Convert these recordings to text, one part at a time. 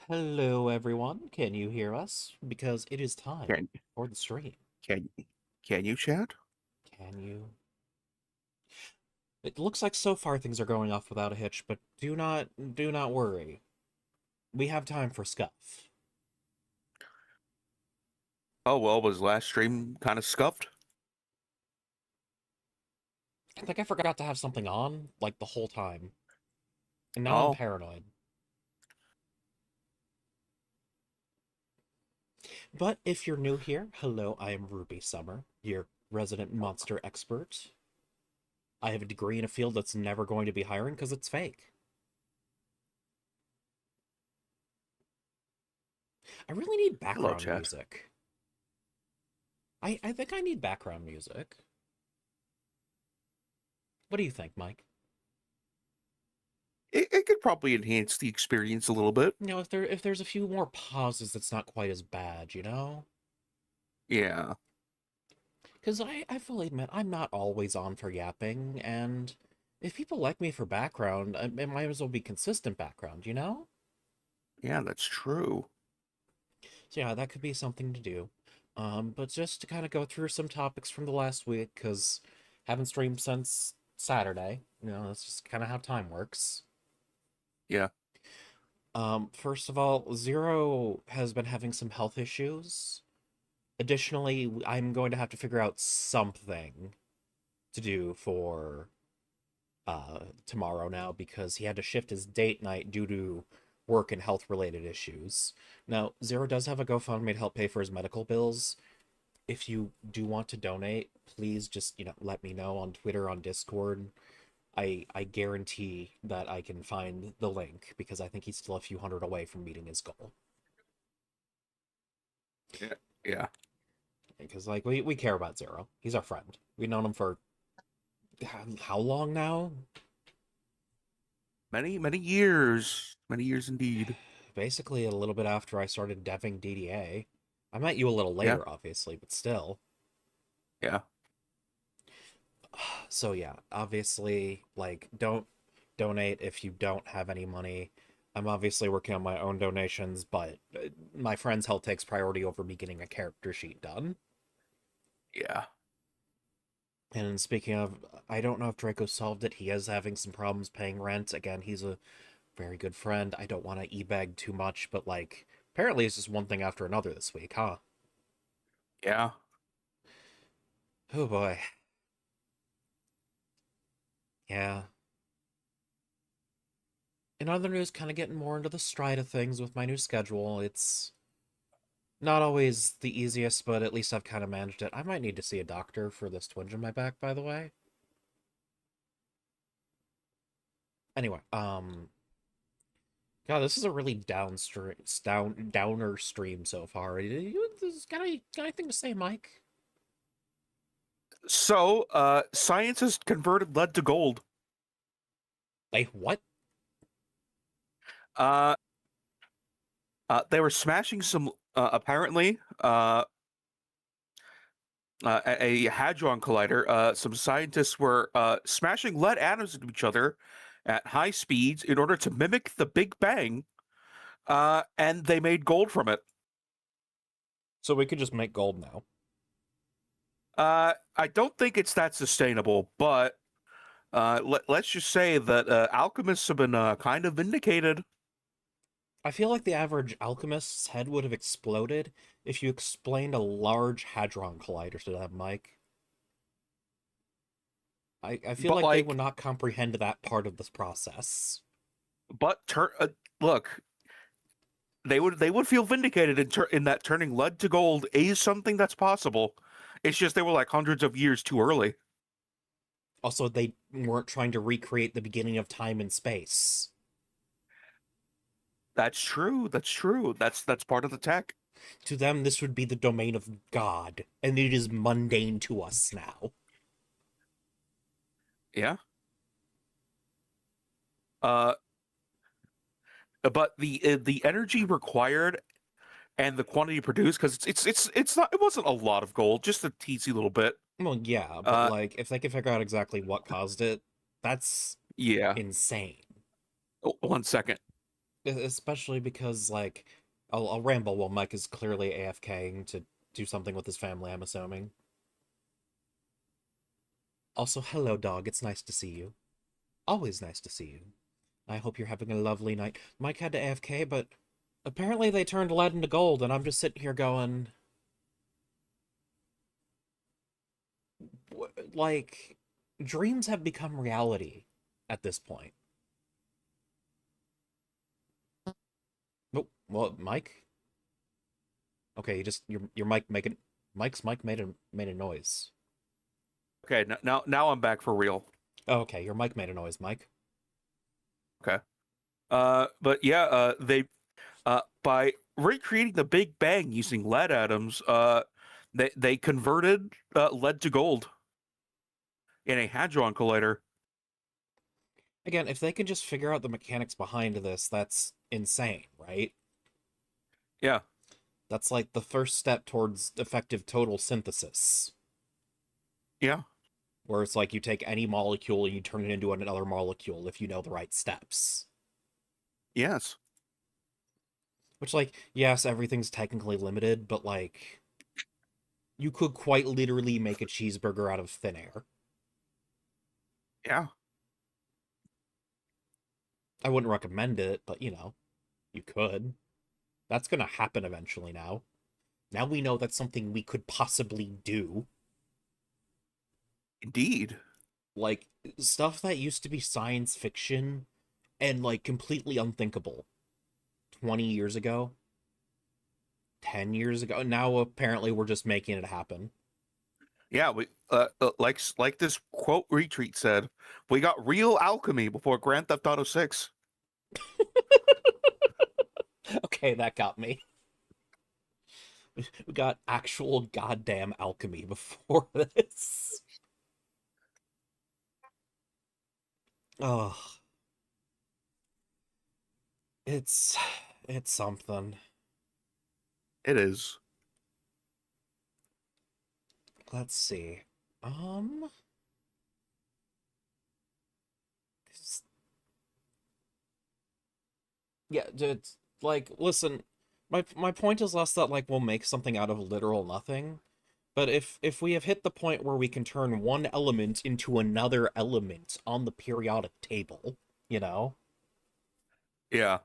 Hello, everyone. Can you hear us? Because it is time Can for the stream. can can you chat? Can you? It looks like so far things are going off without a hitch, but do not worry. We have time for scuff. Oh well, was last stream kind of scuffed? I think I forgot to have something on, like, the whole time. And now I'm Oh, paranoid. But if you're new here, hello, I am Ruby Summer, your resident monster expert. I have a degree in a field that's never going to be hiring because it's fake. I really need hello, background chat. music. I think I need background music. What do you think, Mike? It could probably enhance the experience a little bit. You know, if there's a few more pauses, it's not quite as bad, you know? Yeah, Because I fully admit I'm not always on for yapping, and if people like me for background, it might as well be consistent background, you know? yeah, that's true. So yeah, that could be something to do. But just to kind of go through some topics from the last week, because haven't streamed since Saturday. You know, that's just kind of how time works. Yeah, First of all, Zero has been having some health issues. Additionally, I'm going to have to figure out something to do for tomorrow now because he had to shift his date night due to work and health related issues. Now, Zero does have a GoFundMe to help pay for his medical bills. If you do want to donate, please just, let me know on Twitter, on Discord. I guarantee that I can find the link because I think he's still a few hundred away from meeting his goal. Yeah. Yeah. Because like we care about Zero. He's our friend. We've known him for how long now? Many, many years. Many years indeed. Basically a little bit after I started deving DDA. I met you a little Yeah. later, obviously, but still. Yeah. So yeah, obviously, like, don't donate if you don't have any money. I'm obviously working on my own donations, but my friend's health takes priority over me getting a character sheet done. Yeah. And speaking of, I don't know if Draco solved it. He is having some problems paying rent. Again, he's a very good friend. I don't want to e-bag too much, but like, apparently it's just one thing after another this week, huh? Yeah. Oh boy. Yeah. In other news, kind of getting more into the stride of things with my new schedule. It's not always the easiest, but at least I've kind of managed it. I might need to see a doctor for this twinge in my back, by the way. Anyway, God, this is a really downer stream so far. Got anything to say, Mike? So, science has converted lead to gold. Like what? Uh, they were smashing some, apparently, a hadron collider. Some scientists were smashing lead atoms into each other at high speeds in order to mimic the Big Bang, and they made gold from it. So we could just make gold now. I don't think it's that sustainable, but let's just say that alchemists have been kind of vindicated. I feel like the average alchemist's head would have exploded if you explained a large hadron collider to them, Mike. I feel But like they like, would not comprehend that part of this process. but look, they would feel vindicated in that turning lead to gold is something that's possible. It's just they were like hundreds of years too early. Also, they weren't trying to recreate the beginning of time and space. That's true. That's true. That's part of the tech. To them, this would be the domain of God, and it is mundane to us now. Yeah. Uh, but the energy required and the quantity produced, because it's not, it wasn't a lot of gold, just a teensy little bit. Well, yeah, but Uh, like, if they can figure out exactly what caused it, that's yeah. insane. Oh, 1 second. Especially because, like, I'll ramble while Mike is clearly AFKing to do something with his family, I'm assuming. Also, hello, dog. It's nice to see you. Always nice to see you. I hope you're having a lovely night. Mike had to AFK, but apparently they turned lead into gold, and I'm just sitting here going, like, dreams have become reality at this point. Oh, well, Mike? Okay, you just your mic making Mike's mic made a noise. Okay, now I'm back for real. Oh, okay, your mic made a noise, Mike. Okay. But yeah, they by recreating the Big Bang using lead atoms, they converted lead to gold in a hadron collider. Again, if they can just figure out the mechanics behind this, that's insane, right? Yeah. That's like the first step towards effective total synthesis, Yeah. where it's like you take any molecule and you turn it into another molecule if you know the right steps. Yes. Which, like, yes, everything's technically limited, but like, you could quite literally make a cheeseburger out of thin air. Yeah. I wouldn't recommend it, but you know. You could. That's gonna happen eventually now. Now we know that's something we could possibly do. Indeed. Like, stuff that used to be science fiction and, like, completely unthinkable 20 years ago, 10 years ago. Now, apparently, we're just making it happen. Yeah, we like this quote retreat said, we got real alchemy before Grand Theft Auto 6. Okay, that got me. We got actual goddamn alchemy before this. Oh, it's something. It is. Let's see. Um, yeah, it's like, listen, my point is less that like we'll make something out of literal nothing, but if we have hit the point where we can turn one element into another element on the periodic table, you know? Yeah.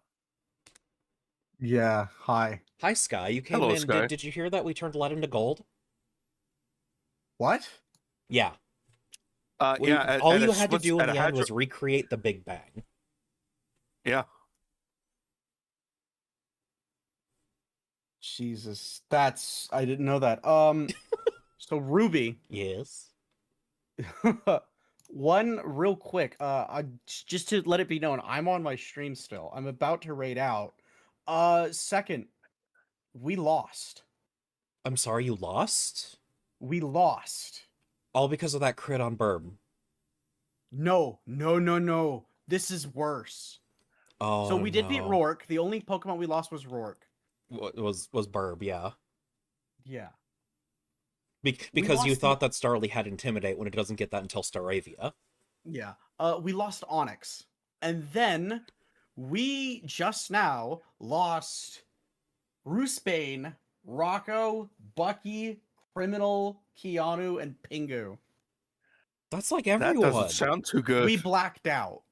Yeah, hi. Hi Sky, you came Hello, in. Sky. Did you hear that we turned lead into gold? What? Yeah. Yeah. All and you a had to split- do in and a the end hadro- was recreate the Big Bang. Yeah. Jesus, that's I didn't know that. So Ruby, Yes. one real quick. Just to let it be known, I'm on my stream still. I'm about to raid out. Second, we lost. I'm sorry you lost? We lost. All because of that crit on Burb. No, no, no, no. This is worse. Oh, So we did beat no. Rourke. The only Pokemon we lost was Rourke. Was Burb, yeah. Yeah. Because you lost the- thought that Starly had Intimidate when it doesn't get that until Staravia. Yeah. We lost Onyx. And then we just now lost Roosebane, Rocco, Bucky, Criminal, Keanu, and Pingu. That's like That everyone. doesn't sound too good. We blacked out.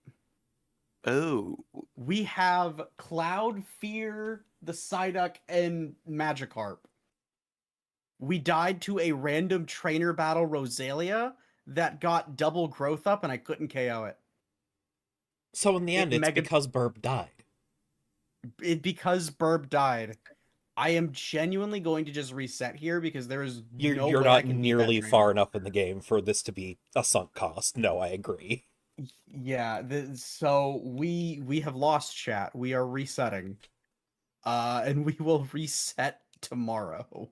Oh. We have Cloud, Fear, the Psyduck, and Magikarp. We died to a random trainer battle Rosalia that got double growth up and I couldn't KO it. So in the end, it's Mega- because Burb died. Because Burb died. I am genuinely going to just reset here because there is You're no you're way I not can beat that nearly trainer. far enough in the game for this to be a sunk cost. No, I agree. Yeah, so we have lost chat. We are resetting. And we will reset tomorrow.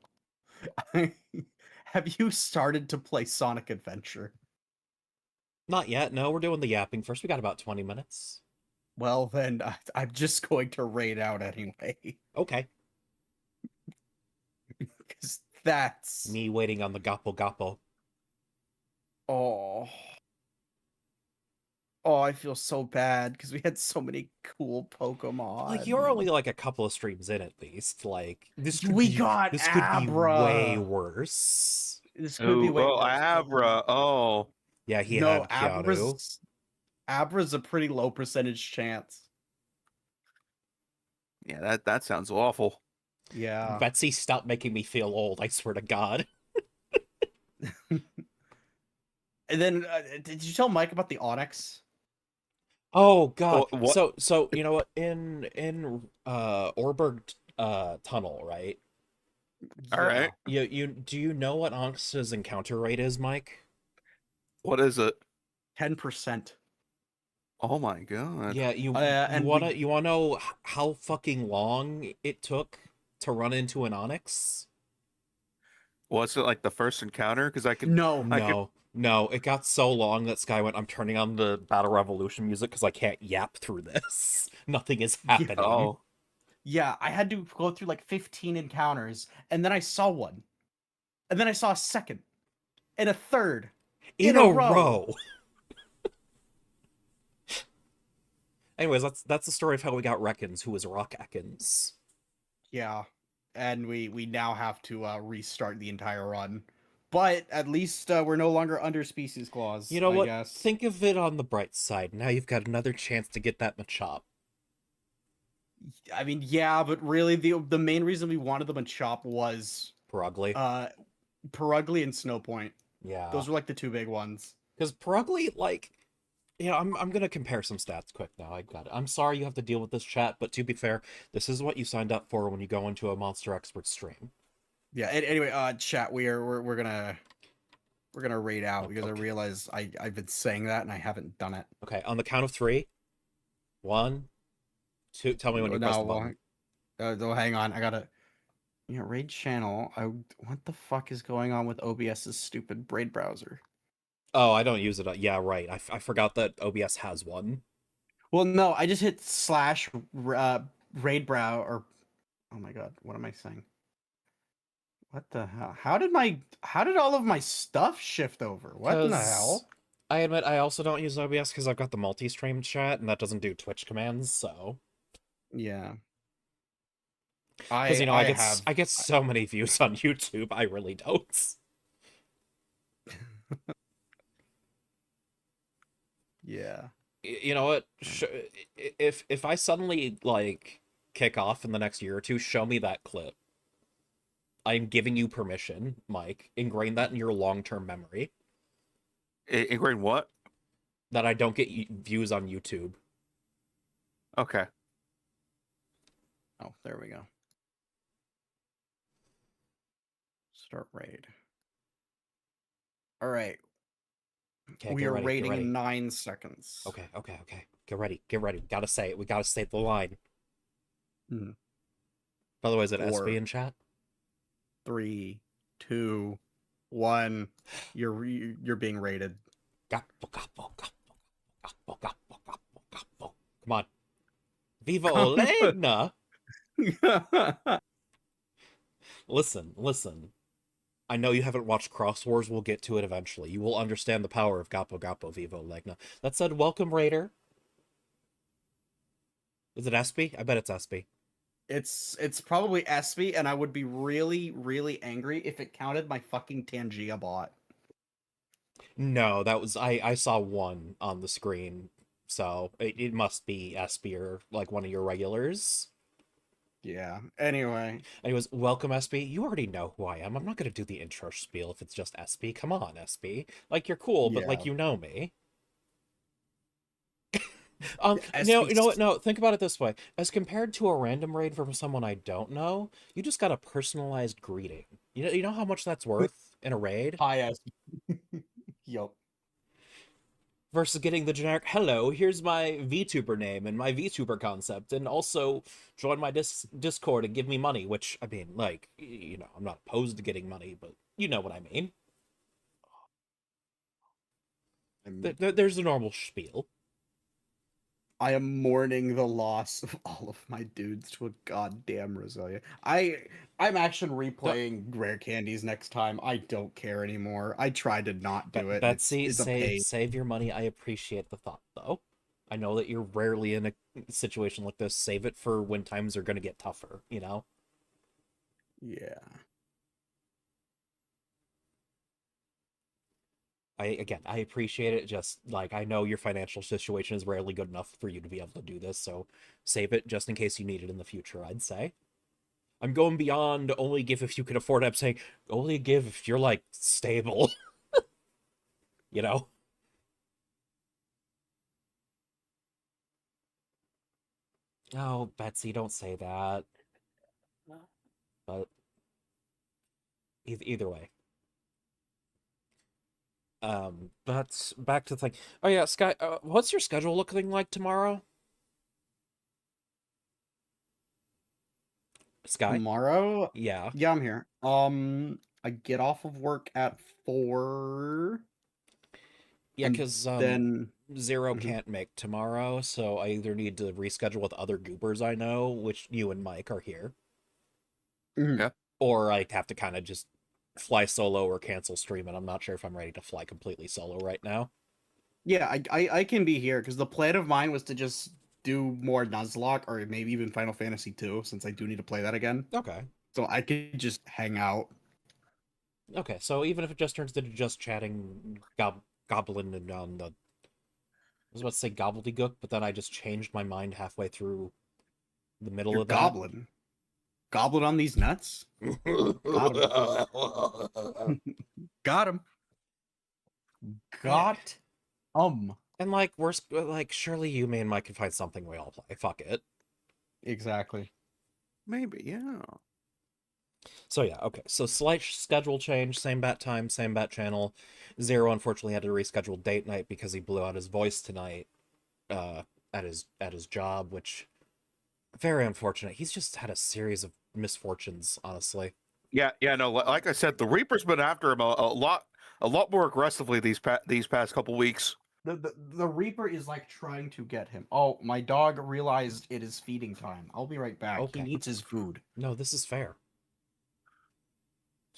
Have you started to play Sonic Adventure? Not yet. No, we're doing the yapping first. We got about 20 minutes. Well, then I'm just going to raid out anyway. Okay. Because that's... Me waiting on the Gappo Gappo. Oh. Oh, I feel so bad because we had so many cool Pokemon. Like, you're only like a couple of streams in at least. Like, this could We be, got this could be Abra. way worse. This could be way Oh, worse. Abra. Oh. Yeah, he No, had Keanu. Abra's a pretty low percentage chance. Yeah, that sounds awful. Yeah. Betsy, stop making me feel old, I swear to God. And then, did you tell Mike about the Onyx? Oh God. Oh, what? So you know what? In Orberg tunnel, right? All right. You do you know what Onyx's encounter rate is, Mike? What is it? 10%. Oh my god. Yeah, you and wanna know how fucking long it took to run into an Onyx? Was it like the first encounter? Because I could. No. I could- No, it got so long that Sky went, I'm turning on the Battle Revolution music because I can't yap through this. Nothing is happening. Oh. Yeah, I had to go through like 15 encounters, and then I saw one. And then I saw a second. And a third. In a row. Anyways, that's the story of how we got Reckons, who was Rock Ekans. Yeah. And we now have to restart the entire run. But at least we're no longer under species clause. You know I what? guess. Think of it on the bright side. Now you've got another chance to get that Machop. I mean, yeah, but really the main reason we wanted them in Chop was Perugly. Perugly and Snowpoint. Yeah. Those were like the two big ones. Because Perugly, like, I'm gonna compare some stats quick now. I got it. I'm sorry you have to deal with this chat, but to be fair, this is what you signed up for when you go into a Monster Expert stream. Yeah. Anyway, chat, we're gonna raid out because I Okay. realize I've been saying that and I haven't done it. Okay, on the count of 3, 1, 2. Tell me when you press the button. Well, hang on. I gotta. Yeah, raid channel. What the fuck is going on with OBS's stupid braid browser? Oh, I don't use it. Yeah, right. I forgot that OBS has one. Well, no, I just hit slash raid brow or. Oh my god, what am I saying? What the hell? How did all of my stuff shift over? What in the 'Cause hell? I admit I also don't use OBS because I've got the multi-stream chat and that doesn't do Twitch commands, so. Yeah. Because I I get so many views on YouTube, I really don't. Yeah. You know what? If I suddenly like kick off in the next year or two, show me that clip. I'm giving you permission, Mike. Ingrain that in your long-term memory Ingrain what? that I don't get views on YouTube. Okay. Oh, there we go. Start raid. All right. Okay, We get are ready, get raiding ready. in 9 seconds. Okay. Get ready, get ready. We gotta say it. We gotta say the line. Mhm. By the way, is it 4, SB in chat? 3, 2, 1. You're being raided. Gobble, gobble, gobble, gobble, gobble, gobble, gobble. Come on. Viva Olegna! Listen. I know you haven't watched Cross Wars. We'll get to it eventually. You will understand the power of Gapo Gapo Viva Olegna. That said, welcome, Raider. Is it Espy? I bet it's Espy. It's probably Espy, and I would be really, really angry if it counted my fucking Tangia bot. No, that was I saw one on the screen, so it must be Espy or like one of your regulars. Yeah. Anyway. Anyways, welcome Espy. You already know who I am. I'm not gonna do the intro spiel if it's just Espy. Come on, Espy. Like you're cool, but like Yeah. you know me. Espy You know what? No, think about it this way. As compared to a random raid from someone I don't know, you just got a personalized greeting. You know how much that's worth in a raid? Hi, Espy. Yup. Versus getting the generic, hello, here's my VTuber name and my VTuber concept, and also join my Discord and give me money, which, I mean, like, I'm not opposed to getting money, but you know what I mean. There's the normal spiel. I am mourning the loss of all of my dudes to a goddamn Roselia. I'm actually replaying Rare Candies next time. I don't care anymore. I tried to not do it. Betsy, It's a pain. save your money. I appreciate the thought, though. I know that you're rarely in a situation like this. Save it for when times are going to get tougher, you know? Yeah. I appreciate it. Just like I know your financial situation is rarely good enough for you to be able to do this, so save it just in case you need it in the future, I'd say. I'm going beyond only give if you can afford it. I'm saying only give if you're like stable. You know? Oh, Betsy, don't say that. But either way. But back to the thing. Oh yeah, Sky, what's your schedule looking like tomorrow? Sky? Tomorrow? Yeah. Yeah, I'm here. I get off of work at 4. Yeah, and because then Zero Mhm. can't make tomorrow, so I either need to reschedule with other goobers I know, which you and Mike are here, Mhm. Yeah. or I have to kind of just fly solo or cancel stream, and I'm not sure if I'm ready to fly completely solo right now. Yeah, I can be here because the plan of mine was to just do more Nuzlocke or maybe even Final Fantasy 2 since I do need to play that again. Okay. So I could just hang out. Okay, so even if it just turns into just chatting goblin and on I was about to say gobbledygook, but then I just changed my mind halfway through the middle You're of that. goblin. Goblin on these nuts. Got him. Got And like like surely you, me, and Mike can find something we all play. Fuck it. Exactly. Maybe, yeah. So yeah, okay. So slight schedule change, same bat time, same bat channel. Zero unfortunately had to reschedule date night because he blew out his voice tonight at his job, which very unfortunate. He's just had a series of misfortunes, honestly. Yeah, no. Like I said, the Reaper's been after him a lot more aggressively these past couple weeks. The Reaper is like trying to get him. Oh, my dog realized it is feeding time. I'll be right back. Okay. He needs his food. No, this is fair.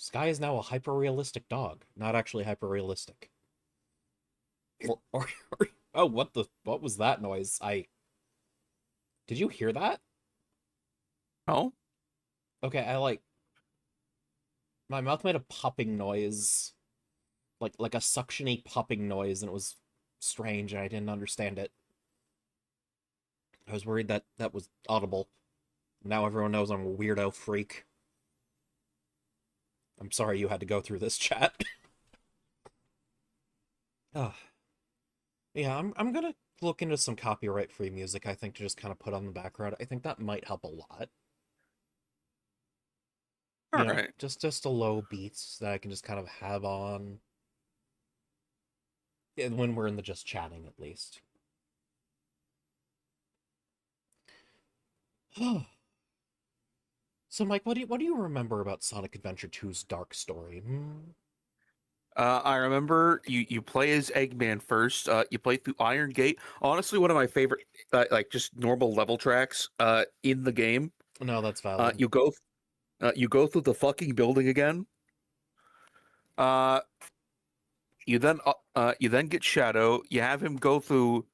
Sky is now a hyper-realistic dog, not actually hyper-realistic. Or oh, what was that noise? Did you hear that? Oh, Okay, my mouth made a popping noise, like a suctiony popping noise, and it was strange, and I didn't understand it. I was worried that was audible. Now everyone knows I'm a weirdo freak. I'm sorry you had to go through this, chat. Yeah, I'm gonna look into some copyright-free music, I think, to just kind of put on the background. I think that might help a lot. all You know, right. just a low beats that I can just kind of have on. And when we're in the just chatting, at least. So, Mike, what do you remember about Sonic Adventure 2's dark story? I remember you play as Eggman first. You play through Iron Gate. Honestly, one of my favorite, like just normal level tracks, in the game. No, that's valid. You go through the fucking building again. You then get Shadow. You have him go through,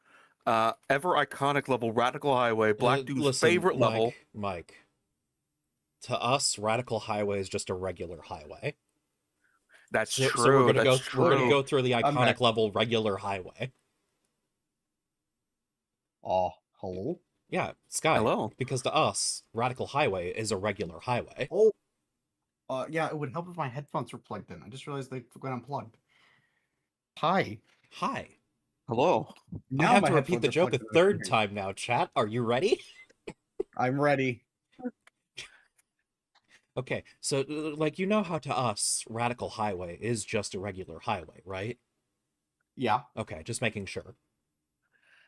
ever iconic level Radical Highway, Black Dude's Listen, favorite level. Mike. To us, Radical Highway is just a regular highway. That's So true. we're gonna That's go. We're gonna true. go through the I'm iconic back. level regular highway. Oh, hello? Yeah, Sky. Hello. Because to us, Radical Highway is a regular highway. Oh. Yeah, it would help if my headphones were plugged in. I just realized they got unplugged. Hi. Hi. Hello. I have my to repeat the headphones are joke a plugged in. third time now, chat. Are you ready? I'm ready. Okay, so like you know how to us, Radical Highway is just a regular highway, right? Yeah. Okay, just making sure.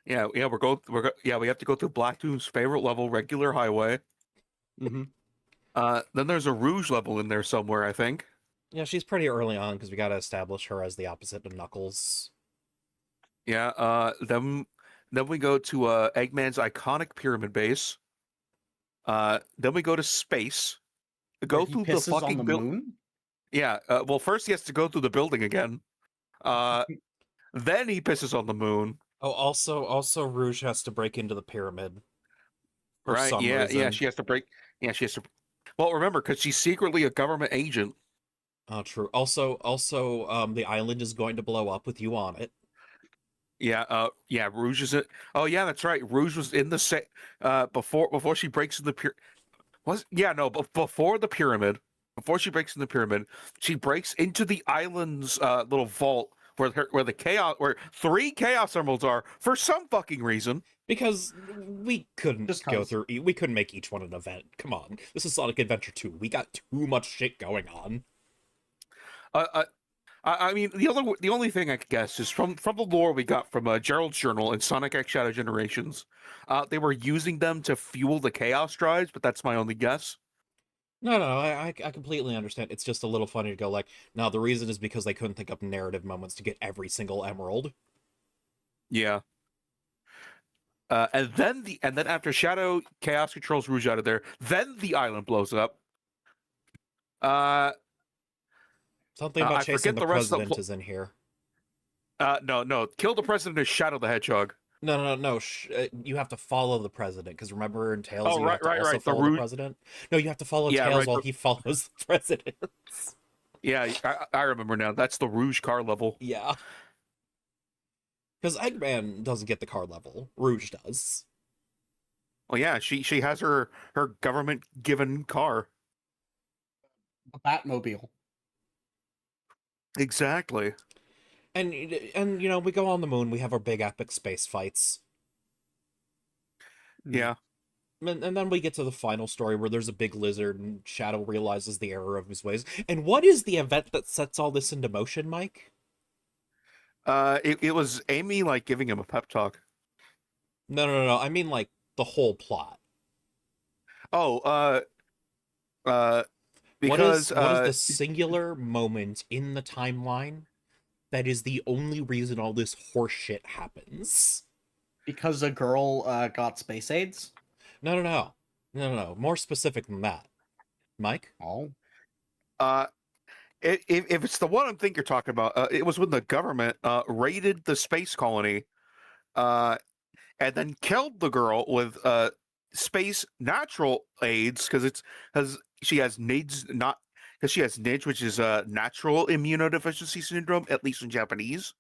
Yeah. We have to go through Black Dude's favorite level, regular highway. Mm-hmm. Then there's a Rouge level in there somewhere, I think. Yeah, she's pretty early on because we got to establish her as the opposite of Knuckles. Yeah. Then we go to Eggman's iconic pyramid base. Then we go to space. Go He through the pisses on fucking the moon? Yeah. Well, first he has to go through the building again. Then he pisses on the moon. Oh, also Rouge has to break into the pyramid. For Right? some Yeah. reason. Yeah. She has to break. Yeah. She has to. Well, remember, because she's secretly a government agent. Oh, true. Also, the island is going to blow up with you on it. Yeah. Yeah. Rouge is it. Oh, yeah. That's right. Rouge was in the before she breaks in the before the pyramid. Before she breaks in the pyramid, she breaks into the island's little vault where where 3 chaos emeralds are for some fucking reason. Because we couldn't Just go 'cause. through. We couldn't make each one an event. Come on, this is Sonic Adventure 2. We got too much shit going on. I mean, the only thing I could guess is from the lore we got from Gerald's journal and Sonic X Shadow Generations. They were using them to fuel the chaos drives, but that's my only guess. No, I completely understand. It's just a little funny to go like, no, the reason is because they couldn't think up narrative moments to get every single emerald. Yeah. And then after Shadow Chaos controls Rouge out of there, then the island blows up. Something about I chasing forget the the rest of the president is in here. No. Kill the president is Shadow the Hedgehog. No. You have to follow the president because remember in Tails, Oh, you have to also the follow the Rouge- president. No, you have to follow Yeah, Tails right, while the- he follows the president. Yeah, I remember now. That's the Rouge car level. Yeah. Because Eggman doesn't get the car level. Rouge does. Well, yeah, she has her government given car. The Batmobile. Exactly. And you know, we go on the moon, we have our big epic space fights. Yeah. And then we get to the final story where there's a big lizard and Shadow realizes the error of his ways. And what is the event that sets all this into motion, Mike? It was Amy like giving him a pep talk. No. I mean, like, the whole plot. Oh, What because is the singular moment in the timeline that is the only reason all this horse shit happens? Because a girl got space AIDS. No. More specific than that. Mike? Oh. If it's the one I think you're talking about, it was when the government raided the space colony, and then killed the girl with space natural AIDS because she has NIDS, not because she has NIDS, which is natural immunodeficiency syndrome, at least in Japanese.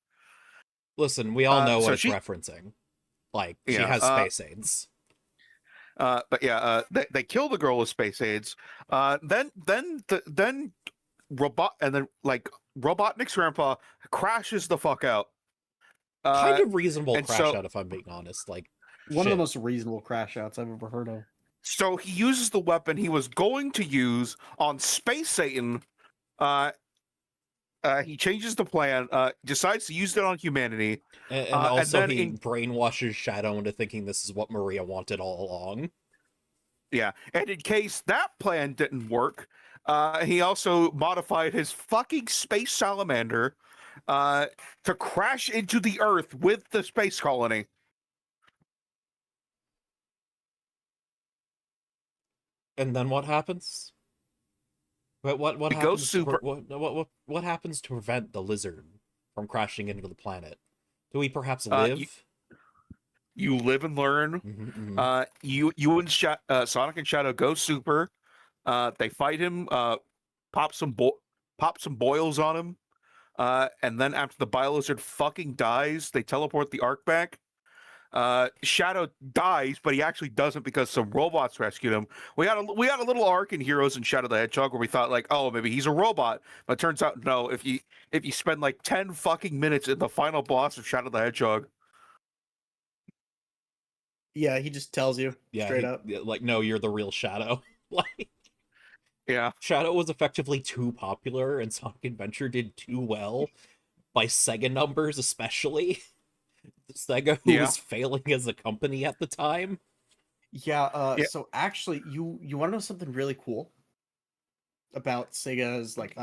Listen, we all know so what it's she- referencing. Like, she Yeah, has space AIDS. But yeah, they kill the girl with space AIDS. Then Robotnik's grandpa crashes the fuck out. Kind of reasonable and crash so- out, if I'm being honest. Like, One of the shit. most reasonable crash outs I've ever heard of. So he uses the weapon he was going to use on Space Satan. He changes the plan, decides to use it on humanity. And and also then he brainwashes Shadow into thinking this is what Maria wanted all along. Yeah, and in case that plan didn't work, he also modified his fucking space salamander to crash into the Earth with the space colony. And then what happens? What It happens goes super- what happens to prevent the lizard from crashing into the planet? Do we perhaps Uh, live? You live and learn. You and Sonic and Shadow go super. They fight him. Pop some boils on him. And then after the Biolizard fucking dies, they teleport the Ark back. Shadow dies, but he actually doesn't because some robots rescued him. We had a little arc in Heroes and Shadow the Hedgehog where we thought like, oh, maybe he's a robot, but it turns out no. If you spend like 10 fucking minutes in the final boss of Shadow the Hedgehog, Yeah, he just tells you straight up. Like, no, you're the real Shadow. Like, yeah, Shadow was effectively too popular, and Sonic Adventure did too well by Sega numbers, especially. Sega, who was failing as a company at the time. Yeah, so actually you want to know something really cool about Sega's like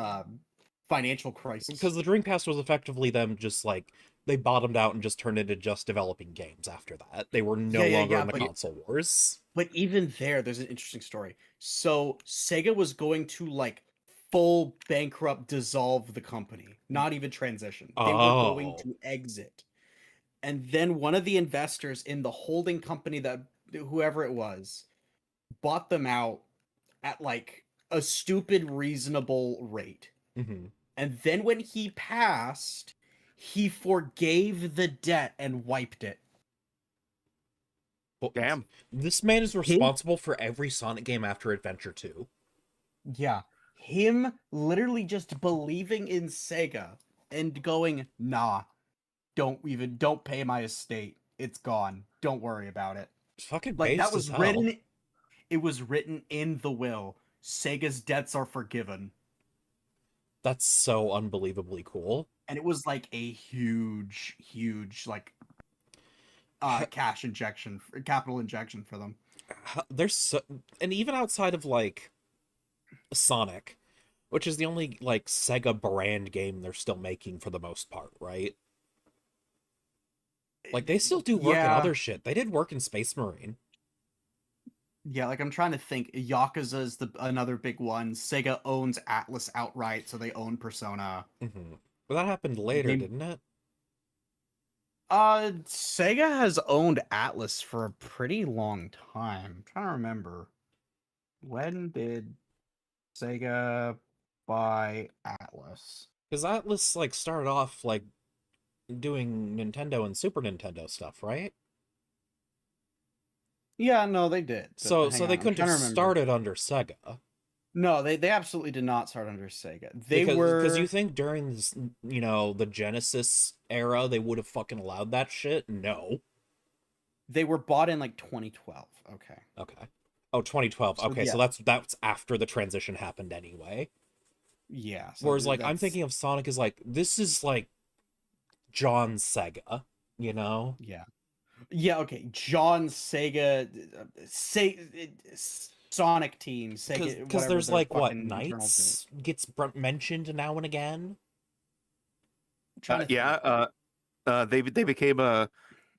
financial crisis? Because the Dreamcast was effectively them just like, they bottomed out and just turned into just developing games after that. They were no longer in the console wars. But even there's an interesting story. So Sega was going to like full bankrupt, dissolve the company, not even transition. They were going to exit. And then one of the investors in the holding company, that whoever it was, bought them out at like a stupid reasonable rate. Mm-hmm. And then when he passed, he forgave the debt and wiped it. Well, damn. This man is responsible for every Sonic game after Adventure 2. Yeah. Him literally just believing in Sega and going, nah, don't pay my estate. It's gone. Don't worry about it. It's fucking like that based was as hell. written. It was written in the will. Sega's debts are forgiven. That's so unbelievably cool. And it was like a huge like cash injection, capital injection for them. There's so, and even outside of like Sonic, which is the only like Sega brand game they're still making for the most part, right? Like they still do work in other shit. They did work in Space Marine. Yeah, like I'm trying to think. Yakuza is another big one. Sega owns Atlas outright, so they own Persona. Mm-hmm. But that happened later, didn't it? Sega has owned Atlas for a pretty long time. I'm trying to remember. When did Sega buy Atlas? Because Atlas like started off like doing Nintendo and Super Nintendo stuff, right? Yeah, no, they did. But So hang they on, I'm couldn't trying have to remember. started under Sega. No, they absolutely did not start under Sega. They Because you were think during this, the Genesis era they would have fucking allowed that shit? No. they were bought in like 2012. Okay. Okay. Oh, 2012. So Okay, so yeah, that's after the transition happened anyway. yeah. So Whereas like I'm that's thinking of Sonic as like this is like John Sega, you know? yeah, yeah. Okay, John Sega, Sonic Team, Sega, Because whatever there's their like what fucking internal thing. Knights gets mentioned now and again. I'm trying to Yeah, think. they became a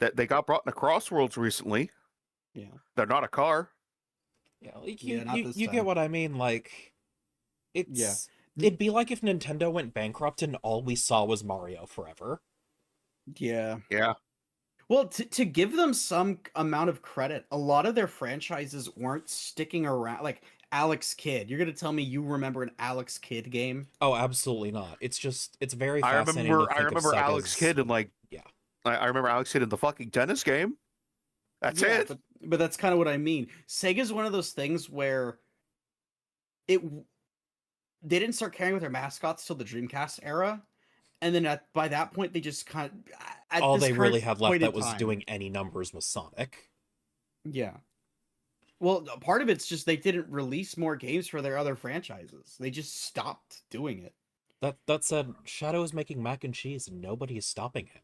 that they got brought into Crossworlds recently. Yeah, They're not a car. Yeah, like yeah. Not this you get time. what I mean. Like Yeah. it'd be like if Nintendo went bankrupt and all we saw was Mario forever. Yeah. Yeah. Well, to give them some amount of credit, a lot of their franchises weren't sticking around. Like Alex Kidd, you're gonna tell me you remember an Alex Kidd game? Oh, absolutely not. It's very I fascinating to remember I think of remember Alex Sega's. Kidd in like Yeah. I remember Alex Kidd in the fucking tennis game. That's Yeah, it. but that's kind of what I mean. Sega's one of those things where they didn't start caring with their mascots till the Dreamcast era, and then by that point they just kind of at All this they really current had left point in that was time. doing any numbers was Sonic. Yeah. Well, part of it's just they didn't release more games for their other franchises. They just stopped doing it. That said, Shadow is making mac and cheese and nobody is stopping him.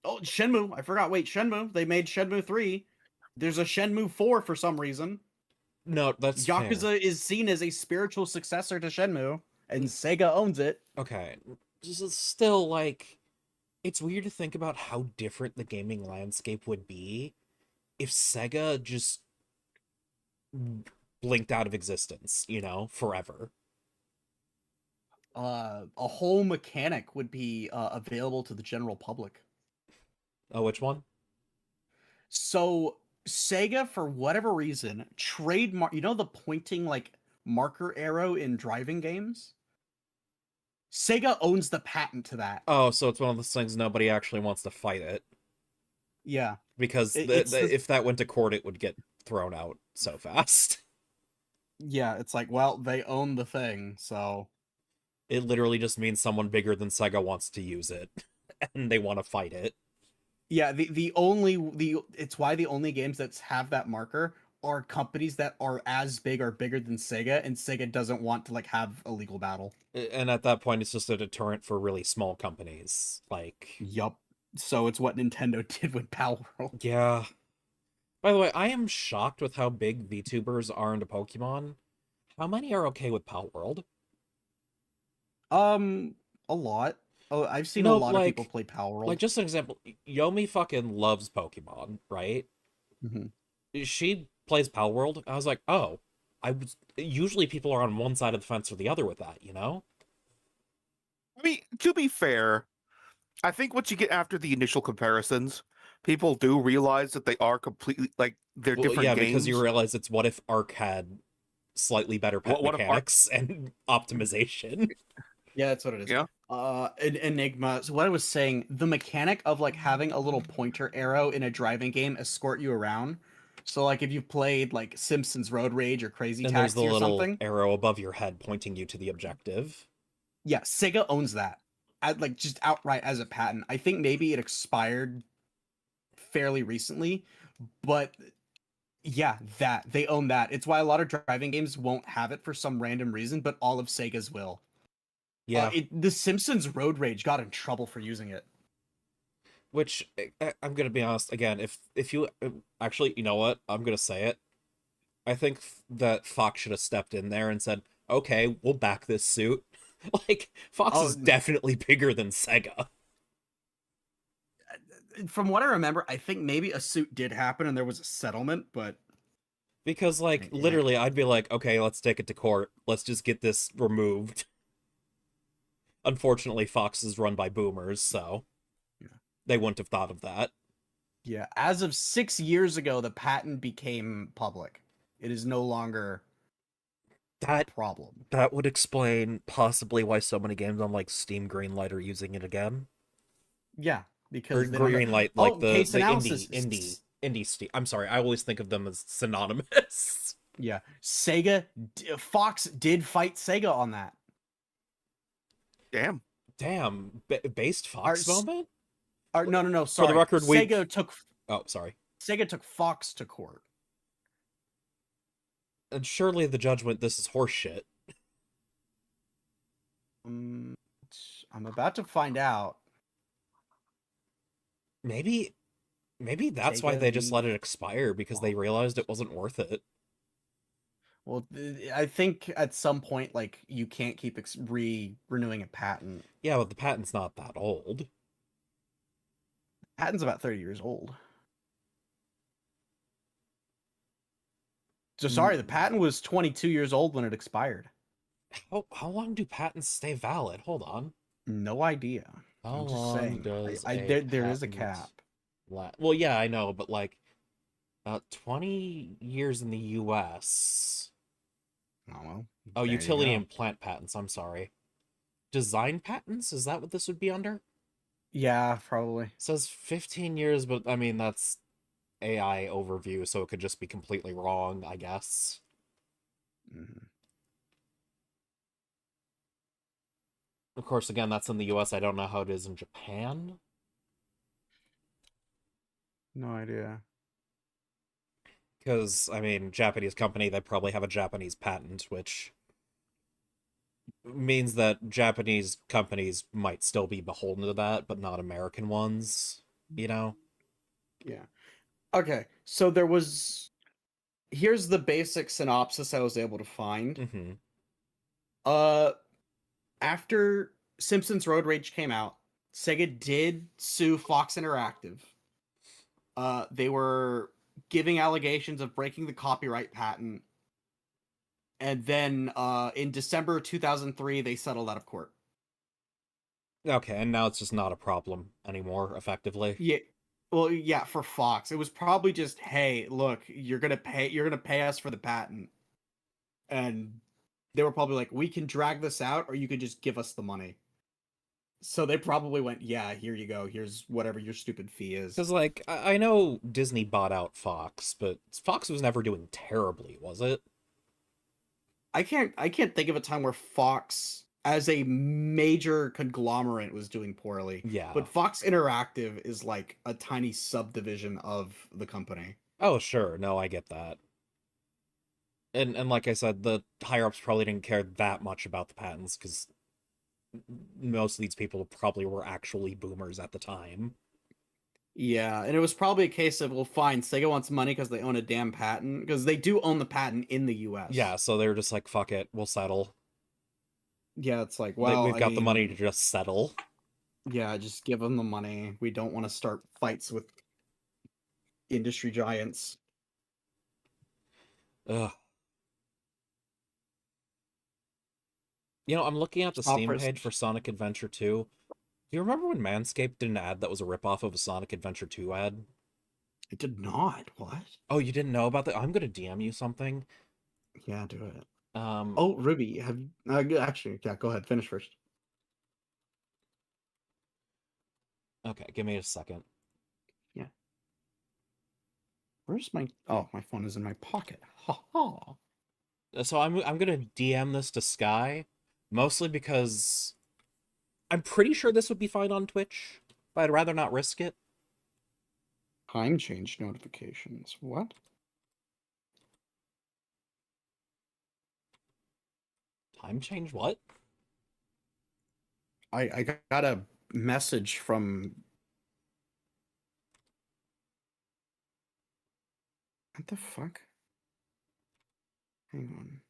Oh, Shenmue! I forgot. Wait, Shenmue. They made Shenmue 3. There's a Shenmue 4 for some reason. No, that's fair. Yakuza is seen as a spiritual successor to Shenmue, and Sega owns it. Okay, this is still like it's weird to think about how different the gaming landscape would be if Sega just blinked out of existence, forever. A whole mechanic would be available to the general public. Oh, which one? So Sega, for whatever reason, trademark. You know the pointing like marker arrow in driving games. Sega owns the patent to that. Oh, so it's one of those things nobody actually wants to fight it Yeah, because it's the if that went to court, it would get thrown out so fast. yeah. It's like, well, they own the thing, so It literally just means someone bigger than Sega wants to use it, and they want to fight it. yeah. It's why the only games that have that marker are companies that are as big or bigger than Sega, and Sega doesn't want to like have a legal battle. And at that point, it's just a deterrent for really small companies. Like, Yup. So it's what Nintendo did with Power World. yeah. By the way, I am shocked with how big VTubers are into Pokemon. How many are okay with Pal World? A lot. Oh, I've seen a No, lot of people play Power World. like just an example, Yomi fucking loves Pokemon, right? Mhm. She plays Pal World. I was like, oh, I was usually people are on one side of the fence or the other with that, you know? I mean, to be fair, I think once you get after the initial comparisons, people do realize that they are completely like they're Well, different yeah, games. because you realize it's what if Ark had slightly better pet What if Ark- mechanics and optimization. Yeah, that's what it is. Yeah. Enigma. So what I was saying, the mechanic of like having a little pointer arrow in a driving game escort you around. So like if you've played like Simpsons Road Rage or Crazy And there's the Taxi or little something, arrow above your head pointing you to the objective. yeah, Sega owns that. Like just outright as a patent. I think maybe it expired fairly recently, but yeah, that they own that. It's why a lot of driving games won't have it for some random reason, but all of Sega's will. Yeah, The Simpsons Road Rage got in trouble for using it. which I'm gonna be honest again. If you actually, you know what, I'm gonna say it. I think that Fox should have stepped in there and said, "Okay, we'll back this suit." Like Fox Oh, is definitely bigger than Sega. From what I remember, I think maybe a suit did happen and there was a settlement, but Because, like, Yeah. literally, I'd be like, okay, let's take it to court. Let's just get this removed. Unfortunately, Fox is run by boomers, so Yeah. they wouldn't have thought of that. yeah, as of 6 years ago, the patent became public. It is no longer a That problem. that would explain possibly why so many games on, like, Steam Greenlight are using it again. Yeah, Or because they don't know. Greenlight, Oh, like, the case indie, analysis. indie Indie Steve. I'm sorry, I always think of them as synonymous. Yeah, Fox did fight Sega on that. Damn. Damn, based Fox Our s- moment? No, For the sorry. record, Sega sorry. took Fox to court. And surely the judge went, this is horseshit. I'm about to find out. Maybe that's why Sega they just v. let it expire, because they realized it wasn't worth it. Well, I think at some point, like, you can't keep renewing a patent. Yeah, but the patent's not that old. Patent's about 30 years old. So sorry, the patent was 22 years old when it expired. How long do patents stay valid? Hold on. No idea. How I'm just long saying. does There is a patent cap. Well, yeah, I know, but like 20 years in the US. Oh, well, Oh, there you utility go. and plant patents, I'm sorry. Design patents? Is that what this would be under? Yeah, probably. It says 15 years, but I mean, that's AI overview, so it could just be completely wrong, I guess. Mhm. Of course, again, that's in the US. I don't know how it is in Japan. No idea. Because, I mean, Japanese company, they probably have a Japanese patent, which means that Japanese companies might still be beholden to that, but not American ones, you know? Yeah. Okay, so here's the basic synopsis I was able to find. Mm-hmm. After Simpsons Road Rage came out, Sega did sue Fox Interactive. They were giving allegations of breaking the copyright patent. And then in December 2003, they settled out of court. Okay, and now it's just not a problem anymore, effectively. Yeah. Well, yeah, for Fox. It was probably just, hey, look, you're gonna pay us for the patent. And they were probably like, we can drag this out, or you could just give us the money. So they probably went, yeah, here you go. Here's whatever your stupid fee is. Because, like, I know Disney bought out Fox, but Fox was never doing terribly, was it? I can't think of a time where Fox as a major conglomerate was doing poorly. Yeah. But Fox Interactive is like a tiny subdivision of the company. Oh, sure. No, I get that. And like I said, the higher-ups probably didn't care that much about the patents, because most of these people probably were actually boomers at the time. Yeah, and it was probably a case of, well, fine, Sega wants money because they own a damn patent, because they do own the patent in the US. Yeah, so they were just like, fuck it, we'll settle. Yeah, it's like, well, We've got the money to just settle. Yeah, just give them the money. We don't want to start fights with industry giants. Ugh. You know, I'm looking at the Steam page for Sonic Adventure 2. Do you remember when Manscaped did an ad that was a ripoff of a Sonic Adventure 2 ad? It did not. What? Oh, you didn't know about that? I'm gonna DM you something. Yeah, do it. Um, Oh, Ruby, have actually, yeah, go ahead, finish first. okay, give me a second. Yeah. Where's my? Oh, my phone is in my pocket. Ha ha. So I'm gonna DM this to Sky, mostly because I'm pretty sure this would be fine on Twitch, but I'd rather not risk it. Time change notifications. What? Time change? What? I got a message from. What the fuck? Hang on.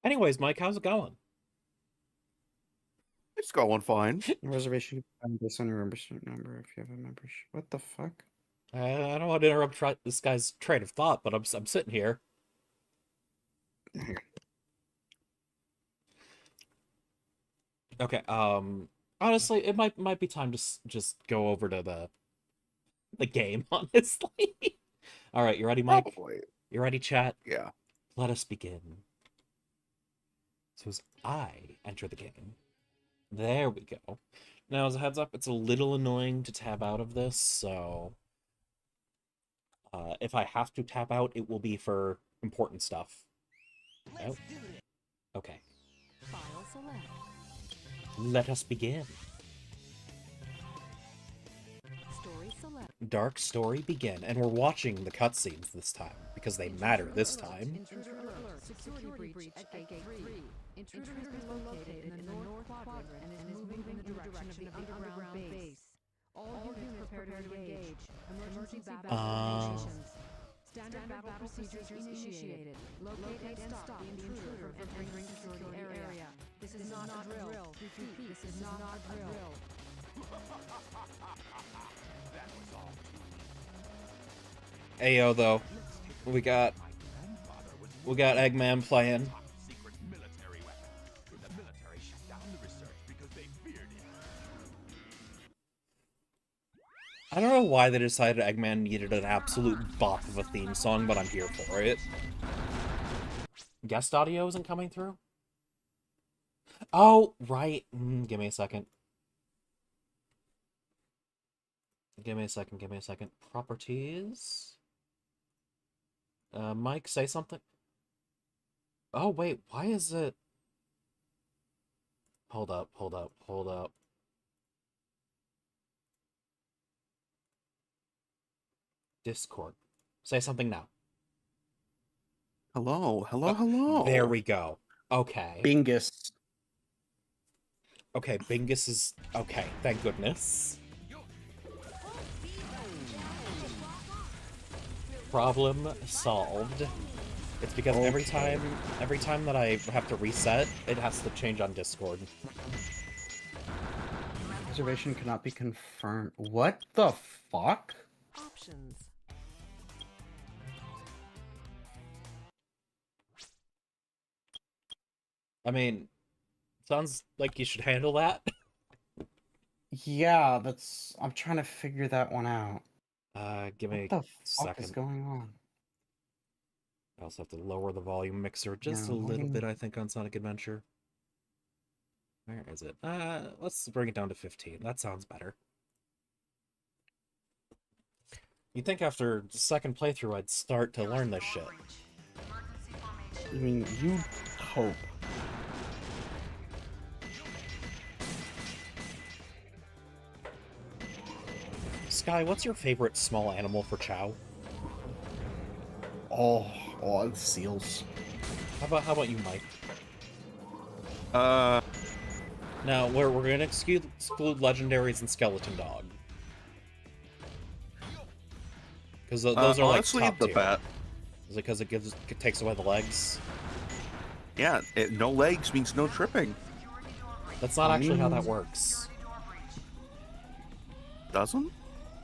Anyways, Mike, how's it going? It's going fine. Reservation based on your membership number if you have a membership. What the fuck? I don't want to interrupt this guy's train of thought, but I'm sitting here. Okay. Honestly, it might be time to just go over to the game. Honestly. All right, you ready, Mike? Probably. You ready, chat? Yeah. Let us begin. So as I enter the game, there we go. Now, as a heads up, it's a little annoying to tab out of this, so if I have to tap out, it will be for important stuff. Oh. Okay. File select. Let us begin. Story select. Dark story begin, and we're watching the cutscenes this time because they matter this time. Intruder alert. Security breach at gate 3. Intruder has been located in the north quadrant and is moving in the direction of the underground base. All units prepare to engage. Emergency battle operations. Standard battle procedures initiated. Locate and stop the intruder from entering security area. This is not a drill. Repeat, this is not a drill. Ayo, though, we got Eggman playing. I don't know why they decided Eggman needed an absolute bop of a theme song, but I'm here for it. Guest audio isn't coming through? Oh, right. Give me a second. Give me a second. Properties. Mike, say something. Oh, wait, why is it... Hold up. Discord. Say something now. Hello. There we go. Okay. Bingus. Okay, Bingus is... Okay, thank goodness. Problem solved. It's because every time that I have to reset, it has to change on Discord. Reservation cannot be confirmed. What the fuck? Options. I mean, sounds like you should handle that. Yeah, that's... I'm trying to figure that one out. Give me What the a fuck is second. going on? I also have to lower the volume mixer just a Yeah, little volume- bit, I think, on Sonic Adventure. Where is it? Let's bring it down to 15. That sounds better. You'd think after the second playthrough I'd start to learn this shit. I mean, you hope. Sky, what's your favorite small animal for Chow? Oh, it's seals. How about you, Mike? Uh, Now, we're gonna exclude legendaries and skeleton dog. Because those are like honestly, top the tier. bat. Is it because it takes away the legs? Yeah, no legs means no tripping. That's not actually how that works. Doesn't?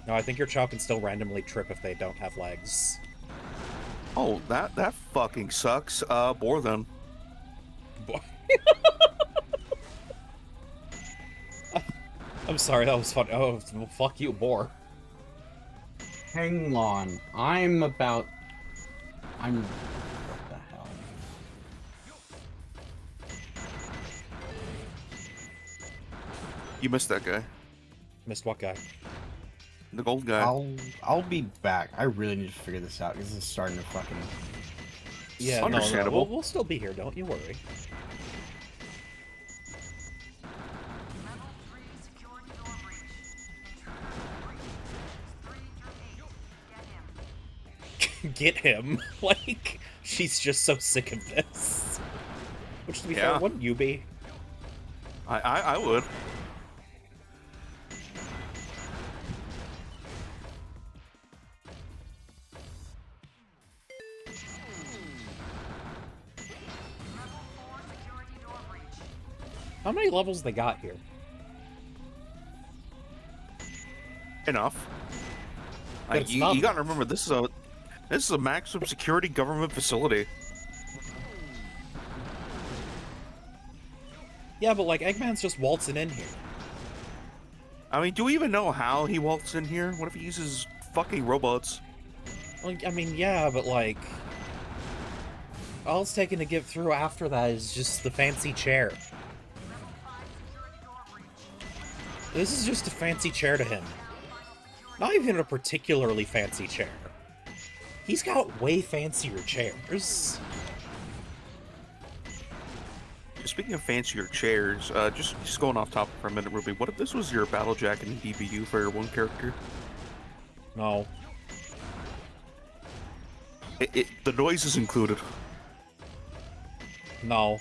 No, I think your Chow can still randomly trip if they don't have legs. Oh, that fucking sucks. Bore then. Boy. I'm sorry, that was funny. Oh, well, fuck you, Boar. Hang on. What the hell? You missed that guy. Missed what guy? The gold guy. I'll be back. I really need to figure this out because this is starting to fucking... Yeah, Understandable. We'll still be here, don't you worry. Get him. Like, she's just so sick of this. Which, to be fair, Yeah. wouldn't you be? I would. How many levels they got here? Enough. But it's You not- gotta remember, this is a maximum security government facility. Yeah, but like, Eggman's just waltzing in here. I mean, do we even know how he waltzed in here? What if he uses fucking robots? Like, I mean, yeah, but like... All it's taken to get through after that is just the fancy chair. This is just a fancy chair to him. Not even a particularly fancy chair. He's got way fancier chairs. Speaking of fancier chairs, just going off topic for a minute, Ruby. What if this was your battle jacket and DBU for your one character? No. The noise is included. No.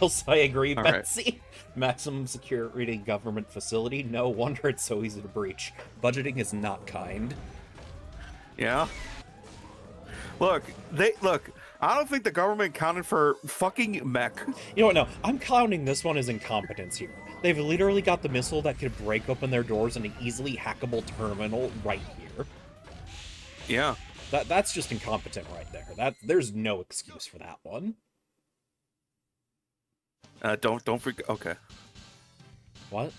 Else I agree, All right. Betsy. Maximum security government facility. No wonder it's so easy to breach. Budgeting is not kind. Yeah. Look. I don't think the government counted for fucking mech. You know what? No, I'm counting this one as incompetence here. They've literally got the missile that could break open their doors in an easily hackable terminal right here. Yeah. That's just incompetent right there. There's no excuse for that one. Don't forget. Okay. What?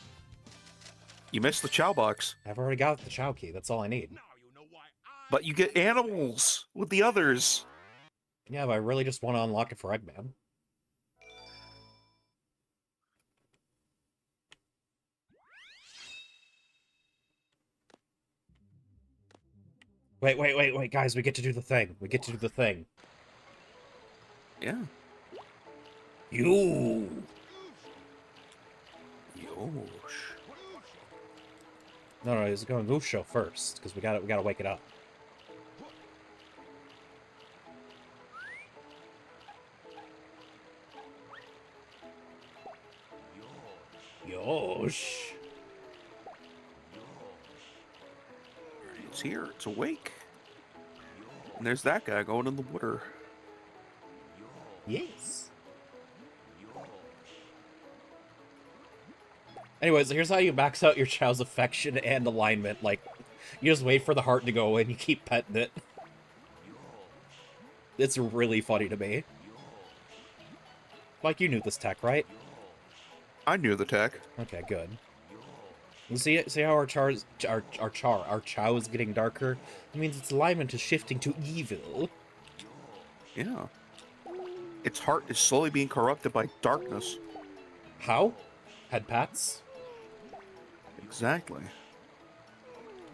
You missed the Chow box, I've already got the Chow key. That's all I need. but you get animals with the others. Yeah, but I really just want to unlock it for Eggman. Wait, guys, we get to do the thing. We get to do the thing. Yeah. You. Yosh. No, it's going Usho first, because we gotta wake it up. Yosh. It's here. It's awake. And there's that guy going in the water. Yes. Anyways, here's how you max out your Chow's affection and alignment. Like, you just wait for the heart to go in, you keep petting it. It's really funny to me. Like, you knew this tech, right? I knew the tech. Okay, good. You see how our Chow is getting darker? It means its alignment is shifting to evil. Yeah. Its heart is slowly being corrupted by darkness. How? Head pats? Exactly.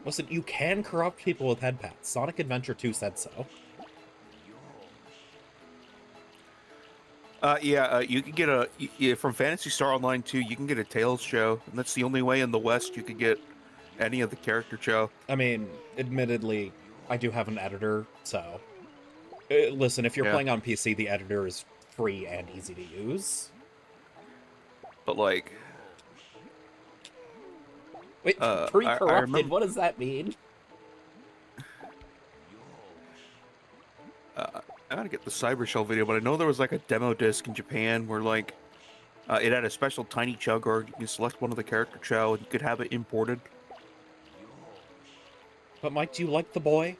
Listen, you can corrupt people with head pats. Sonic Adventure 2 said so. You can get from Phantasy Star Online 2, you can get a Tails show, and that's the only way in the West you could get any of the character show. I mean, admittedly, I do have an editor, so... listen, if you're Yeah. playing on PC, the editor is free and easy to use. But like, Wait, I pre-corrupted, remember- what does that mean? I gotta get the Cyber Shell video, but I know there was like a demo disc in Japan where like, it had a special tiny Chow guard. You can select one of the character Chow and you could have it imported. But Mike, do you like the boy?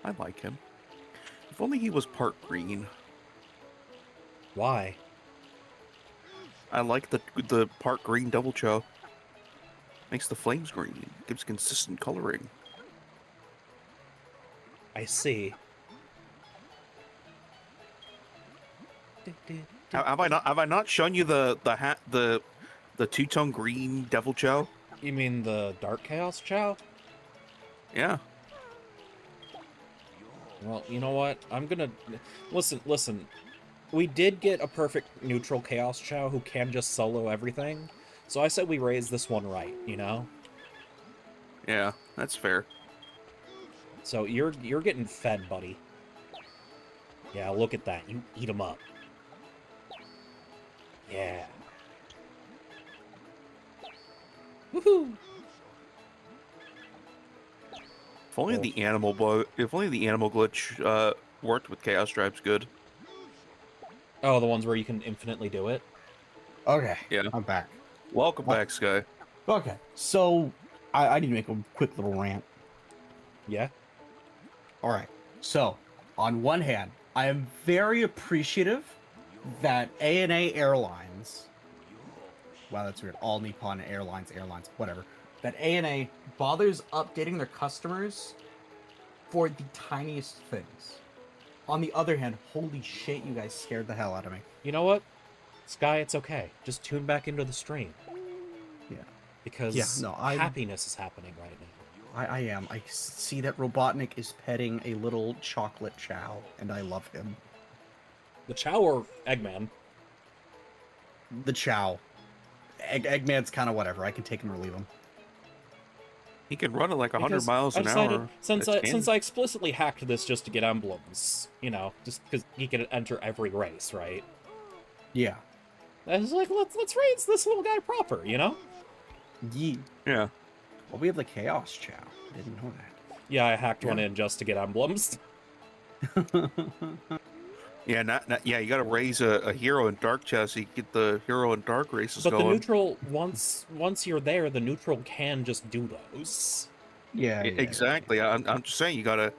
I like him. If only he was part green. Why? I like the part green double Chow. Makes the flames green. Gives consistent coloring. I see. Have I not shown you the two-tone green devil Chow? You mean the Dark Chaos Chow? Yeah. Well, you know what? I'm gonna... Listen. We did get a perfect neutral Chaos Chow who can just solo everything. So I said we raise this one right, you know? Yeah, that's fair. So you're getting fed, buddy. Yeah, look at that. You eat them up. Yeah. Woohoo! If only the animal glitch worked with Chaos Stripes good. Oh, the ones where you can infinitely do it? Okay. Yeah. I'm back. Welcome back, Sky. Okay. So I need to make a quick little rant. Yeah? All right. So, on one hand, I am very appreciative that ANA Airlines, wow, that's weird, All Nippon Airlines, whatever, that ANA bothers updating their customers for the tiniest things. On the other hand, holy shit, you guys scared the hell out of me. You know what, Sky? It's okay. Just tune back into the stream. Yeah. Because Yeah, no, I- happiness is happening right now. I am. I see that Robotnik is petting a little chocolate chow, and I love him. The Chow or Eggman? The chow. Eggman's kind of whatever. I can take him or leave him. He can run at like 100 Because miles I an decided, hour. Since It's I explicitly hacked this just to get emblems, you know, just because he could enter every race, right? Yeah. I was like, let's raise this little guy proper, you know? Yee. Yeah. Well, we have the Chaos Chow. I didn't know Yeah, I hacked one in just to get emblems. that. Yeah, yeah. You got to raise a hero in Dark Chest. So you get the hero in Dark races But going. the neutral, once you're there, the neutral can just do those. Yeah, Exactly. I'm just saying you gotta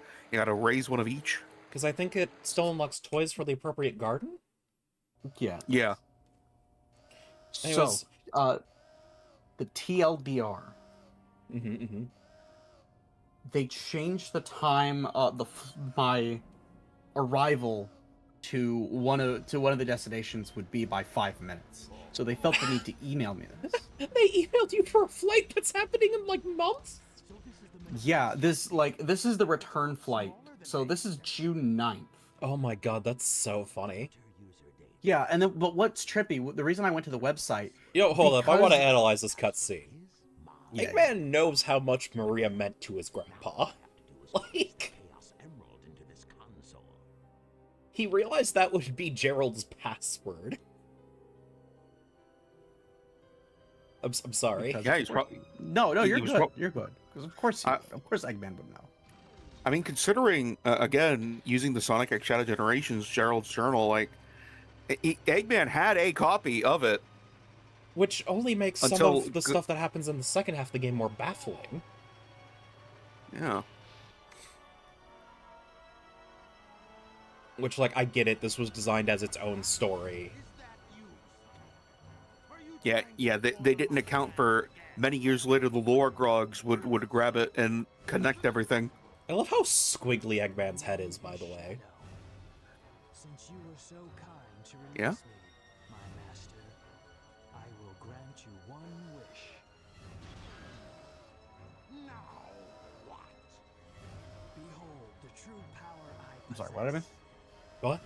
raise one of each. Because I think it still unlocks toys for the appropriate garden? Yeah. Yeah. Anyways. So, the TLDR, Mm-hmm. they changed the time my arrival to one of the destinations would be by 5 minutes. So they felt the need to email me this. They emailed you for a flight that's happening in like months? Yeah, this is the return flight. So this is June 9th. Oh my god, that's so funny. Yeah, and then but what's trippy? The reason I went to the website. Yo, hold up, I want to Because- analyze this cutscene. Yeah, Eggman knows how much Maria meant to his grandpa. Like, he realized that would be Gerald's password. I'm sorry. Because- Yeah. He's probably. No, He you're was good. pro- You're good. Because of course Eggman would know. I mean, considering again using the Sonic X Shadow Generations Gerald's journal, like Eggman had a copy of it. Which only makes some Until of the stuff that happens in the second half of the game more baffling. Yeah. Which, like, I get it, this was designed as its own story. Yeah. They didn't account for many years later the lore grogs would grab it and connect everything. I love how squiggly Eggman's head is, by the way. Since you were so kind to release Yeah? me, my master, I will grant you one wish. Now what? Behold the true power I I'm sorry, what did I possess. mean? What?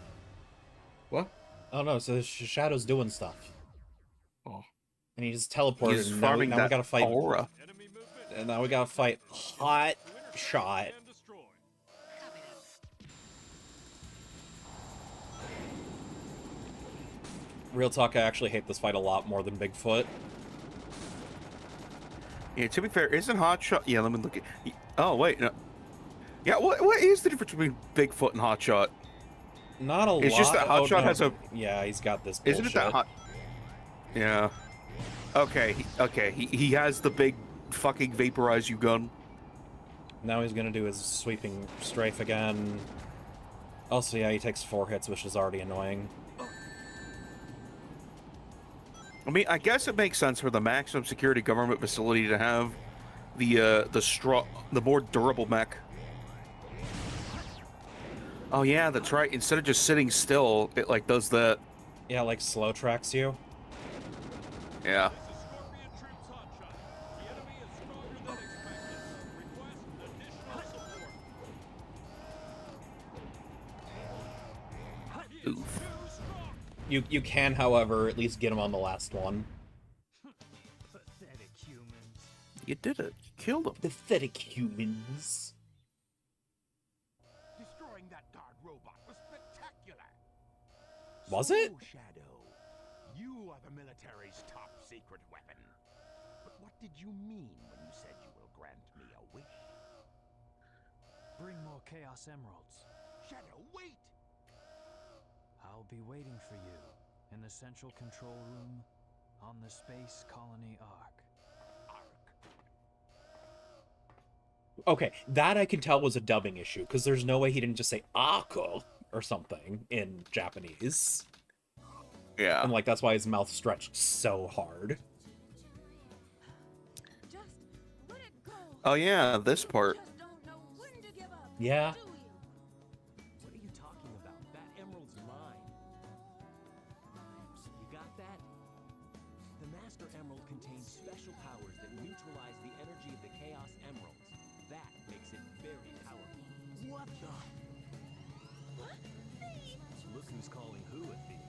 What? Oh no, so Shadow's doing stuff. Oh. And he just teleported, He's and now farming we that gotta fight. aura. And now we gotta fight Hot Shot. Real talk, I actually hate this fight a lot more than Bigfoot. Yeah, to be fair, isn't Hotshot? Yeah, let me look at. Oh wait, no. Yeah, what is the difference between Bigfoot and Hotshot? Not a lot. It's just that Hotshot no. has a. Yeah, he's got this. Isn't it that bullshit. hot? Yeah. Okay. He has the big fucking vaporize you gun. Now he's gonna do his sweeping strafe again. Also, yeah, he takes 4 hits, which is already annoying. I mean, I guess it makes sense for the maximum security government facility to have the more durable mech. Oh yeah, that's right. Instead of just sitting still, it like does that. Yeah, like slow tracks you. Yeah. Oof. You can, however, at least get him on the last one. Pathetic humans. You did it. You killed him. Pathetic humans. Destroying that guard robot was spectacular. Was it? So, Shadow, you are the military's top secret weapon. But what did you mean when you said you will grant me a wish? Bring more Chaos Emeralds. Shadow, wait! I'll be waiting for you in the central control room on the Space Colony Ark. Okay, that I can tell was a dubbing issue, because there's no way he didn't just say Ako or something in Japanese. Yeah. And like that's why his mouth stretched so hard. Just let it go. Oh yeah, this part. Just don't know when to give up. Yeah. Do you? What are you talking about? That emerald's mine. Master Emerald contains special powers that neutralize the energy of the Chaos Emeralds. That makes it very powerful. What the? Look who's calling who a thief.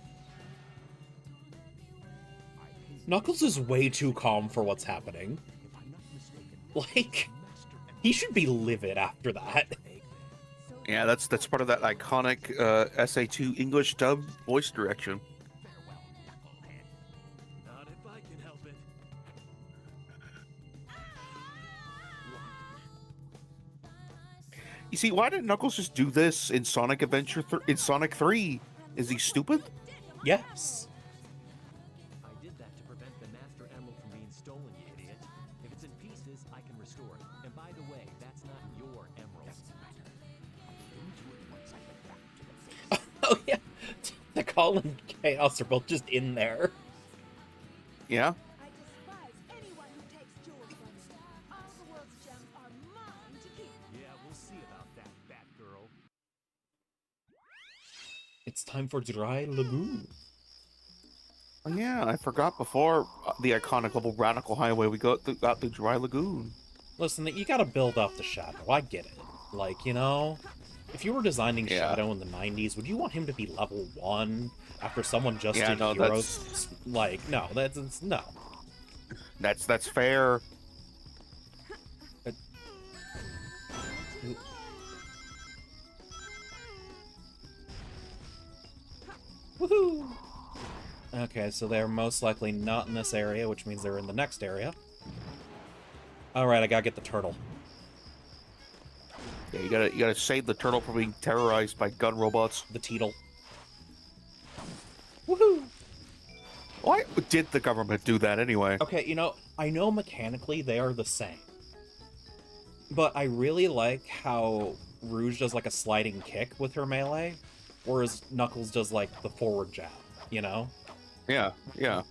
Knuckles is way too calm for what's happening. If I'm not mistaken, Like, Master Emerald he should be livid after that. Yeah, that's part of that iconic SA2 English dub voice direction. farewell, knucklehead. Not if I can help it. You see, why didn't Knuckles just do this in Sonic Adventure in Sonic 3? Is he stupid? Yes. I did that to prevent the Master Emerald from being stolen, you idiot. If it's in pieces, I can restore it. And by the way, that's not your emerald. Oh yeah, the Call and Chaos are both just in there. Yeah. I despise anyone who takes jewels from me. All the world's gems are mine to keep. Yeah, we'll see about that, Batgirl. It's time for Dry Lagoon. Oh, yeah, I forgot before the iconic level Radical Highway, we got the Dry Lagoon. Listen, you gotta build up the Shadow. I get it. Like, you know, if you were designing Yeah. Shadow in the 90s, would you want him to be level 1 after someone just Yeah, did no, Heroes? Like, no, no. That's fair. Woohoo! Okay, so they're most likely not in this area, which means they're in the next area. Alright, I gotta get the turtle. Yeah, you gotta save the turtle from being terrorized by gun robots. The Teetle. Woohoo! Why did the government do that anyway? Okay, you know, I know mechanically they are the same. But I really like how Rouge does like a sliding kick with her melee, whereas Knuckles does like the forward jab, you know? Yeah, yeah.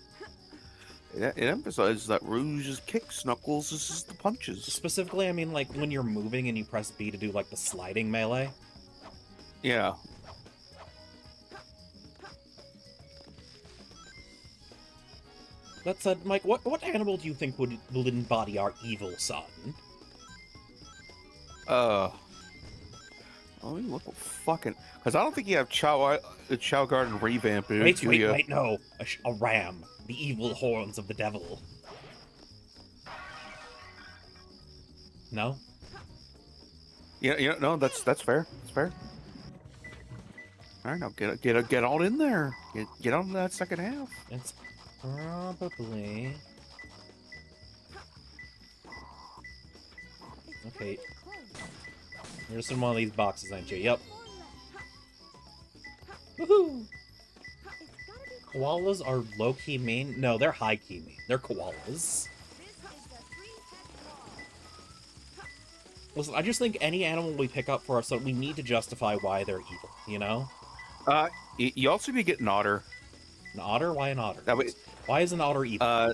It emphasizes that Rouge is kicks, Knuckles is the punches. Specifically, I mean like when you're moving and you press B to do like the sliding melee. Yeah. That said, Mike, what animal do you think would embody our evil son? Let me look at fucking... Because I don't think you have Chow Garden revamped. Wait, no. A ram. The evil horns of the devil. No? Yeah, no, that's fair. That's fair. All right, now get on in there. Get on that second half. It's probably... Okay, you're just in one of these boxes, ain't you? Yep. Woohoo! Koalas are low-key mean? No, they're high-key mean. They're koalas. Listen, I just think any animal we pick up for us, we need to justify why they're evil, you know? You also be getting otter. An otter? Why an otter? That way, Why is an otter evil?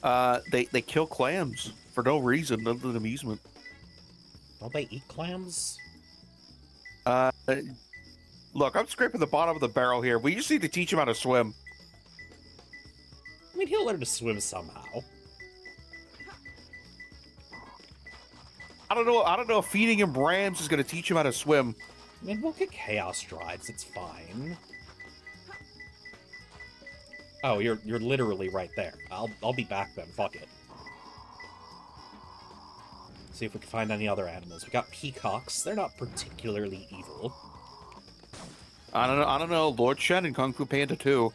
they kill clams for no reason other than amusement. Don't they eat clams? Look, I'm scraping the bottom of the barrel here. We just need to teach him how to swim. I mean, he'll learn to swim somehow. I don't know if feeding him rams is going to teach him how to swim. I mean, we'll get chaos strides. It's fine. Oh, you're literally right there. I'll be back then. Fuck it. See if we can find any other animals. We got peacocks. They're not particularly evil. I don't know. Lord Shen and Kung Fu Panda 2.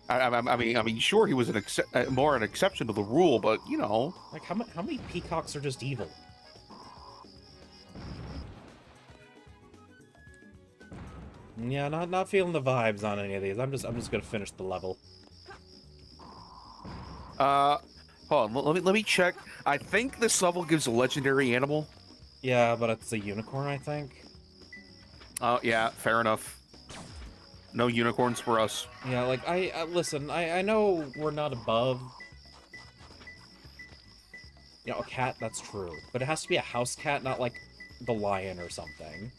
I mean, sure, he was more an exception to the rule, but you know, Like, how many peacocks are just evil? Yeah, not feeling the vibes on any of these. I'm just gonna finish the level. hold on. Let me check. I think this level gives a legendary animal. Yeah, but it's a unicorn, I think. Oh yeah, fair enough. No unicorns for us. Yeah, like listen. I know we're not above. You know, a cat. That's true, but it has to be a house cat, not like the lion or something.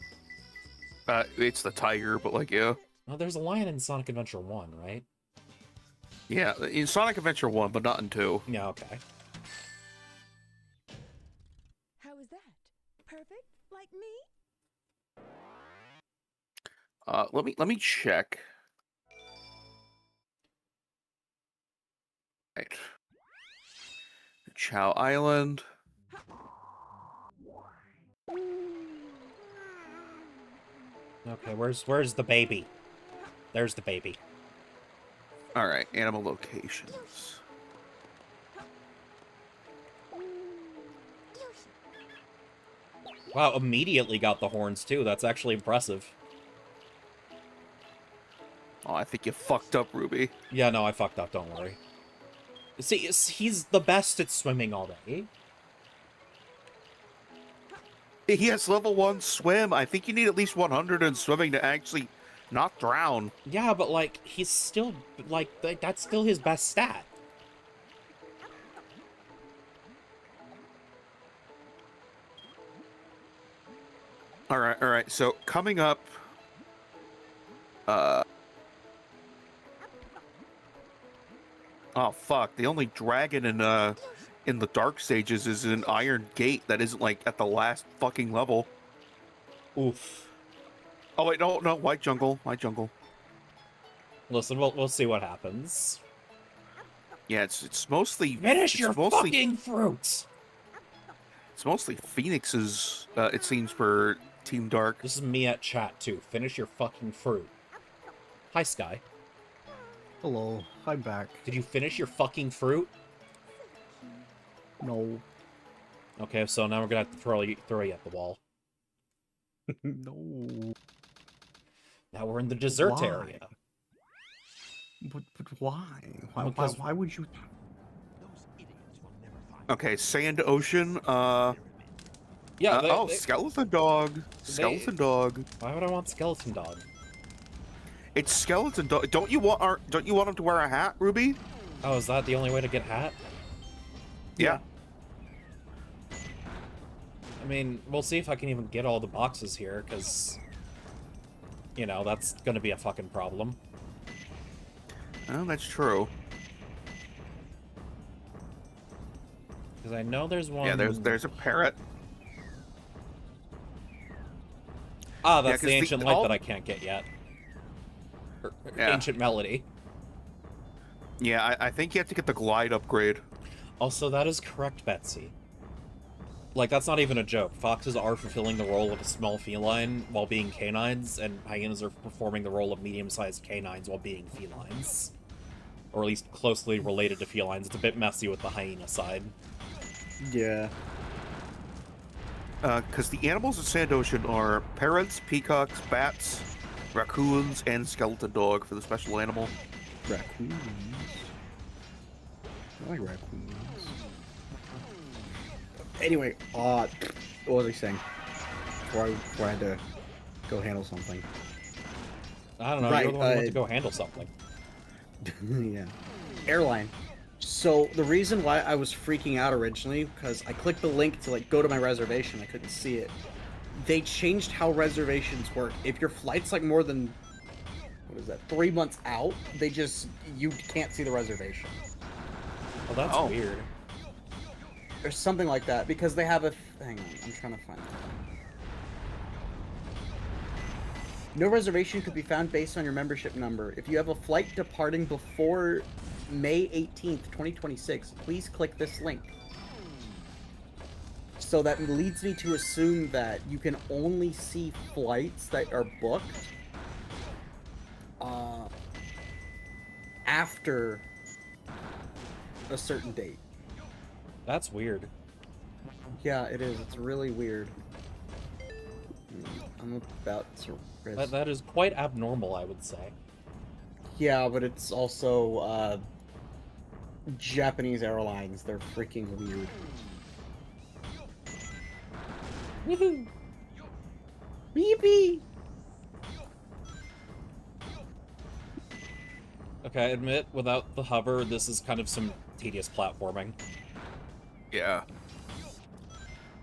It's the tiger, but like yeah. Oh, there's a lion in Sonic Adventure 1, right? Yeah, in Sonic Adventure 1, but not in 2. Yeah, okay. How is that? Perfect? Like me? Let me check. Right. Chow Island. Okay, where's the baby? There's the baby. All right, animal locations. Wow, immediately got the horns too. That's actually impressive. Oh, I think you fucked up, Ruby. Yeah, no, I fucked up, don't worry. See, he's the best at swimming already. He has level 1 swim. I think you need at least 100 in swimming to actually not drown. Yeah, but, like, he's still, like, that's still his best stat. All right. So coming up, oh fuck! The only dragon in the dark stages is an Iron Gate that isn't like at the last fucking level. Oof. Oh wait, no, White Jungle. Listen, we'll see what happens. Yeah, it's mostly Finish your mostly, fucking fruits! It's mostly Phoenix's. It seems for Team Dark. This is me at chat, too. Finish your fucking fruit. Hi, Sky. Hello, I'm back. Did you finish your fucking fruit? No. Okay, so now we're gonna have to throw you at the wall. No. Now we're in the dessert Why? area. But why? Because- Why would you? Those idiots will never find Okay, Sand Ocean. Yeah, Skeleton Dog. Skeleton Dog. Why would I want Skeleton Dog? It's Skeleton Dog. Don't you want him to wear a hat, Ruby? Oh, is that the only way to get hat? Yeah. I mean, we'll see if I can even get all the boxes here, because, you know, that's gonna be a fucking problem. Oh, that's true. Because I know there's one... Yeah, there's a parrot. Ah, that's 'cause the ancient light all- that I can't get yet. Yeah. Ancient melody. Yeah, I think you have to get the glide upgrade. Also, that is correct, Betsy. Like, that's not even a joke. Foxes are fulfilling the role of a small feline while being canines, and hyenas are performing the role of medium-sized canines while being felines. Or at least closely related to felines. It's a bit messy with the hyena side. Yeah. Because the animals in Sand Ocean are parrots, peacocks, bats, raccoons, and skeleton dog for the special animal. Raccoons. I like raccoons. Anyway, what was I saying? Before I had to go handle something. I don't know, Right, you're the one who went to go handle something. Yeah. Airline. So the reason why I was freaking out originally, because I clicked the link to like go to my reservation, I couldn't see it. They changed how reservations work. If your flight's like more than 3 months out, you can't see the reservation. Oh, that's Oh. weird. Or something like that, because they have a hang on, I'm trying to find it. No reservation could be found based on your membership number. If you have a flight departing before May 18th, 2026, please click this link. So that leads me to assume that you can only see flights that are booked after a certain date. That's weird. Yeah, it is. It's really weird. I'm about to... That is quite abnormal, I would say. Yeah, but it's also, Japanese airlines. They're freaking weird. Woohoo! Beepy! Okay, I admit, without the hover, this is kind of some tedious platforming. Yeah.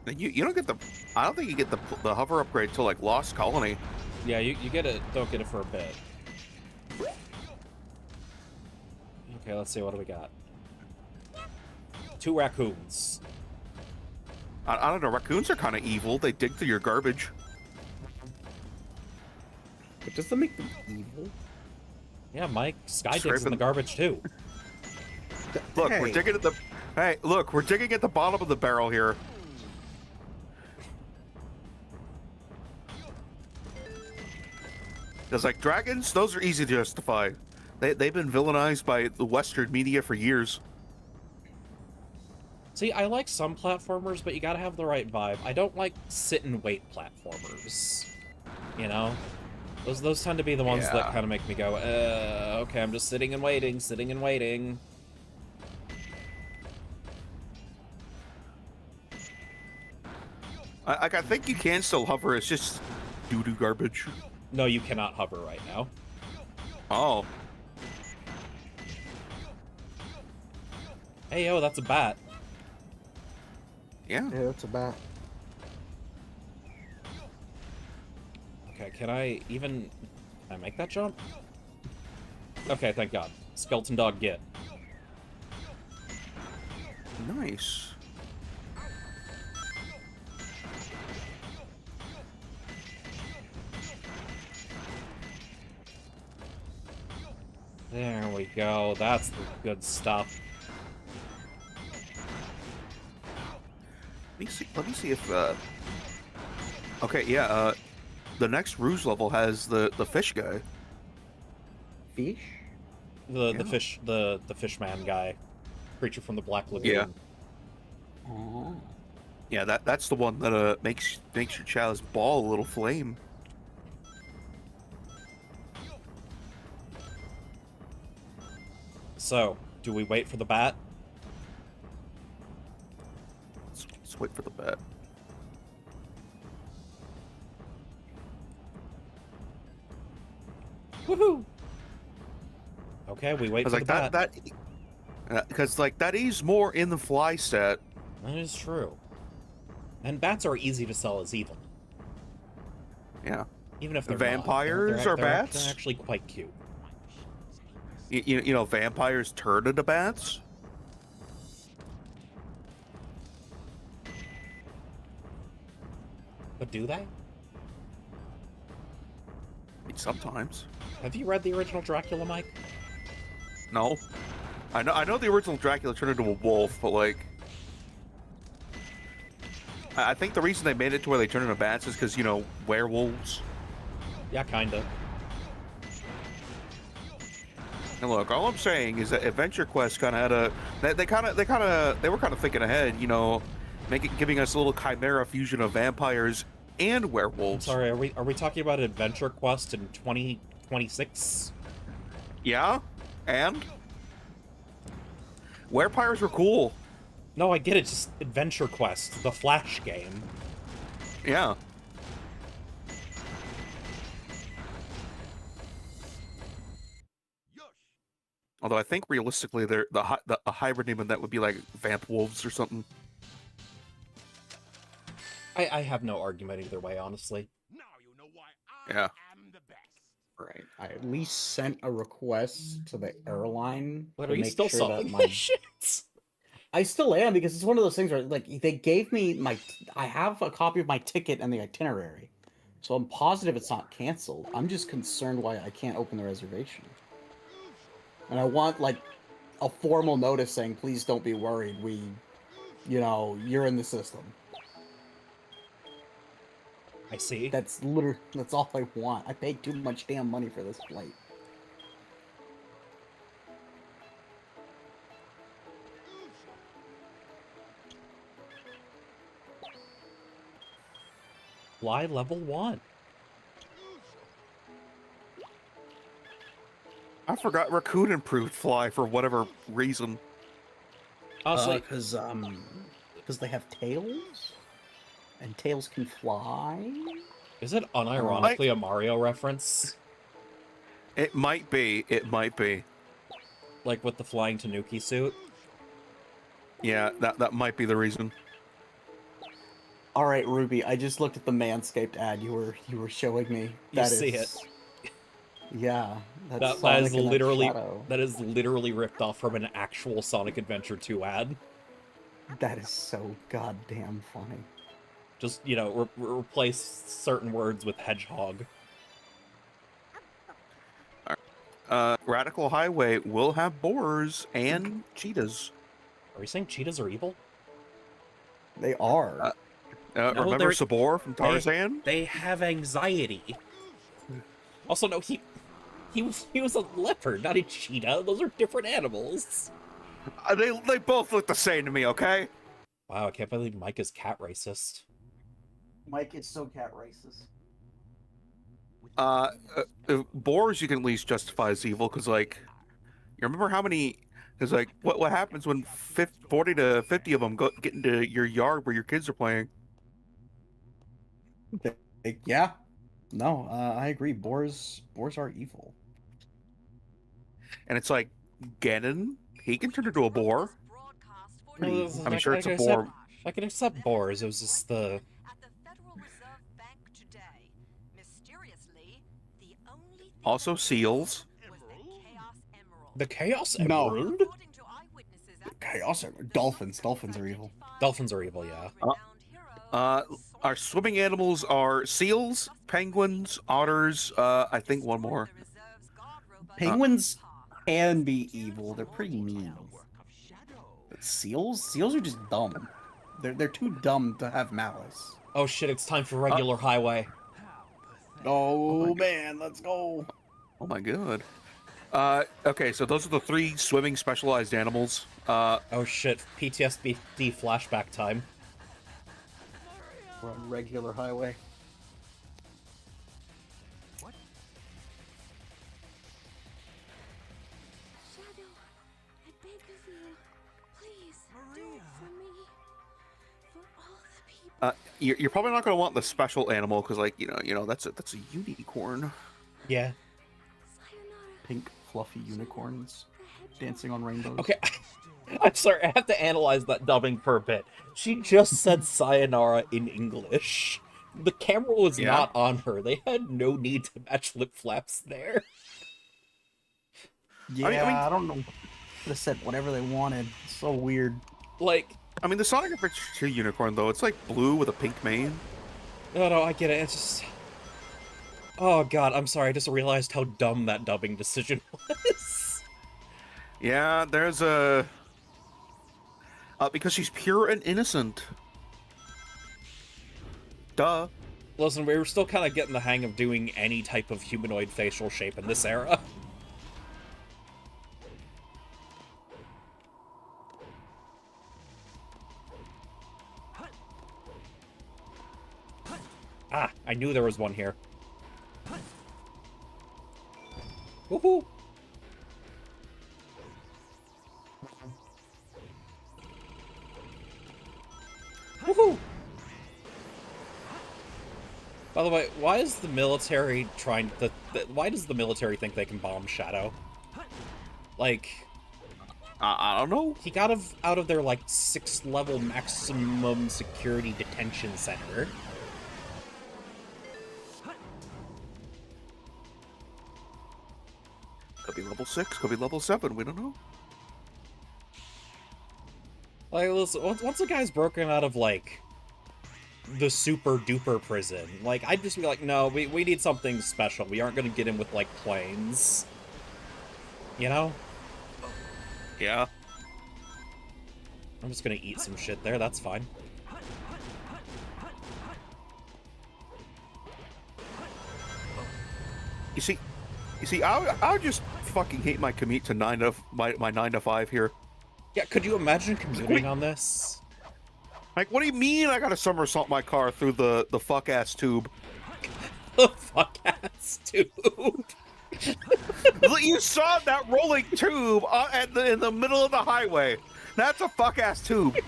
You don't get the... I don't think you get the hover upgrade till like Lost Colony. Yeah, you get it, don't get it for a bit. Okay, let's see. What do we got? 2 raccoons. I don't know. Raccoons are kind of evil. They dig through your garbage. But does that make them evil? Yeah, Mike. Sky digs in Scraping- the garbage too. Look, we're Hey. digging at the. Hey, look, we're digging at the bottom of the barrel here. Because like dragons, those are easy to justify. They've been villainized by the Western media for years. See, I like some platformers, but you gotta have the right vibe. I don't like sit and wait platformers. You know? Those tend to be the ones that Yeah. kind of make me go, okay, I'm just sitting and waiting, sitting and waiting. I think you can still hover. It's just doo-doo garbage. No, you cannot hover right now. Oh, Hey, yo, that's a bat. yeah. Yeah, that's a bat. Okay, can I make that jump? Okay, thank God. Skeleton dog get. Nice. There we go. That's the good stuff. Let me see if. Okay, yeah. The next ruse level has the fish guy. Fish? The Yeah. fish the fishman guy. Creature from the Black Lagoon. Yeah. Oh. Yeah, that's the one that makes your chalice ball a little flame. So, do we wait for the bat? Let's wait for the bat. Woohoo! Okay, we wait Because for like the bat. because like that is more in the fly stat. That is true. And bats are easy to sell as evil. Yeah. Even if they're Vampires not. are bats? They're actually quite cute. You know, vampires turn into bats. But do they? I mean, sometimes. Have you read the original Dracula, Mike? No. I know the original Dracula turned into a wolf, but like I think the reason they made it to where they turn into bats is because, you know, werewolves. Yeah, kinda. And look, all I'm saying is that Adventure Quest kind of had a they were kind of thinking ahead, you know, giving us a little chimera fusion of vampires and I'm werewolves. sorry, are we talking about Adventure Quest in 2026? Yeah, and werepires were cool. No, I get it, just Adventure Quest, the Flash game. Yeah. Although I think realistically, a hybrid name of that would be like Vamp Wolves or something. I have no argument either way, honestly. Now you know why I Yeah. am the best. Right. I at least sent a request to the airline But to are you make still sure solving that my my shit? I still am, because it's one of those things where like they gave me I have a copy of my ticket and the itinerary. So I'm positive it's not canceled. I'm just concerned why I can't open the reservation. And I want like a formal notice saying, please don't be worried. You're in the system. I see. That's all I want. I paid too much damn money for this flight. Fly level 1. I forgot Raccoon improved Fly for whatever reason. Honestly, Because they have tails, and tails can fly. is it unironically a Mario reference? It might be. It might be. Like with the flying Tanuki suit? Yeah, that might be the reason. All right, Ruby. I just looked at the Manscaped ad you were showing me. You see it. Yeah, that's That Sonic is and then literally Shadow. that is literally ripped off from an actual Sonic Adventure 2 ad. That is so goddamn funny. Just, replace certain words with hedgehog. Radical Highway will have boars and cheetahs. Are we saying cheetahs are evil? They are. No, Remember they're- Sabor from Tarzan? They have anxiety. Also, no, he was a leopard, not a cheetah. Those are different animals. They both look the same to me, okay? Wow, I can't believe Mike is cat racist. Mike is so cat racist. Boars you can at least justify as evil, because, like, you remember how many... Because, like, what happens when 40 to 50 of them get into your yard where your kids are playing? Yeah. No, I agree. Boars are evil. And it's like, Ganon, he can turn into a boar. Well, I mean, sure, it's a boar. I can accept boars. It was just the... Also seals. The Chaos No. Emerald? Chaos Emerald. Dolphins. Dolphins are evil. Dolphins are evil, yeah. Our swimming animals are seals, penguins, otters, I think one more. Penguins can be evil. They're pretty mean. But seals are just dumb. They're too dumb to have malice. Oh shit, it's time for regular highway. Oh man, let's go. Oh my god. Okay, so those are the 3 swimming specialized animals. Oh shit, PTSD flashback time. We're on regular highway. Shadow, I beg of you, please do it for me, for all the people. You're probably not going to want the special animal, because, like, you know, that's a unicorn. Yeah. Sayonara, Pink fluffy unicorns dancing on rainbows. Okay, I'm sorry, I have to analyze that dubbing for a bit. She just said sayonara in English. The camera was Yeah. not on her. They had no need to match lip flaps there. Yeah, I mean- I don't know. Could have said whatever they wanted. It's so weird. Like, I mean, the Sonic Adventure 2 unicorn, though, it's like blue with a pink mane. no, I get it. It's just... Oh god, I'm sorry, I just realized how dumb that dubbing decision was. Yeah, there's a... because she's pure and innocent. Duh. Listen, we were still kind of getting the hang of doing any type of humanoid facial shape in this era. Ah, I knew there was one here. Woohoo! Woohoo! By the way, why is the military trying to... why does the military think they can bomb Shadow? Like, I don't know. he got out of their, like, 6th level maximum security detention center. Could be level 6, could be level 7, we don't know. Like, listen, once a guy's broken out of, like, the super duper prison, like, I'd just be like, no, we need something special. We aren't gonna get him with, like, planes. You know? Yeah. I'm just gonna eat some shit there, that's fine. You see, I would just fucking hate my commute to my 9 to 5 here. Yeah, could you imagine commuting on this? Like, what do you mean I gotta somersault my car through the fuck ass tube? The fuck ass tube. You saw that rolling tube in the middle of the highway. That's a fuck ass tube.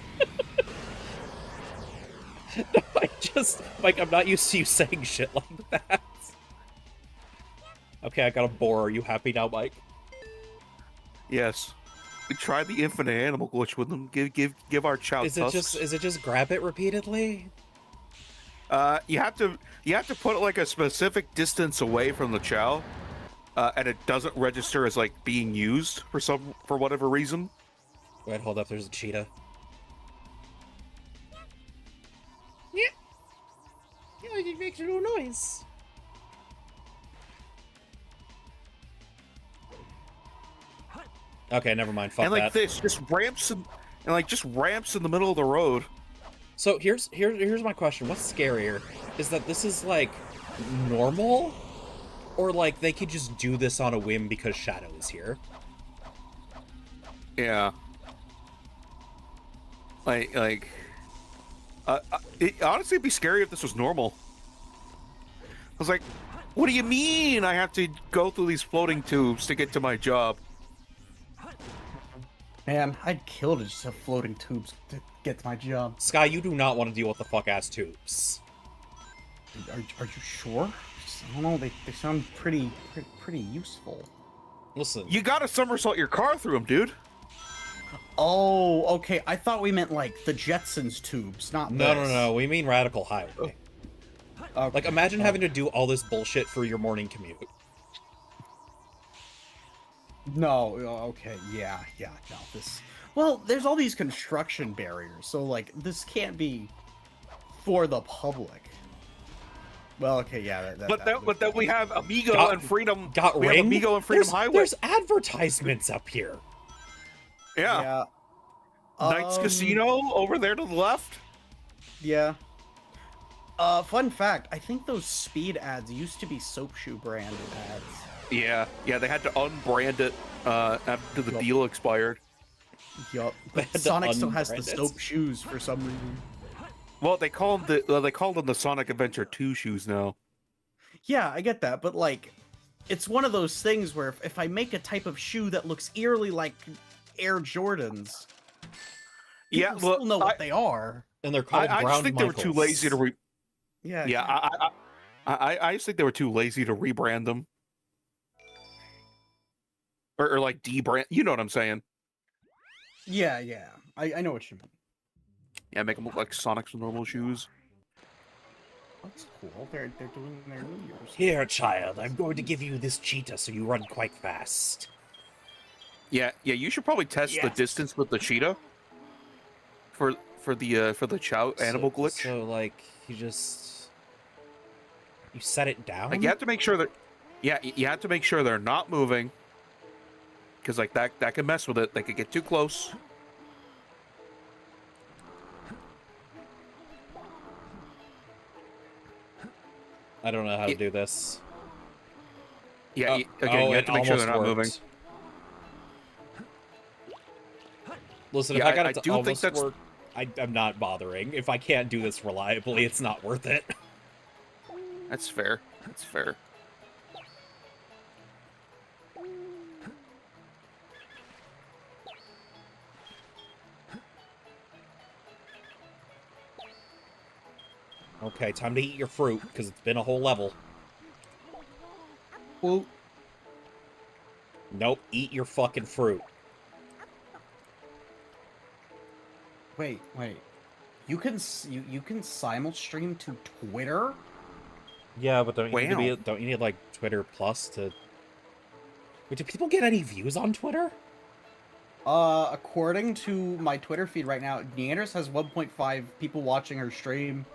Mike, I'm not used to you saying shit like that. Okay, I got a boar. Are you happy now, Mike? Yes. We tried the infinite animal glitch with them. Give our chow tusks. Is it just grab it repeatedly? You have to put it like a specific distance away from the chow. and it doesn't register as like being used for whatever reason. Wait, hold up. There's a cheetah. Yeah. Yeah, it makes a little noise. Okay, never mind. Fuck And like that. this, just ramps in the middle of the road. So here's my question. What's scarier? Is that this is like normal, or like they could just do this on a whim because Shadow is here? Yeah. Honestly, it'd be scary if this was normal. I was like, what do you mean I have to go through these floating tubes to get to my job? Man, I'd kill to just have floating tubes to get to my job. Sky, you do not want to deal with the fuck-ass tubes. Are you sure? I don't know, they sound pretty useful. Listen, You gotta somersault your car through them, dude. Oh, okay. I thought we meant like the Jetsons tubes, not no, we mean Radical Highway. Okay. Like, imagine having to do all this bullshit for your morning commute. No, okay, yeah, no, this... Well, there's all these construction barriers, so, like, this can't be for the public. Well, okay, yeah, But then we have Amigo Got- and Freedom. Got we ring? have Amigo and Freedom there's, Highway. There's advertisements up here. Yeah. Knights Casino over there to the left. Yeah. Fun fact, I think those speed ads used to be Soap Shoe branded ads. Yeah, they had to unbrand it after the Yup. deal expired. Yup. They But had to Sonic still has the unbrand it. Soap Shoes for some reason. Well, they called them the Sonic Adventure 2 shoes now. Yeah, I get that, but like, it's one of those things where if I make a type of shoe that looks eerily like Air Jordans, Yeah, people still know what they are. And they're called I Brown just think they were too lazy to Yeah. I just think they were too lazy to rebrand them. Or like debrand. You know what I'm saying? Yeah. I know what you mean. Yeah, make them look like Sonic's normal shoes. That's cool. They're doing their New Year's. Here, child, I'm going to give you this cheetah so you run quite fast. Yeah, you should probably test the Yes. distance with the cheetah. For the Chow animal glitch. So, like, you set it down? Like you have to make sure that you have to make sure they're not moving. Because like that can mess with it. They could get too close. I don't know how to do this. Yeah, Oh, again, you have it to make sure they're not almost moving. worked. Listen, Yeah, if I got I it to do think almost that's- work, I'm not bothering. If I can't do this reliably, it's not worth it. That's fair. That's fair. Okay, time to eat your fruit, because it's been a whole level. Well, Nope, eat your fucking fruit. wait. You can simul stream to Twitter? Yeah, but don't you need Wow. don't you need like Twitter Plus to? Wait, do people get any views on Twitter? According to my Twitter feed right now, Neanders has 1.5 people watching her stream.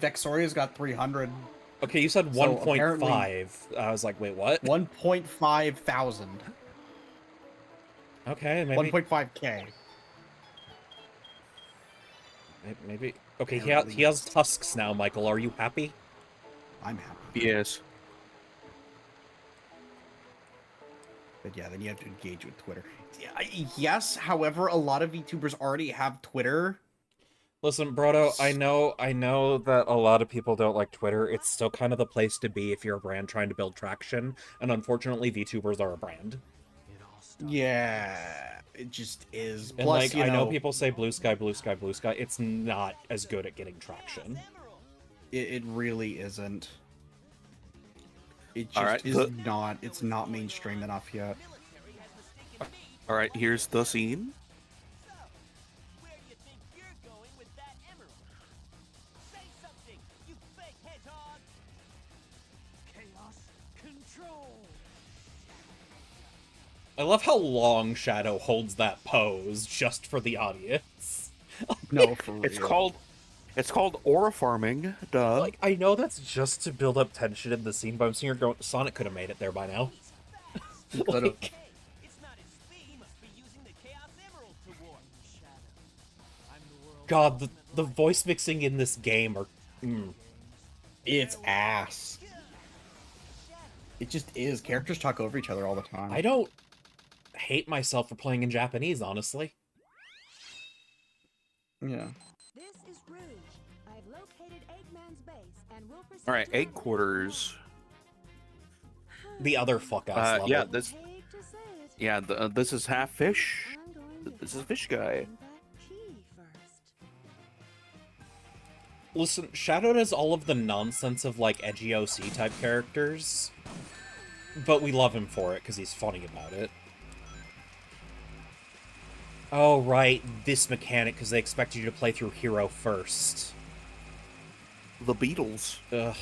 Vexoria's got 300. Okay, you said So 1.5. apparently- I was like, wait, what? 1.5 thousand. Okay, maybe 1.5k. maybe. Okay, Apparently he has tusks now, Michael. Are you happy? I'm happy. Yes. But yeah, then you have to engage with Twitter. Yes, however, a lot of VTubers already have Twitter. Listen, Brodo, I know that a lot of people don't like Twitter. It's still kind of the place to be if you're a brand trying to build traction, and unfortunately, VTubers are a brand. Yeah, it just is. And Plus, like, you I know know, people say blue sky, blue sky, blue sky. It's not as good at getting traction. it really isn't. It just Alright, is the- not. It's not mainstream enough yet. All right, here's the scene. Where do you think you're going with that emerald? Say something, you fake hedgehog! Chaos control. I love how long Shadow holds that pose just for the audience. No, for real. It's called aura farming. Duh. Like, I know that's just to build up tension in the scene, but I'm seeing her going, Sonic could have made it there by now. He could've. Like, It's not his speed. He must be using the Chaos Emerald to warp. Shadow. I'm the world's God, the ultimate voice mixing in this game are... It's ass. It just is. Characters talk over each other all the time. I don't hate myself for playing in Japanese, honestly. Yeah. This is Rouge. I've located Eggman's base and will proceed All right, to egg open- quarters. The other fuck-ass level. Yeah, this. Hate to say it, Yeah, this is half fish. I'm going to This is have fish to guy. find that key first. Listen, Shadow does all of the nonsense of, like, edgy OC type characters, but we love him for it, because he's funny about it. Oh, right, this mechanic, because they expect you to play through Hero first. The Beatles. Ugh.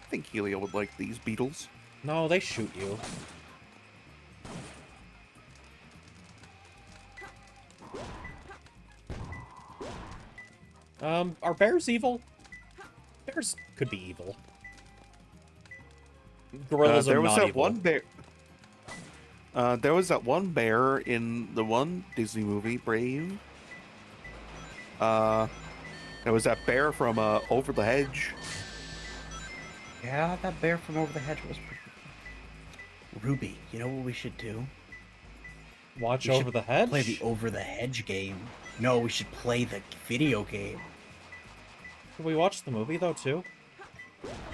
I think Helio would like these Beatles. No, they shoot you. Are bears evil? Bears could be evil. Gorillas there are was not that evil. one bear. There was that one bear in the one Disney movie, Brave. There was that bear from Over the Hedge. Yeah, that bear from over the hedge was pretty cool. Ruby, you know what we should do? Watch We should over the hedge? Play the over the hedge game. No, we should play the video game. Can we watch the movie, though, too?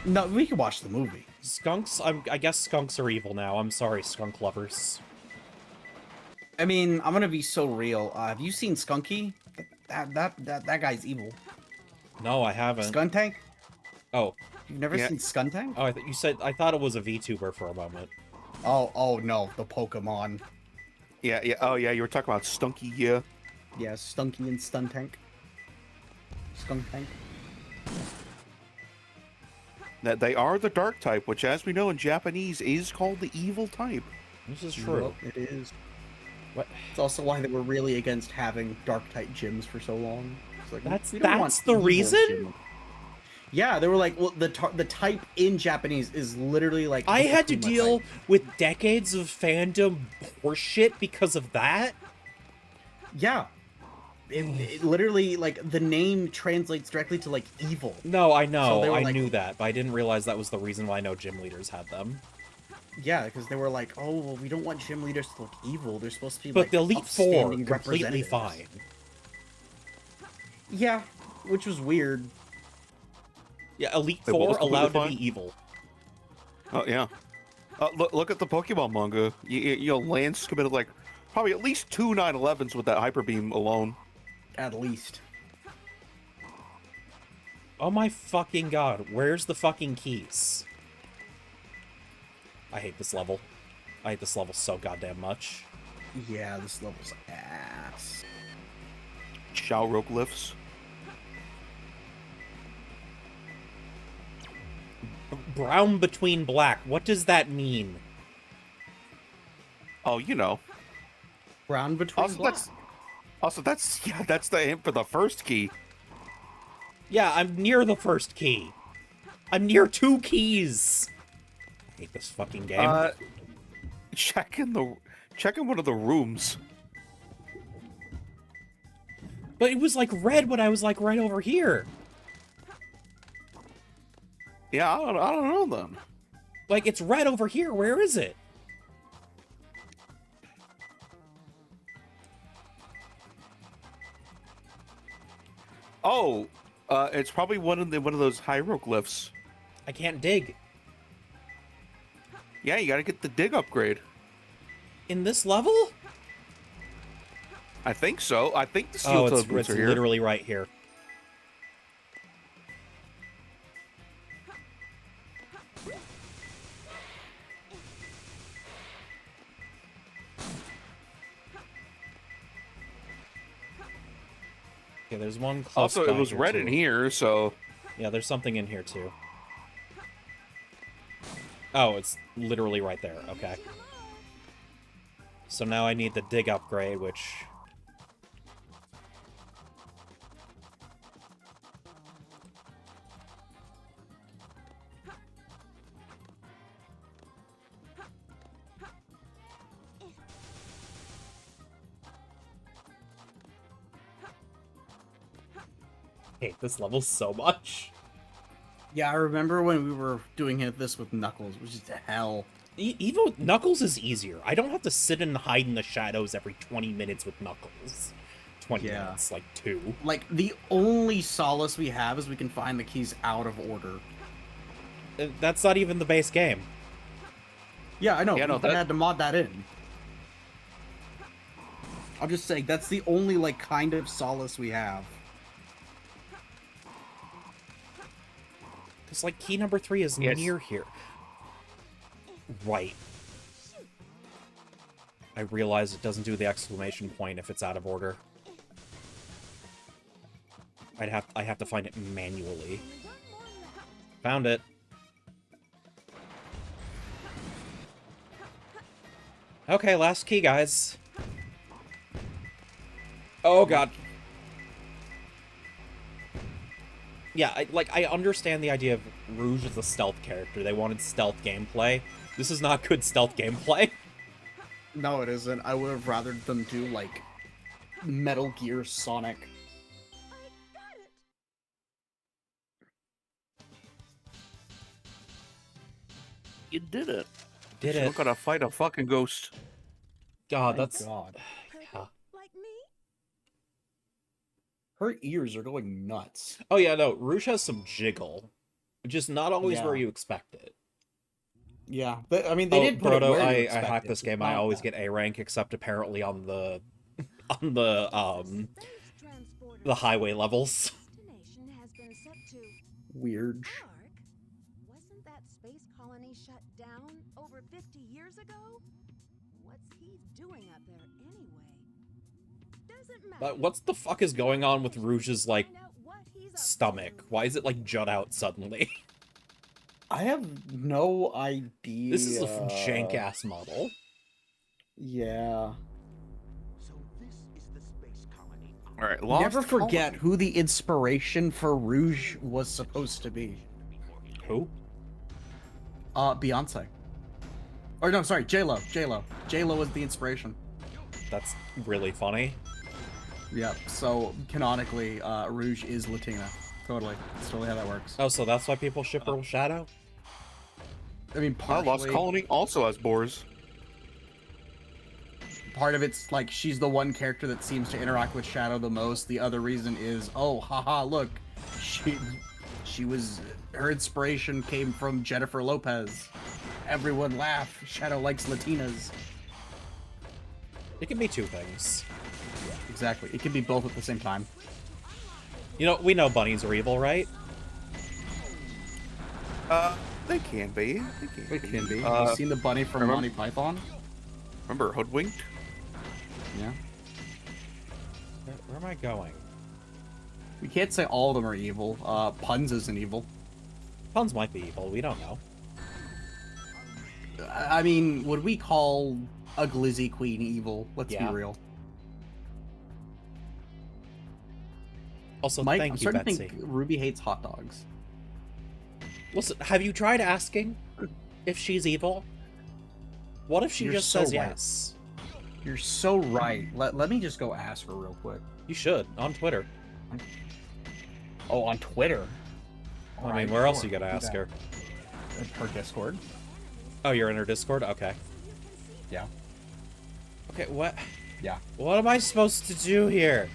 No, we can watch the movie. Skunks? I guess skunks are evil now. I'm sorry, skunk lovers. I mean, I'm gonna be so real. Have you seen Skunky? That guy's evil. No, I haven't. Skuntank? Oh. You've never Yeah. seen Skuntank? Oh, I thought it was a VTuber for a moment. Oh no, the Pokemon. Yeah. Oh yeah, you were talking about Stunky. Yeah. Yeah, Stunky and Stuntank. Skuntank. That they are the dark type, which, as we know in Japanese, is called the evil type. This is true. Yep, it is. What? It's also why they were really against having dark type gyms for so long. It's like, That's we don't want the evil reason? gym. Yeah, they were like, well, the type in Japanese is literally like. I the had to Akuma deal type. with decades of fandom horseshit because of that. Yeah. It literally, like, the name translates directly to, like, evil. No, I So know. they were I like- knew that, but I didn't realize that was the reason why no gym leaders had them. Yeah, because they were like, oh, well, we don't want gym leaders to look evil. They're supposed to be, But like, the Elite Four, upstanding completely representatives. fine. Yeah, which was weird. Yeah, Elite Wait, what Four was completely allowed to fine? be evil. Oh yeah. Look at the Pokemon manga. You know, Lance committed like probably at least 2 9/11s with that Hyper Beam alone. At least. Oh my fucking god, where's the fucking keys? I hate this level. I hate this level so goddamn much. Yeah, this level's ass. Shellroglyphs. Brown between black, what does that mean? Oh, you know. Brown between Also, black. that's the hint for the first key. Yeah, I'm near the first key. I'm near 2 keys. I hate this fucking game. Check in one of the rooms. But it was like red when I was like right over here. Yeah, I don't know then. Like it's red over here. Where is it? Oh, it's probably one of those hieroglyphs. I can't dig. Yeah, you gotta get the dig upgrade. In this level? I think so. I think the steel Oh, toe it's boots are here. literally right here. Okay, there's one close Also, it by was here, red too. in here, so Yeah, there's something in here too. Oh, it's literally right there. Okay. So now I need the dig upgrade, which... I hate this level so much. Yeah, I remember when we were doing this with Knuckles, which is hell. Even with Knuckles is easier. I don't have to sit and hide in the shadows every 20 minutes with Knuckles. 20 Yeah. minutes, like 2. Like, the only solace we have is we can find the keys out of order. That's not even the base game. Yeah, I know. Yeah, no, I that- had to mod that in. I'm just saying, that's the only, like, kind of solace we have. Because, like, key number 3 is Yes. near here. Right. I realize it doesn't do the exclamation point if it's out of order. I have to find it manually. Found it. Okay, last key, guys. Oh god. Yeah, I understand the idea of Rouge as a stealth character. They wanted stealth gameplay. This is not good stealth gameplay. No, it isn't. I would have rather them do, like, Metal Gear Sonic. You did it. Did You're it. not gonna fight a fucking ghost. God, My that's... God. Yeah. Like me? Her ears are going nuts. Oh yeah, no, Rouge has some jiggle. Just not always where Yeah. you expect it. Yeah, but, I mean, they did put it Brodo, where you I expect hacked it. this game. It's I not always that. get A rank, except apparently on the the highway levels. Destination has been set to Weird. Ark. Wasn't that space colony shut down over 50 years ago? What's he doing up there anyway? Doesn't matter. But what the fuck is going on with Rouge's, like, Find out what he's up to. stomach? Why is it, like, jut out suddenly? I have no idea. This is a jank-ass model. Yeah. So this is the space colony. All right, lost Never forget colony. who the inspiration for Rouge was supposed to be. Who? Beyonce. Or no, sorry, J-Lo. J-Lo was the inspiration. That's really funny. Yep, so canonically, Rouge is Latina. Totally. That's totally how that works. Oh, so that's why people ship her with Shadow? I mean, Lost partially, Colony also has boars. part of it's like she's the one character that seems to interact with Shadow the most. The other reason is, oh, haha, look, she was, her inspiration came from Jennifer Lopez. Everyone laugh. Shadow likes Latinas. It can be two things. Exactly. It can be both at the same time. You know, we know bunnies are evil, right? They can be. It can be. Have you seen the bunny from remember- Monty Python? Remember Hoodwinked? Yeah. Where am I going? We can't say all of them are evil. Puns isn't evil. Puns might be evil, we don't know. I mean, would we call a Glizzy Queen evil? Let's Yeah. be real. Also, Mike, I'm thank you, starting Betsy. to think Ruby hates hot dogs. Listen, have you tried asking if she's evil? What if she You're just so says right. yes? You're so right. Let me just go ask her real quick. You should, on Twitter. Oh, on Twitter. I mean, where else you gotta ask her? Her Discord. Oh, you're in her Discord? Okay. Yeah. Okay, what? Yeah. What am I supposed to do here?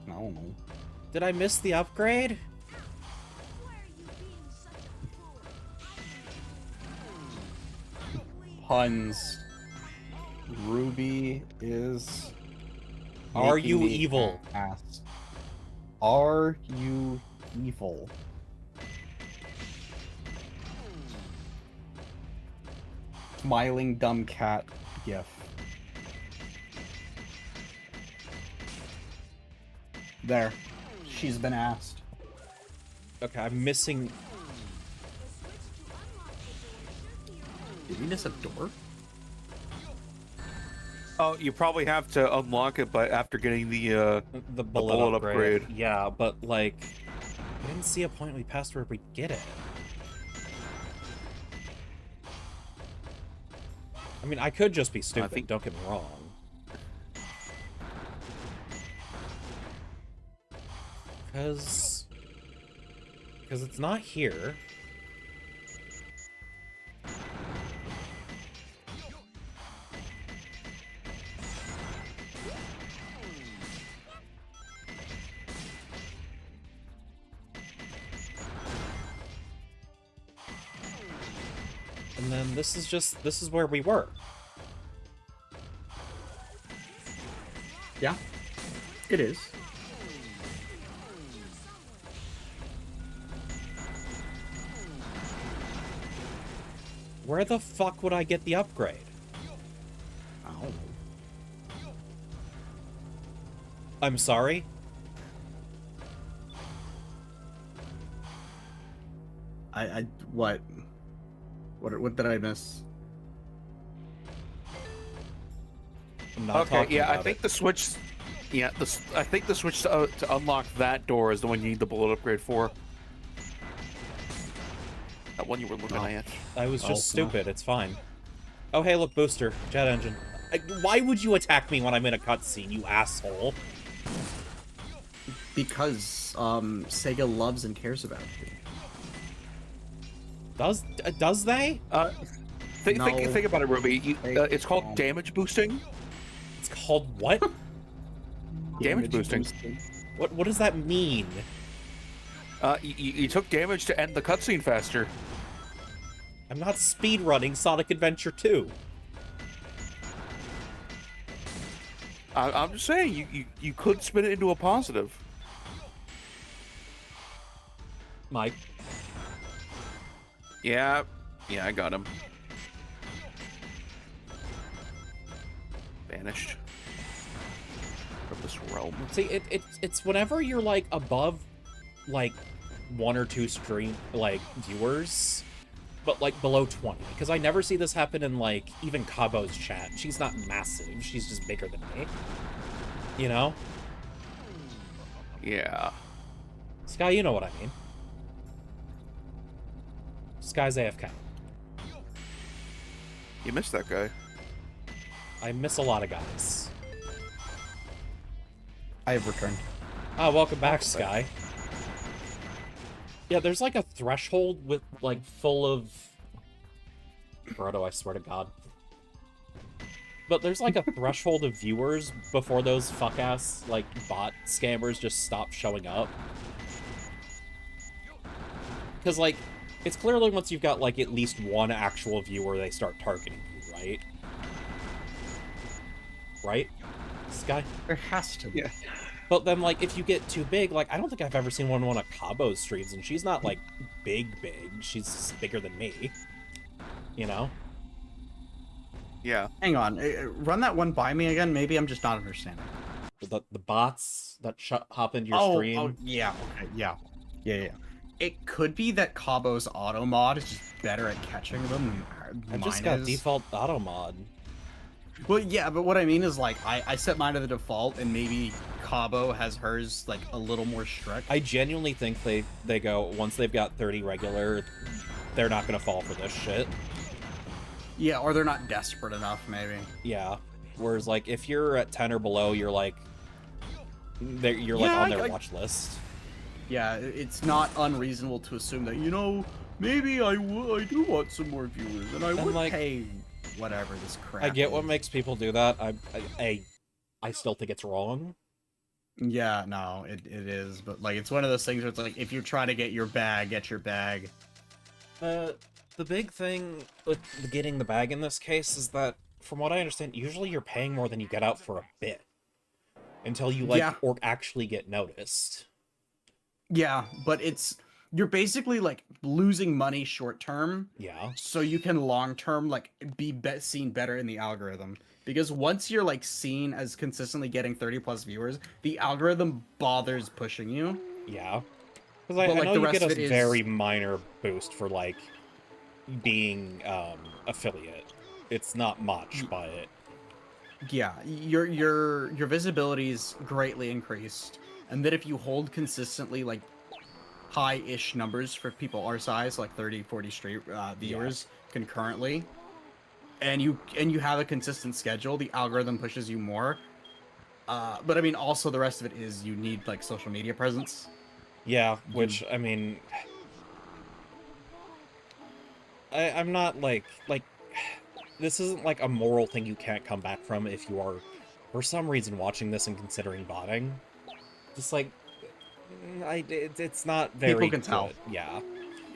I don't know. Did I miss the upgrade? Puns. Ruby is. Are making you me evil? ask. Are you evil? Smiling dumb cat gif. There. She's been asked. Okay, I'm missing... Did we miss a door? Oh, you probably have to unlock it by after getting the bullet upgrade. Yeah, but like, I didn't see a point we passed where we get it. I mean, I could just be stupid. Don't get me wrong. Because it's not here. And then this is where we were. Yeah, it is. Where the fuck would I get the upgrade? Oh. I'm sorry? What? What did I miss? I'm not Okay, talking yeah, I about think it. the switch. Yeah, I think the switch to unlock that door is the one you need the bullet upgrade for. That one you were looking at. I was Oh, just no. stupid. It's fine. Oh, hey, look, booster. Jet engine. Why would you attack me when I'm in a cutscene, you asshole? Because Sega loves and cares about you. Does they? Think about it, Ruby. It's called don't. damage boosting. It's called what? Damage boosting. What does that mean? You took damage to end the cutscene faster. I'm not speedrunning Sonic Adventure 2. I'm just saying, you could spin it into a positive. Mike. Yeah, I got him. Vanished from this realm. See, it's whenever you're, like, above, like, 1 or 2 stream, like, viewers, but, like, below 20. Because I never see this happen in, like, even Cabo's chat. She's not massive. She's just bigger than me. You know? Yeah. Sky, you know what I mean. Sky's AFK. You missed that guy. I miss a lot of guys. I have returned. Ah, welcome back, Sky. Yeah, there's like a threshold with like full of Brodo, I swear to God. But there's like a threshold of viewers before those fuck-ass, like, bot scammers just stop showing up. Because, like, it's clearly once you've got, like, at least one actual viewer, they start targeting you, right? Right? Sky? There has to be. Yeah. But then, like, if you get too big, like, I don't think I've ever seen one of Cabo's streams, and she's not, like, big. She's just bigger than me. You know? Yeah. Hang on, run that one by me again. Maybe I'm just not understanding. The bots that hop into your stream. Oh, yeah. Okay, yeah. It could be that Cabo's auto mod is just better at catching them than I just mine got is. default auto mod. Well, yeah, but what I mean is, like, I set mine to the default, and maybe Cabo has hers, like, a little more strict. I genuinely think they go, once they've got 30 regular, they're not gonna fall for this shit. Yeah, or they're not desperate enough, maybe. Yeah. Whereas, like, if you're at 10 or below, you're like, you're like Yeah, on their I- watch list. Yeah, it's not unreasonable to assume that, you know, maybe I do want some more viewers, and I would like, pay whatever this crap I get what is. makes people do that. I still think it's wrong. Yeah, no, it is, but, like, it's one of those things where it's like, if you're trying to get your bag, get your bag. The big thing with getting the bag in this case is that, from what I understand, usually you're paying more than you get out for a bit. Until you, like, Yeah. or actually get noticed. Yeah, but you're basically, like, losing money short term. Yeah. So you can long term, like, be seen better in the algorithm. Because once you're, like, seen as consistently getting 30 plus viewers, the algorithm bothers pushing you. Yeah. Because I But, like, know the you rest get of a it is- very minor boost for, like, being affiliate. It's not much, but Yeah, your visibility is greatly increased, and then if you hold consistently like high-ish numbers for people our size, like 30, 40 straight viewers concurrently, and you have a consistent schedule, the algorithm pushes you more. But I mean, also the rest of it is you need like social media presence. yeah, which I mean, I'm not like this isn't like a moral thing you can't come back from if you are for some reason watching this and considering botting. Just like it's not very People can tell. good. Yeah.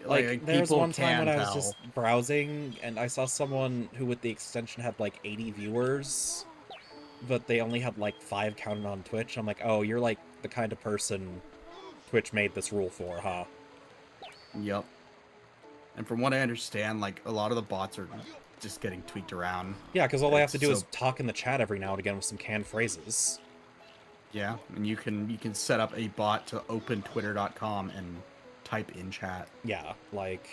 Like, Like, there's people one time when can I was tell. just browsing and I saw someone who with the extension had like 80 viewers, but they only had like 5 counted on Twitch. I'm like, oh, you're like the kind of person Twitch made this rule for, huh? Yep. And from what I understand, like a lot of the bots are just getting tweaked around. Yeah, because all I have to It's do is so- talk in the chat every now and again with some canned phrases. Yeah, and you can set up a bot to open twitter.com and type in chat. Yeah, like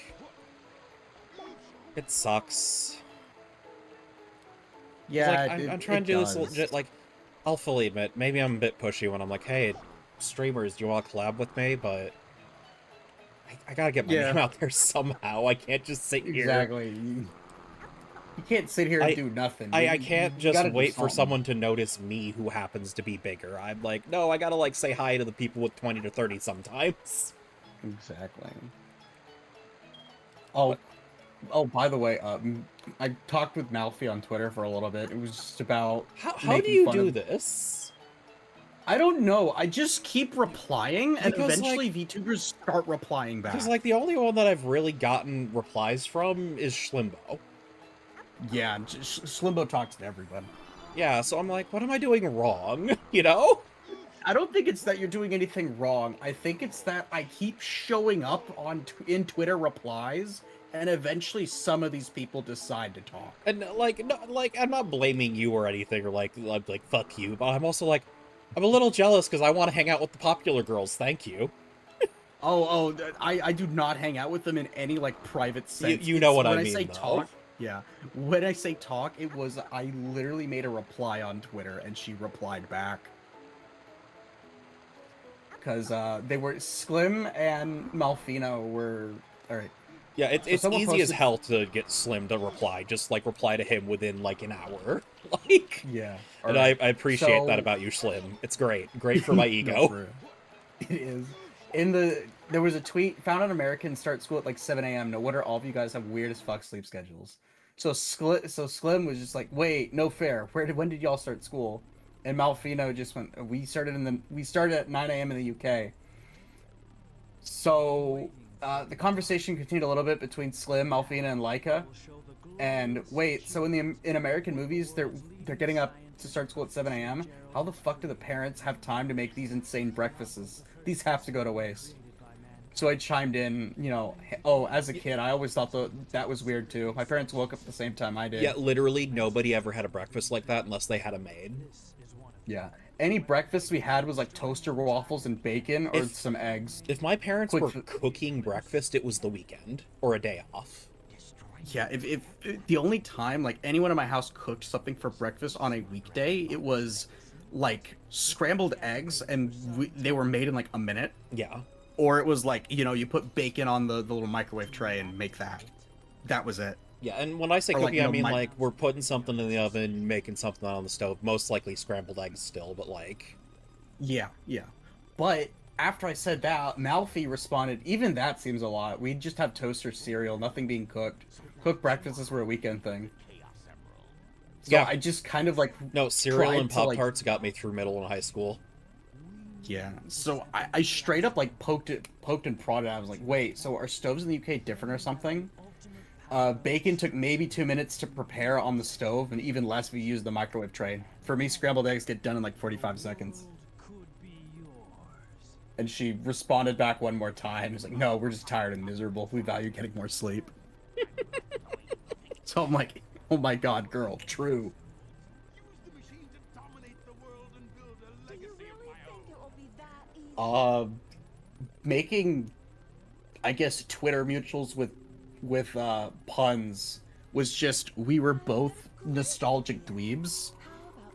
it sucks. Yeah, Like, I'm trying to do this does. legit. Like, I'll fully admit, maybe I'm a bit pushy when I'm like, hey, streamers, do you want to collab with me? But I gotta get my Yeah. name out there somehow. I can't just sit here. Exactly. You can't sit here and I- do nothing. I You can't just gotta do wait for something. someone to notice me who happens to be bigger. I'm like, no, I gotta like say hi to the people with 20 to 30 sometimes. Exactly. Oh, by the way, I talked with Malfi on Twitter for a little bit. It was just about How do making you fun do of- this? I don't know. I just keep replying, and Because, eventually VTubers start replying back. Because like the only one that I've really gotten replies from is Schlimbo. Yeah, Slimbo talks to everybody. Yeah, so I'm like, what am I doing wrong? You know? I don't think it's that you're doing anything wrong. I think it's that I keep showing up in Twitter replies, and eventually some of these people decide to talk. And like, no, like I'm not blaming you or anything, or like fuck you, but I'm also like, I'm a little jealous because I want to hang out with the popular girls. Thank you. I do not hang out with them in any like private sense. You know It's what I when mean, say though. talk. Yeah, when I say talk, it was I literally made a reply on Twitter and she replied back. Because they were Sklim and Malfino were alright. Yeah, it's someone easy as posted- hell to get Slim to reply. Just like reply to him within like an hour. Like, Yeah. and alright. I appreciate that So- about you, Slim. It's great, great for my No, ego. for real. It is. There was a tweet found on Americans start school at like 7 a.m. No wonder all of you guys have weird as fuck sleep schedules. So Slim was just like, wait, no fair. When did y'all start school? And Malfino just went, we started at 9 a.m. in the UK. So the conversation continued a little bit between Slim, Malfina, and Laika. And wait, so in American movies they're getting up to start school at 7 a.m. How the fuck do the parents have time to make these insane breakfasts? These have to go to waste. So I chimed in, you know, oh, as a kid, I always thought that was weird too. My parents woke up at the same time I did. Yeah, literally nobody ever had a breakfast like that unless they had a maid. Yeah. Any breakfast we had was like toaster waffles and bacon or If- some eggs. If my parents Quick were fi- cooking breakfast, it was the weekend or a day off. Yeah, if the only time like anyone in my house cooked something for breakfast on a weekday, it was like scrambled eggs, and they were made in like a minute. Yeah. Or it was like, you know, you put bacon on the little microwave tray and make that. That was it. Yeah, and when I say Or, like, cooking, I no, mean my- like we're putting something in the oven, making something on the stove, most likely scrambled eggs still, but like Yeah. But after I said that, Malfi responded, even that seems a lot. We just have toaster cereal, nothing being cooked. Cooked breakfasts were a weekend thing. So Yeah. I just kind of like no, cereal tried and to, Pop like- Tarts got me through middle and high school. Yeah, so I straight up like poked and prodded. I was like, wait, so are stoves in the UK different or something? Bacon took maybe 2 minutes to prepare on the stove, and even less if you use the microwave tray. For me, scrambled eggs get done in like 45 seconds. And she responded back one more time. It's like, no, we're just tired and miserable. We value getting more sleep. So I'm like, oh my god, girl, true. Use the machine to dominate the world and build a Do you legacy really of my think own. it will be that easy? Making, I guess, Twitter mutuals with with puns was just we were both nostalgic dweebs,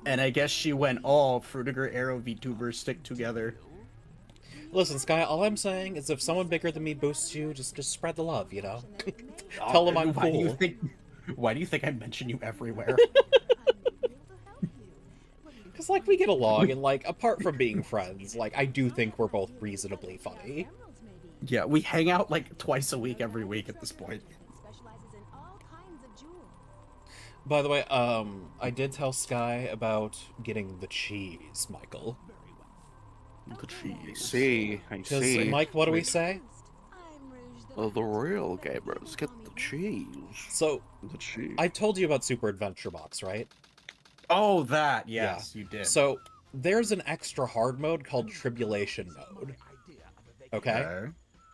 and I guess she went, "Oh, Fruitiger Arrow VTubers stick together." Listen, Sky, all I'm saying is if someone bigger than me boosts you, just spread the love, you know? Tell them I'm Why do you cool. why do you think I mention you everywhere? Because, like, we get along, and, like, apart from being friends, like, I do think we're both reasonably funny. Yeah, we hang out like twice a week, every week at this point. Specializes in all kinds of jewels. By the way, I did tell Sky about getting the cheese, Michael. The cheese. See, I Because, see. Mike, what do we say? I'm Rouge The real gamers get the cheese. So, The cheese. I told you about Super Adventure Box, right? Oh, that. Yes, you did. So, there's an extra hard mode called Tribulation Mode. Okay?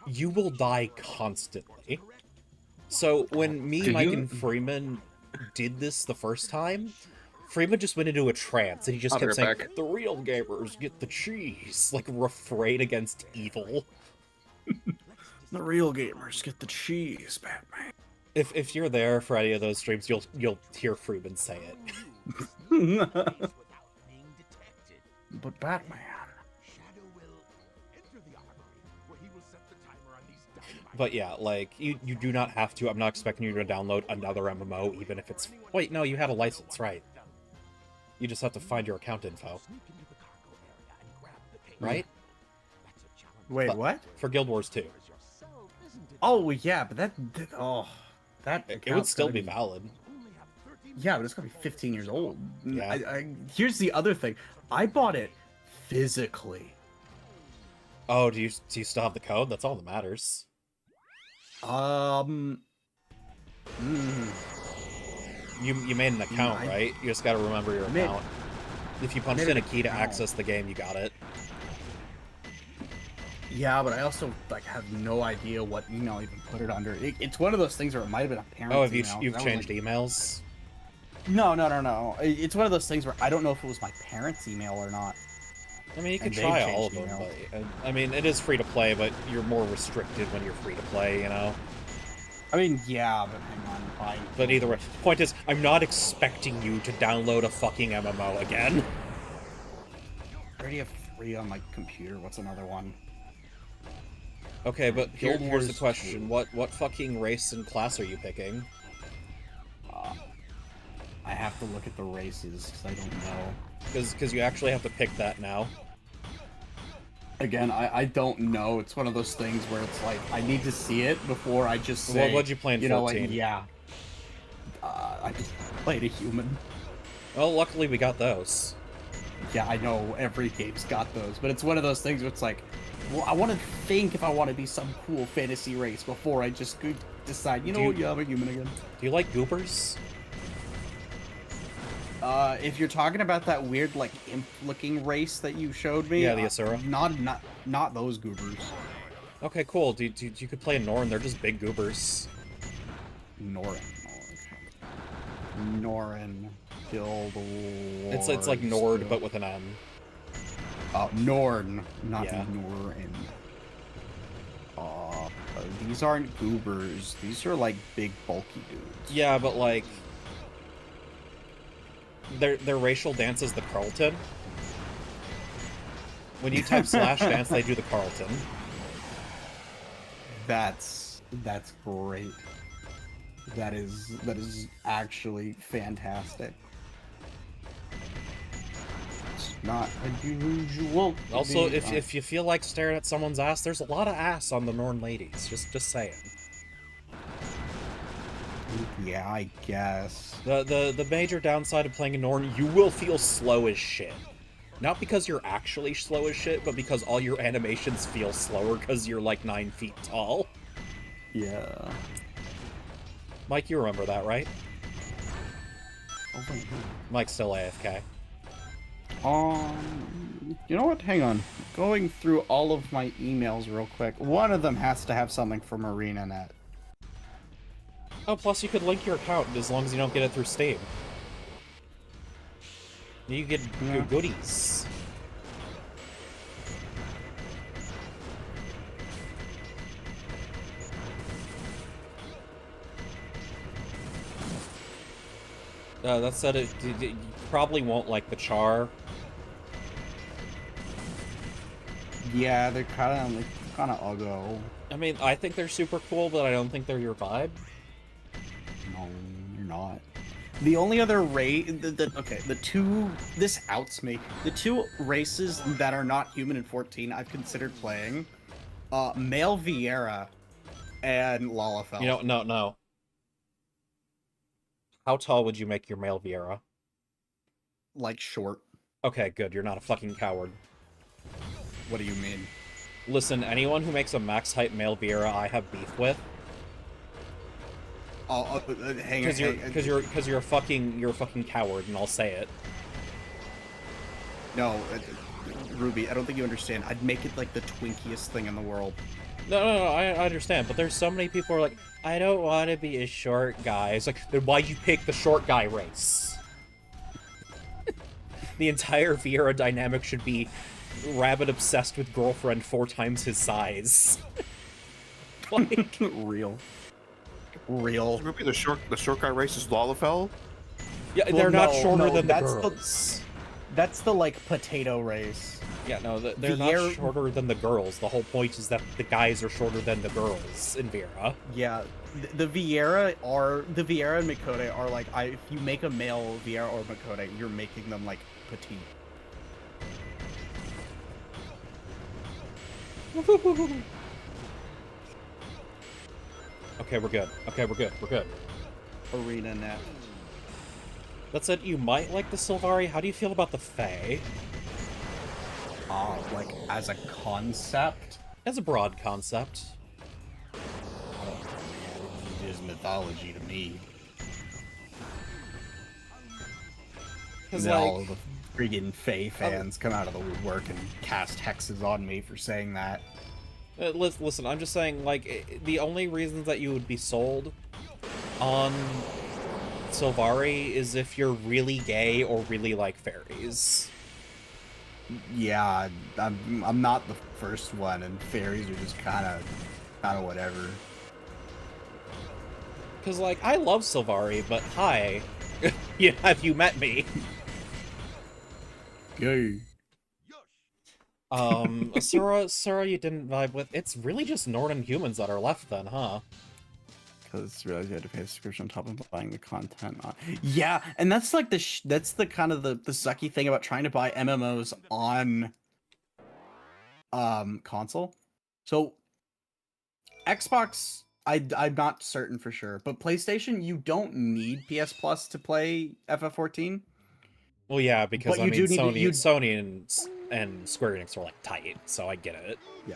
You will die constantly. So, when me, Do Mike, you- and Freeman did this the first time, Freeman just went into a trance, and he just I'll be kept right saying, back. "The real gamers get the cheese," like refrain against evil. The real gamers get the cheese, Batman. If you're there for any of those streams, you'll hear Freeman say it. without being detected. But Batman. Shadow will enter the armory, where he will set the timer on these dynamite. But yeah, like, you do not have to. I'm not expecting you to download another MMO, even if it's... Wait, no, you had a license, right? You just have to find your account info, Sneak into the cargo area and grab the case. right? That's a challenge. Wait, But- what? For Guild Wars 2. Yourself, isn't it? Oh, yeah, but that that It would account's still gonna be valid. Only have 13 Yeah, but it's gonna be 15 years old. Yeah. Here's the other thing. I bought it physically. Oh, do you still have the code? That's all that matters. Mm, You made an account, I- right? You just gotta remember your made- account. If you punched made in a an key to account. access the game, you got it. yeah, but I also like have no idea what email even put it under. It's one of those things where it might have been a parent. Oh, have you email. you've That was, changed like- emails? No. It's one of those things where I don't know if it was my parents' email or not. I mean, you can And they try all of changed them, email. but I mean, it is free to play, but you're more restricted when you're free to play, you know. I mean, yeah, but hang on, fine. But either way, point is, I'm not expecting you to download a fucking MMO again. I already have 3 on my computer. What's another one? Okay, but Guild here's the Wars question: 2. what fucking race and class are you picking? I have to look at the races because I don't know. Because you actually have to pick that now. Again, I don't know. It's one of those things where it's like I need to see it before I just say. Well, what'd you play in You know, 14? like yeah. I just played a human. Well, luckily we got those. Yeah, I know every game's got those, but it's one of those things where it's like, well, I want to think if I want to be some cool fantasy race before I just go decide. You Do know what? you- Yeah, I'm a human again. Do you like goopers? If you're talking about that weird like imp-looking race that you showed me, Yeah, the Asura. Not those goobers. Okay, cool. You could play Norn. They're just big goobers. Norin. Norin. Guild Wars. It's like Nord, Guild- but with an N. Norn, not Yeah. Norin. These aren't goobers. These are like big bulky dudes. Yeah, but like their racial dance is the Carlton. When you type slash dance, they do the Carlton. That's great. That is actually fantastic. It's not unusual. to Also, be if you feel like staring at someone's ass, there's a lot of ass on the Norn ladies. Just saying. yeah, I guess. The major downside of playing a Norn, you will feel slow as shit. Not because you're actually slow as shit, but because all your animations feel slower because you're like 9 feet tall. Yeah. Mike, you remember that, right? Oh, wait, Mike's still AFK. you know what? Hang on. Going through all of my emails real quick. One of them has to have something from ArenaNet. Oh, plus you could link your account as long as you don't get it through Steam. You get Yeah. goodies. That said, you probably won't like the Char. Yeah, they're kind of uggo. I mean, I think they're super cool, but I don't think they're your vibe. No, you're not. The only other race, this outs me. The two races that are not human in 14 I've considered playing, Male Vieira and Lalafell. You know, no. How tall would you make your male Vieira? Like short. Okay, good. You're not a fucking coward. What do you mean? Listen, anyone who makes a max height male Vieira, I have beef with. Hang on. Because you're a fucking coward, and I'll say it. No, Ruby, I don't think you understand. I'd make it like the twinkiest thing in the world. No, I understand, but there's so many people who are like, I don't want to be a short guy. It's like, then why'd you pick the short guy race? The entire Vieira dynamic should be rabbit obsessed with girlfriend 4 times his size. Like, real. Maybe the short guy race is Lalafell. Yeah, Well, they're not no, shorter no, than the that's girls. That's the like potato race. Yeah, no, they're not shorter than the girls. The whole point is that the guys are shorter than the girls in Vieira. Yeah, the Vieira and Mikote are like, if you make a male Vieira or Mikote, you're making them like petite. Okay, we're good. We're good. Arena net. That said, you might like the Sylvari. How do you feel about the Fae? Like as a concept? As a broad concept. I don't know, man. It is mythology to me. Because then like, all of the friggin' Fae fans come out of the woodwork and cast hexes on me for saying that. listen, I'm just saying, like, the only reasons that you would be sold on Sylvari is if you're really gay or really like fairies. Yeah, I'm not the first one, and fairies are just kind of whatever. Because, like, I love Sylvari, but hi, have you met me? Gay. Sura, you didn't vibe with. It's really just Northern humans that are left then, huh? Because realized you had to pay a subscription on top of buying the content. Yeah, and that's like that's the kind of the sucky thing about trying to buy MMOs on console. So Xbox, I'm not certain for sure, but PlayStation, you don't need PS Plus to play FF14. Well, yeah, because But I you mean, do need to- Sony and Square Enix are like tight, so I get it. Yeah,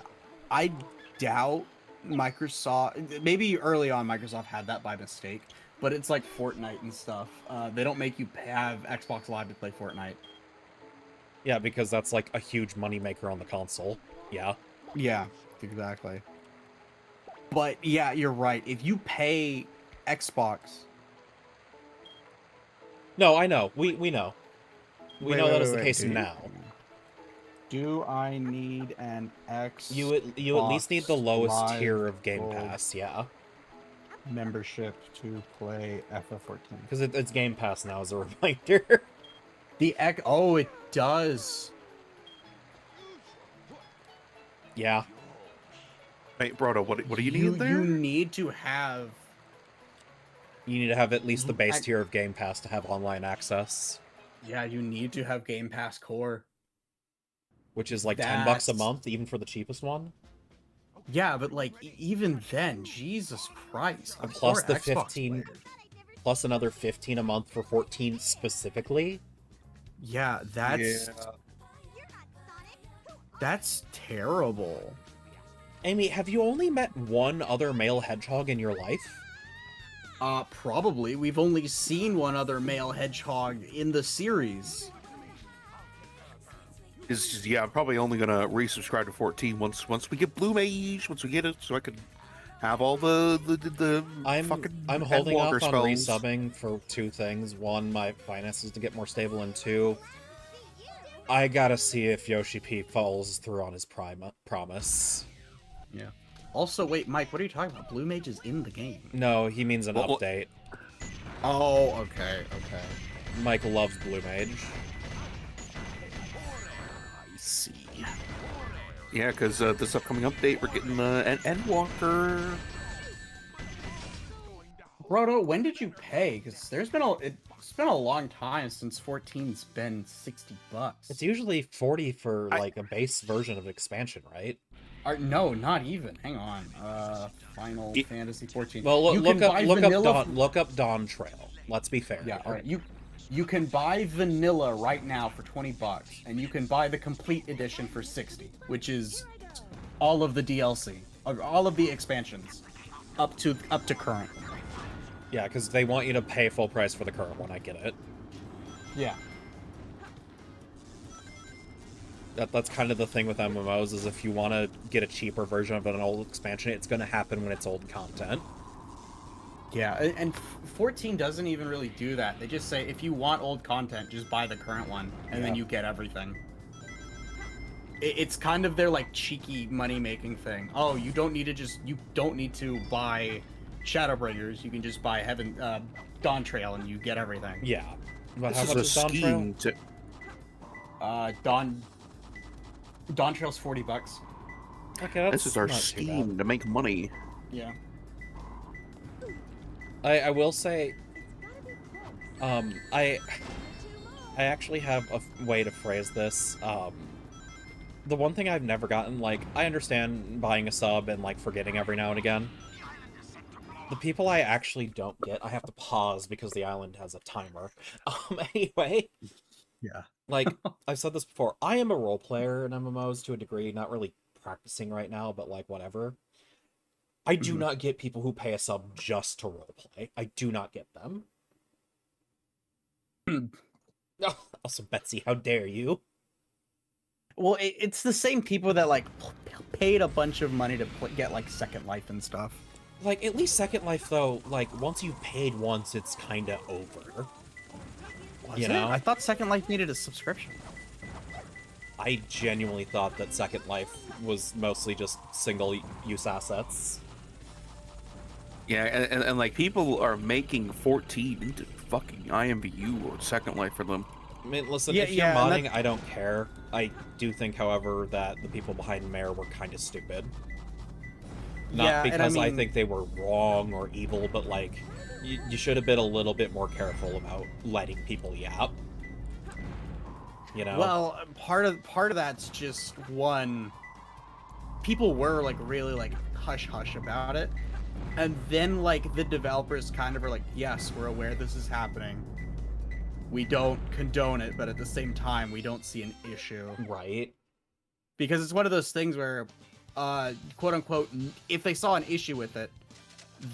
I doubt Microsoft. Maybe early on Microsoft had that by mistake, but it's like Fortnite and stuff. They don't make you have Xbox Live to play Fortnite. Yeah, because that's like a huge moneymaker on the console. Yeah. Yeah, exactly. But yeah, you're right. If you pay Xbox, No, I know. We know. We know that is the case now. Do I need an X? You at least need the lowest Live tier of Game Gold Pass, yeah. membership to play FF14. Because it's Game Pass now, as a reminder. The X. Oh, it does. Yeah. Hey, Brodo, what do you need there? You need to have. You need to have at least the base I- tier of Game Pass to have online access, Yeah, you need to have Game Pass Core. which is like $10 a That's- month, even for the cheapest one. Yeah, but like even then, Jesus Christ. I'm Plus poor the Xbox 15 players. plus another 15 a month for 14 specifically. Yeah, that's terrible. Amy, have you only met one other male hedgehog in your life? Probably. We've only seen one other male hedgehog in the series. I'm probably only gonna resubscribe to 14 once we get Blue Mage, once we get it, so I can have all the fucking I'm holding off Endwalker on spells. resubbing for 2 things. 1, my finances to get more stable, and 2, I gotta see if Yoshi P follows through on his promise. Yeah. Also, wait, Mike, what are you talking about? Blue Mage is in the game. No, he means an Well, update. Oh, okay. Mike loves Blue Mage. I see. Yeah, because this upcoming update, we're getting an Endwalker. Brodo, when did you pay? Because it's been a long time since 14's been $60. It's usually 40 for like a base version of expansion, right? No, not even. Hang on. Final Fantasy 14. Well, You look can up buy look vanilla up look up Dawn Trail. Let's be fair. Yeah, all right. You can buy vanilla right now for $20, and you can buy the complete edition for 60, which is all of the DLC, all of the expansions, up to current. Yeah, because they want you to pay full price for the current one. I get it. Yeah. That's kind of the thing with MMOs, is if you want to get a cheaper version of an old expansion, it's going to happen when it's old content. Yeah, and 14 doesn't even really do that. They just say, if you want old content, just buy the current one, and then you get everything. It's kind of their, like, cheeky money-making thing. Oh, you don't need to buy Shadowbringers, you can just buy Dawn Trail, and you get everything. Yeah. But how This much is is a Dawn Trail? scheme to... Dawn Trail's $40. Okay, that's This is our not too scheme bad. to make money. Yeah. I will say, I actually have a way to phrase this. The one thing I've never gotten, like, I understand buying a sub and, like, forgetting every now and again. The people I actually don't get, I have to pause because the island has a timer. Anyway. Yeah. Like, I've said this before, I am a role player in MMOs to a degree, not really practicing right now, but, like, whatever. I do not get people who pay a sub just to roleplay. I do not get them. Also, Betsy, how dare you? Well, it's the same people that, like, paid a bunch of money to get, like, Second Life and stuff. Like, at least Second Life, though, like, once you've paid once, it's kind of over. You know? I thought Second Life needed a subscription. I genuinely thought that Second Life was mostly just single-use assets. Yeah, and like, people are making 14 into fucking IMVU or Second Life for them. I mean, listen, Yeah, if you're yeah, and modding, I don't care. I do think, however, that the people behind Mare were kind of stupid. Not Yeah, and because I mean- think they were wrong or evil, but, like, you should have been a little bit more careful about letting people yap. You know? Well, part of that's just one. People were like really like hush hush about it, and then like the developers kind of are like, yes, we're aware this is happening. We don't condone it, but at the same time, we don't see an issue. Right. Because it's one of those things where, quote unquote, if they saw an issue with it,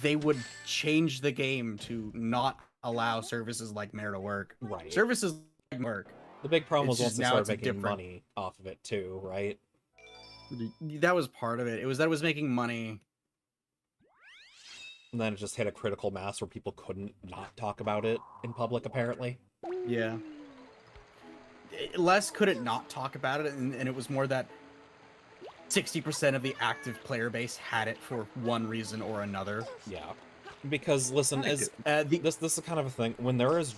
they would change the game to not allow services like Mare to work. Right. Services like work. The big problem was It's once just they now started it's a making different- money off of it too, right? That was part of it. It was that it was making money. And then it just hit a critical mass where people couldn't not talk about it in public, apparently. Yeah. Les couldn't not talk about it, and it was more that 60% of the active player base had it for one reason or another. Yeah. Because, listen, as this is kind of a thing. When there is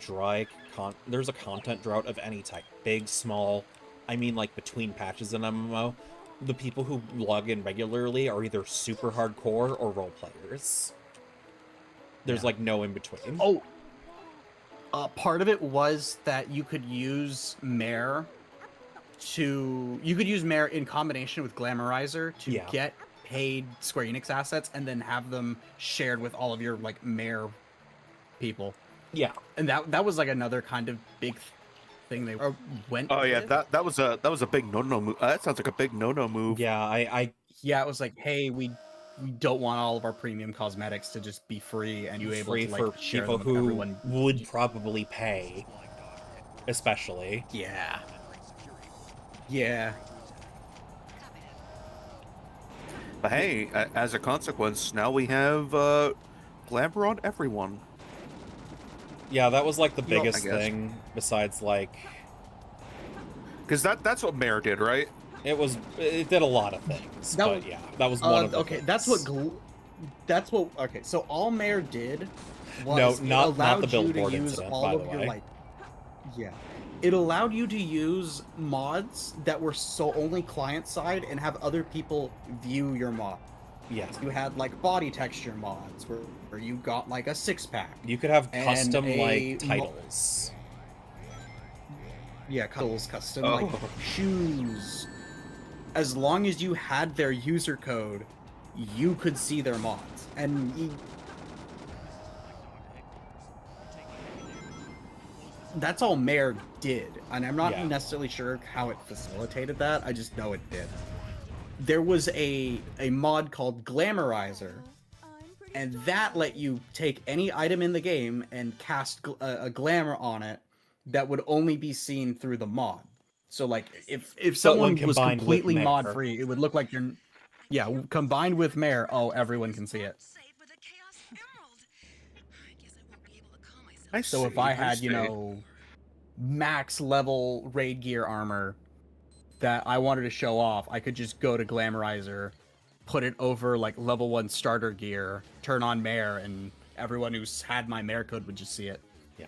there's a content drought of any type, big, small, I mean, like, between patches in MMO, the people who log in regularly are either super hardcore or role players. There's, like, no in between. Oh, part of it was that you could use Mare in combination with Glamorizer to get paid Square Enix assets and then have them shared with all of your like Mare people. Yeah, and that was like another kind of big thing they went. Oh yeah, with. that was a big no-no move. That sounds like a big no-no move. Yeah, it was like, hey, we don't want all of our premium cosmetics to just be free, and you able free to like for share people them with who everyone. would probably pay, especially. Yeah. Yeah. But hey, as a consequence, now we have glamour on everyone. Yeah, that was like the Well, I biggest guess. thing, besides like... Because that's what Mare did, right? It did a lot of things, That but yeah, that was one of the okay, things. that's what. Okay, so all Mare did was it not allowed the you to billboard use incident, all by of the your way. like, yeah, it allowed you to use mods that were so only client side and have other people view your mod. Yeah. You had like body texture mods where you got like a 6-pack. You could have And custom a like titles. Yeah, custom Oh. like shoes. As long as you had their user code, you could see their mods. And that's all Mare did. And I'm not Yeah. necessarily sure how it facilitated that. I just know it did. There was a mod called Glamorizer, and that let you take any item in the game and cast a glamour on it that would only be seen through the mod. So like if So when someone was combined with completely Mare. mod free, it would look like you're combined with Mare, oh, everyone can see it. I So if see, I had, see. you know, max level raid gear armor that I wanted to show off, I could just go to Glamorizer, put it over like level 1 starter gear, turn on Mare, and everyone who's had my Mare code would just see it. Yeah.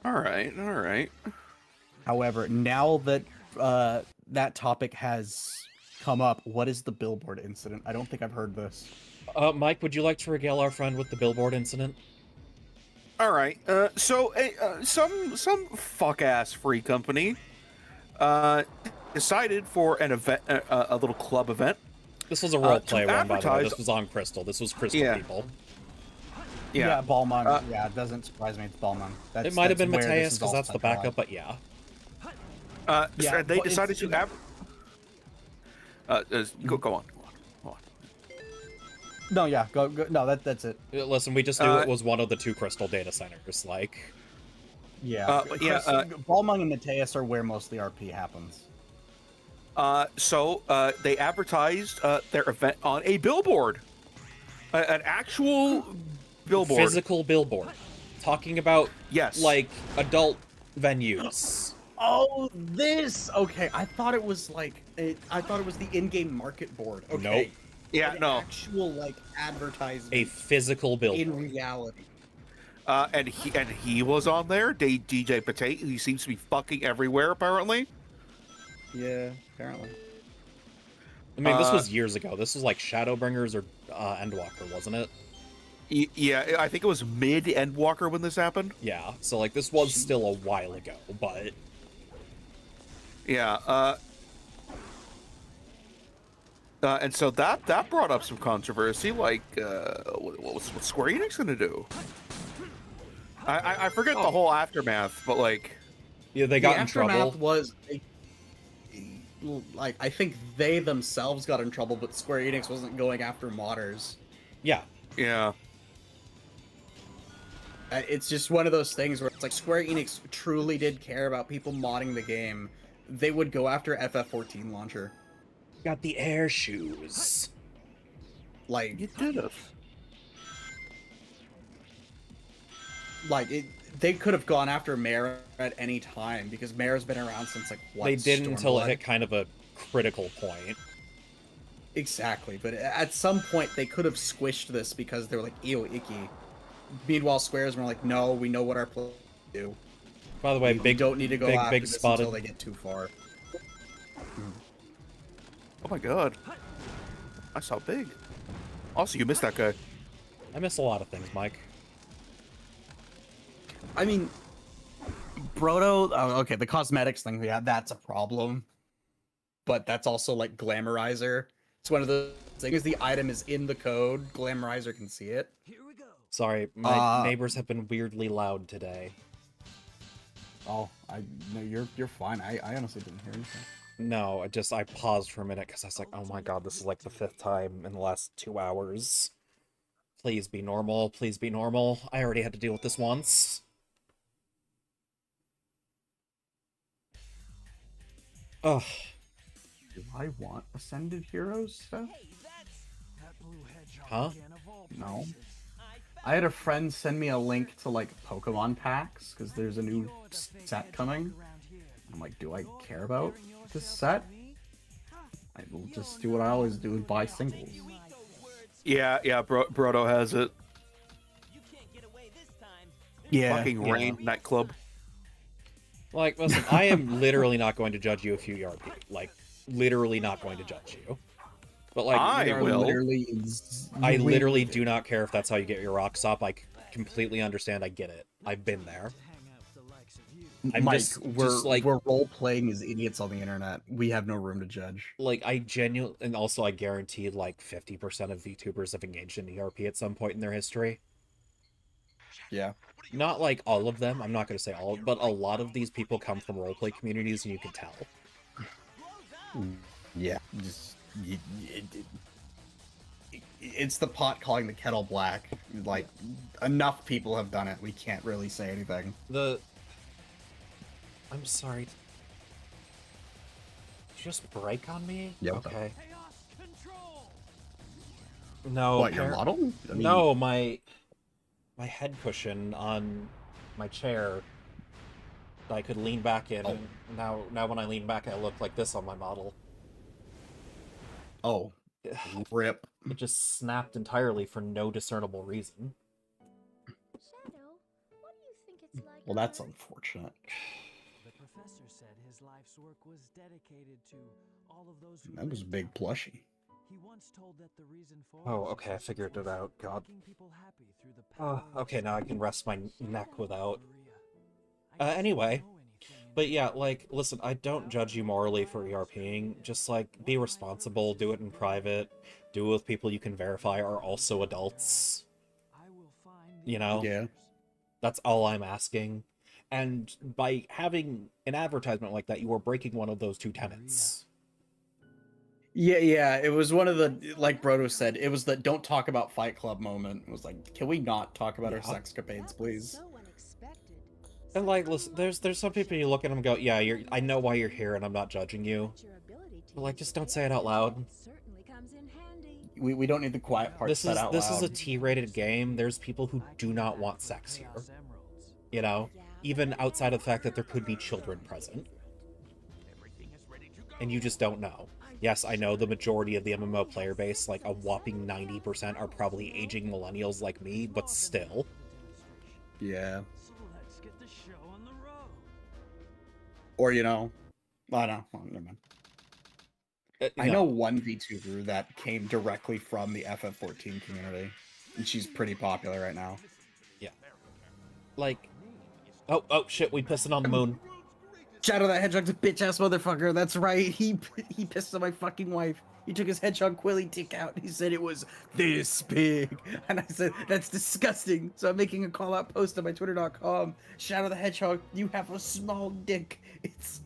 All right. However, now that that topic has come up, what is the billboard incident? I don't think I've heard this. Mike, would you like to regale our friend with the billboard incident? All right. So some fuck ass free company decided for an event, a little club event. This was a role To play one, by the way. advertise- This was on Crystal. This was Crystal Yeah. people. Yeah. Balmung. Yeah, it doesn't surprise me. It's Balmung. It might have been that's where this Mateus is because all that's the centralized. backup, but yeah. Yeah, they but decided it's- to go on. No, yeah, go. No, that's it. Listen, we just knew Uh, it was one of the 2 Crystal data centers. Like, Yeah, but yeah, Balmung and Mateus are where most of the RP happens. So they advertised their event on a billboard, an actual billboard. physical billboard. Talking about, Yes. like, adult venues. Oh, this. Okay, I thought it was like I thought it was the in-game market board. Okay. Nope. Yeah, An no. actual like advertisement. A physical billboard. in reality. And he was on there. DJ Potato. He seems to be fucking everywhere apparently. Yeah, apparently. I mean, this was years ago. This was like Shadowbringers or Endwalker, wasn't it? Yeah, I think it was mid Endwalker when this happened. Yeah, so like this was still a while ago, but Yeah. And so that brought up some controversy. Like, what's Square Enix gonna do? I forget the whole aftermath, but like, yeah, they got the in trouble. aftermath was like I think they themselves got in trouble, but Square Enix wasn't going after modders. Yeah, yeah. It's just one of those things where it's like Square Enix truly did care about people modding the game. They would go after FF14 launcher. got the air shoes. Like, You did it. they could have gone after Mare at any time because Mare's been around since like what? They didn't until it Stormblood? hit kind of a critical point. Exactly, but at some point they could have squished this because they were like, ew, icky. Meanwhile, Squares were like, no, we know what our players do. By the way, We big don't need to go after big this spotted. until they get too far. Oh my god. I saw Big. Also, you missed that guy. I miss a lot of things, Mike. I mean, Brodo, oh, okay, the cosmetics thing, yeah, that's a problem. But that's also like Glamorizer. It's one of the things, the item is in the code, Glamorizer can see it. Sorry, my neighbors have been weirdly loud today. Oh, no, you're fine. I honestly didn't hear anything. No, I paused for a minute because I was like, oh my god, this is like the 5th time in the last 2 hours. Please be normal, please be normal. I already had to deal with this once. Ugh. Do I want Ascended Heroes stuff? Huh? No. I had a friend send me a link to like Pokemon packs because there's a new set coming. I'm like, do I care about this set? I will just do what I always do and buy singles. Yeah, Brodo has it. You can't get away this time. Yeah. Fucking yeah. Rain nightclub. Like, listen, I am literally not going to judge you if you ERP. Like, literally not going to judge you. But like, I You are will. I literally way- do not care if that's how you get your rocks up. I completely understand. I get it. I've been there. Hang out with the likes of you. I'm Mike, just we're like- we're role playing as idiots on the internet. We have no room to judge. Like, I genuinely, and also I guarantee like 50% of VTubers have engaged in ERP at some point in their history. Yeah. Not like all of them. I'm not going to say all, but a lot of these people come from roleplay communities, and you can tell. Yeah. Just it's the pot calling the kettle black. Like enough people have done it. We can't really say anything. I'm sorry. Did you just break on me? Yeah, what the- Okay. Chaos control. No. What, your model? I mean, No, my head cushion on my chair that I could lean back in. Oh. And now when I lean back, I look like this on my model. Oh, rip. It just snapped entirely for no discernible reason. Shadow, what do you think it's like? Well, that's on Earth? unfortunate. The professor said his life's work was dedicated to all of those who That was a lived big out. plushie. He once told that the reason for Oh, his okay, I figured it was out. God. making people happy through the Oh, power of okay, now I can rest my neck Shadow, without. Maria. I guess you Anyway, don't know anything but in yeah, the like, listen, I don't judge you morally for ERPing. Just, like, be responsible, do it in private, do it with people you can verify are also adults. I will find the You know? Yeah. That's all I'm asking. And by having an advertisement like that, you are breaking one of those two tenets. Yeah. It was one of the, like Brodo said, it was the don't talk about Fight Club moment. It was like, can we not talk about our Yeah. sexcapades, That was please? so unexpected. And like, listen, there's some people you look at them and go, yeah, I know why you're here, and I'm not judging you. But your ability to But like, use just don't say it out loud. certainly comes in handy. We don't need the quiet part This said out is loud. a T-rated game. There's people who do not want sex here. Chaos Emeralds. You know, Yeah, even but outside of the fact that there that's could be not children so present, Everything is ready to go. and you just don't know. Yes, I know the majority of the MMO player base, like a whopping 90%, are probably aging millennials like me, but still. Yeah. So let's get the show on the road. Or, you know, I don't know. Well, never mind. I No. know one VTuber that came directly from the FF14 community, and she's pretty popular right now. Like, oh shit, we pissing on the moon. Shadow the Hedgehog's a bitch ass motherfucker. That's right. He pissed on my fucking wife. He took his hedgehog quilly dick out. He said it was this big, and I said that's disgusting. So I'm making a call out post on my Twitter.com. Shadow the Hedgehog, you have a small dick. It's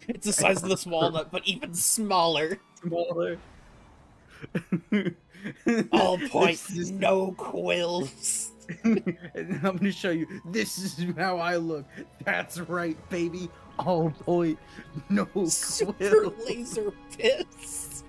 It's the size of the walnut, but even smaller. smaller. All points, This is- no quills. And I'm gonna show you. This is how I look. That's right, baby. All point, no Super quill. laser piss.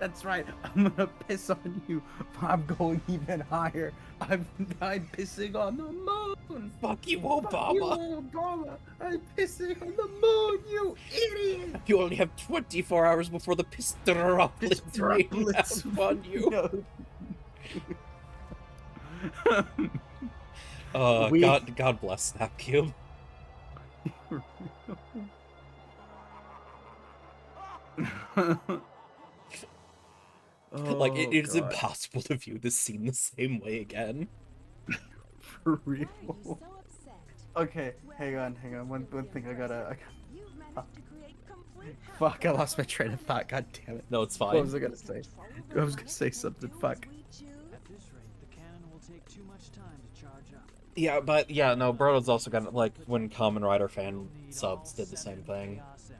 That's right. I'm gonna piss on you. I'm going even higher. I'm pissing on the moon. Fuck you, Fuck you, Obama. Obama. I'm pissing on the moon, you idiot. You only have 24 hours before the piss droplets rain down Droplets. upon you. No. We- God bless Snapcube. Like, it is Oh, God. impossible to view this scene the same way again. For Why are you real. so upset? Okay, hang on. One thing I gotta. You've managed to create complete Fuck, I lost my train of thought. God damn it. No, it's What fine. was I gonna say? I was gonna say something. Fuck. At this rate, the cannon will take too much time to charge up. Yeah, but yeah, no, Brodo's also got, like, when Kamen Rider fan You'll need subs all did the 7 same thing. Chaos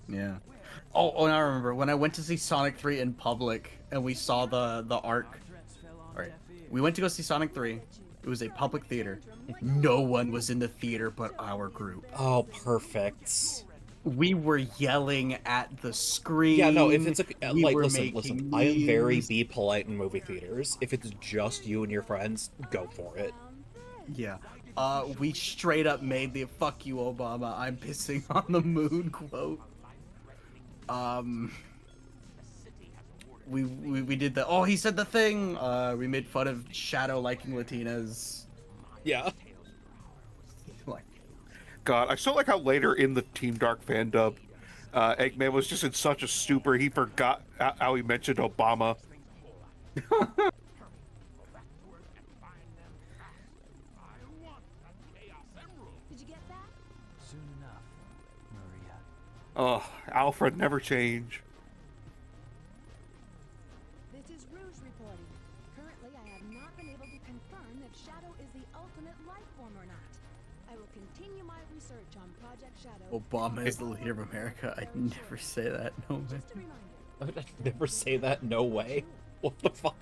Emeralds. Yeah. Oh, and I remember when I went to see Sonic 3 in public and we saw the arc. Our threats fell on Alright. deaf ears. We went to go see Sonic 3. It was a public theater. No one was in the theater but our group. Oh, perfect. We were yelling at the screen. Yeah, no, if it's a We like, were listen, making I am very memes. be polite in movie theaters. If it's just you and your friends, go for it. Yeah. We straight up made the "fuck you, Obama, I'm pissing on the moon" quote. we did the oh he said the thing. We made fun of Shadow liking Latinas. Yeah. Like, God, I still like how later in the Team Dark fan dub, Eggman was just in such a stupor he forgot how he mentioned Obama. Did you get that? Soon enough, Maria. Oh, Alfred never change. This is Rouge reporting. Currently, I have not been able to confirm if Shadow is the ultimate life form or not. I will continue my research on Project Shadow. Obama is the leader of America. I'd never say that. No way. Just a reminder. I'd never say that. No way. What the fuck?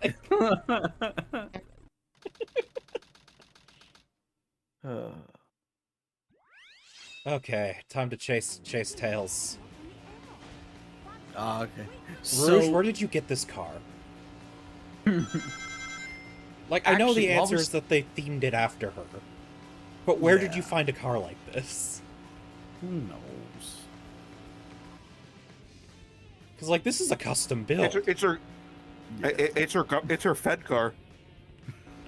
Okay, time to chase tails. Okay. Rouge, where did you get this car? Like, I know Actually, the while answer we're is that they themed it after her. But where did you Yeah. find a car like this? Who knows? Because, like, this is a custom build. It's her Fed car.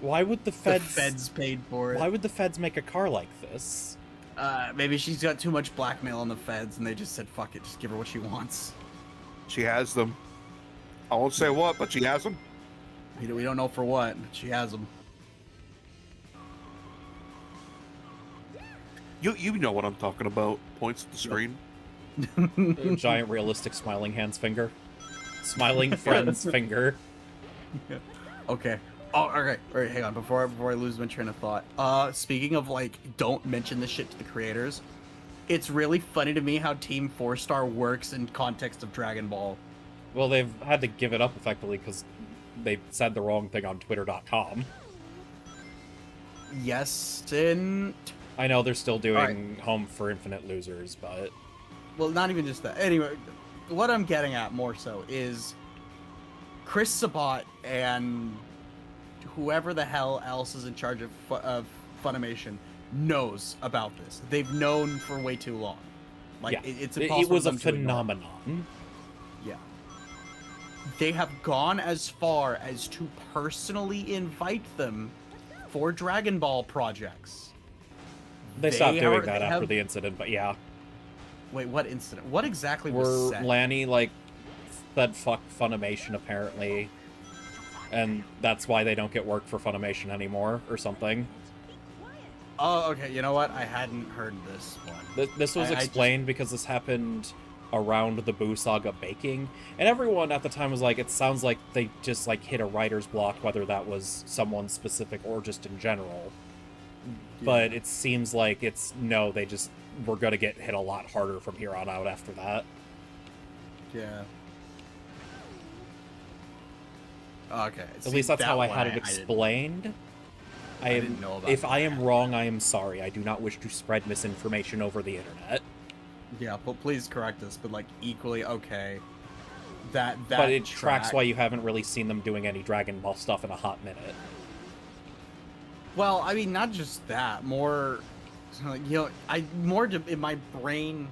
Why would the The feds... feds paid for it. Why would the feds make a car like this? Maybe she's got too much blackmail on the feds, and they just said, "Fuck it, just give her what she wants." She has them. I won't say what, but she has them. We don't know for what, but she has them. You know what I'm talking about. Points at the screen. Giant realistic smiling hands finger. Smiling friend's finger. Okay. Oh, okay. All right, hang on. Before I lose my train of thought. Speaking of like, don't mention this shit to the creators. It's really funny to me how Team 4-Star works in context of Dragon Ball. Well, they've had to give it up effectively because they said the wrong thing on Twitter.com. Yes, and I know they're still doing Alright. Home for Infinite Losers, but well, not even just that. Anyway, what I'm getting at more so is Chris Sabat and whoever the hell else is in charge of Funimation knows about this. They've known for way too long. Like, yeah, it's it impossible was for a them to ignore. phenomenon. Yeah. They have gone as far as to personally invite them for Dragon Ball projects. They stopped doing are- that they after have- the incident, but yeah. Wait, what incident? What exactly was Where said? Lanny, like, said fuck Funimation, apparently. And that's why they don't get work for Funimation anymore, or something. Oh, okay. You know what? I hadn't heard this one. This was I just- explained because this happened around the Boo Saga baking, and everyone at the time was like, it sounds like they just, like, hit a writer's block, whether that was someone specific or just in general. But it seems like no, they just were gonna get hit a lot harder from here on out after that. Yeah. Okay. At least that's how I had it didn't- explained. I didn't know about If that. I am wrong, I am sorry. I do not wish to spread misinformation over the internet. Yeah, but please correct us. But like equally okay. That But it tracks track- why you haven't really seen them doing any Dragon Ball stuff in a hot minute. Well, I mean, not just that. More, you know, in my brain.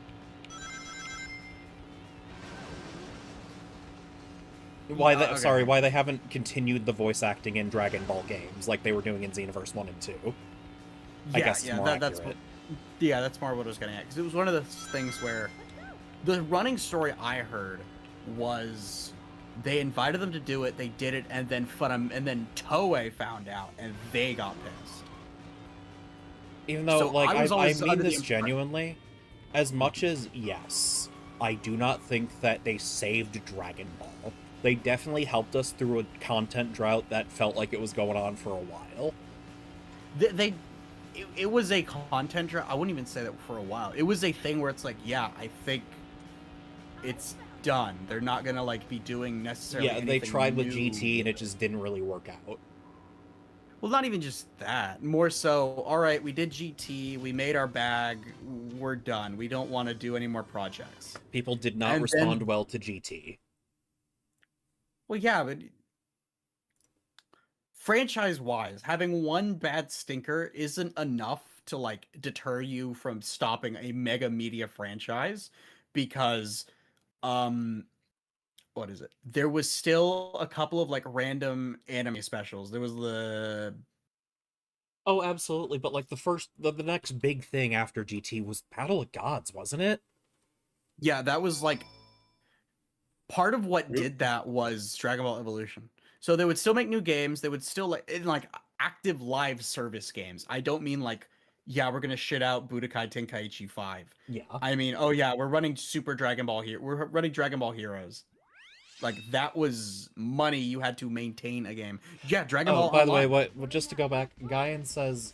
Why okay. Sorry, why they haven't continued the voice acting in Dragon Ball games like they were doing in Xenoverse 1 and 2. I guess it's more that's accurate. yeah, that's more what I was getting at. Because it was one of those things where the running story I heard was they invited them to do it, they did it, and then Toei found out and they got pissed. Even though, So like, I was I always mean under the this genuinely, as much as, yes, I do not think that they saved Dragon Ball. They definitely helped us through a content drought that felt like it was going on for a while. It was a content drought. I wouldn't even say that for a while. It was a thing where it's like, yeah, I think it's done. They're not gonna like be doing necessarily. Yeah, they anything tried with new. GT and it just didn't really work out. Well, not even just that. More so, all right, we did GT, we made our bag, we're done. We don't want to do any more projects. People did not And respond then- well to GT. Well, yeah, but franchise-wise, having one bad stinker isn't enough to like deter you from stopping a mega media franchise because well, what is it? There was still a couple of like random anime specials. There was the Oh, absolutely. But like the next big thing after GT was Battle of Gods, wasn't it? yeah, that was like part of what did that was Dragon Ball Evolution. So they would still make new games. They would still like active live service games. I don't mean like, yeah, we're gonna shit out Budokai Tenkaichi 5. Yeah. I mean, oh yeah, we're running Super Dragon Ball here. We're running Dragon Ball Heroes. Like that was money you had to maintain a game. Yeah, Dragon Ball. Oh, by the way, Online. just to go back, Guyan says,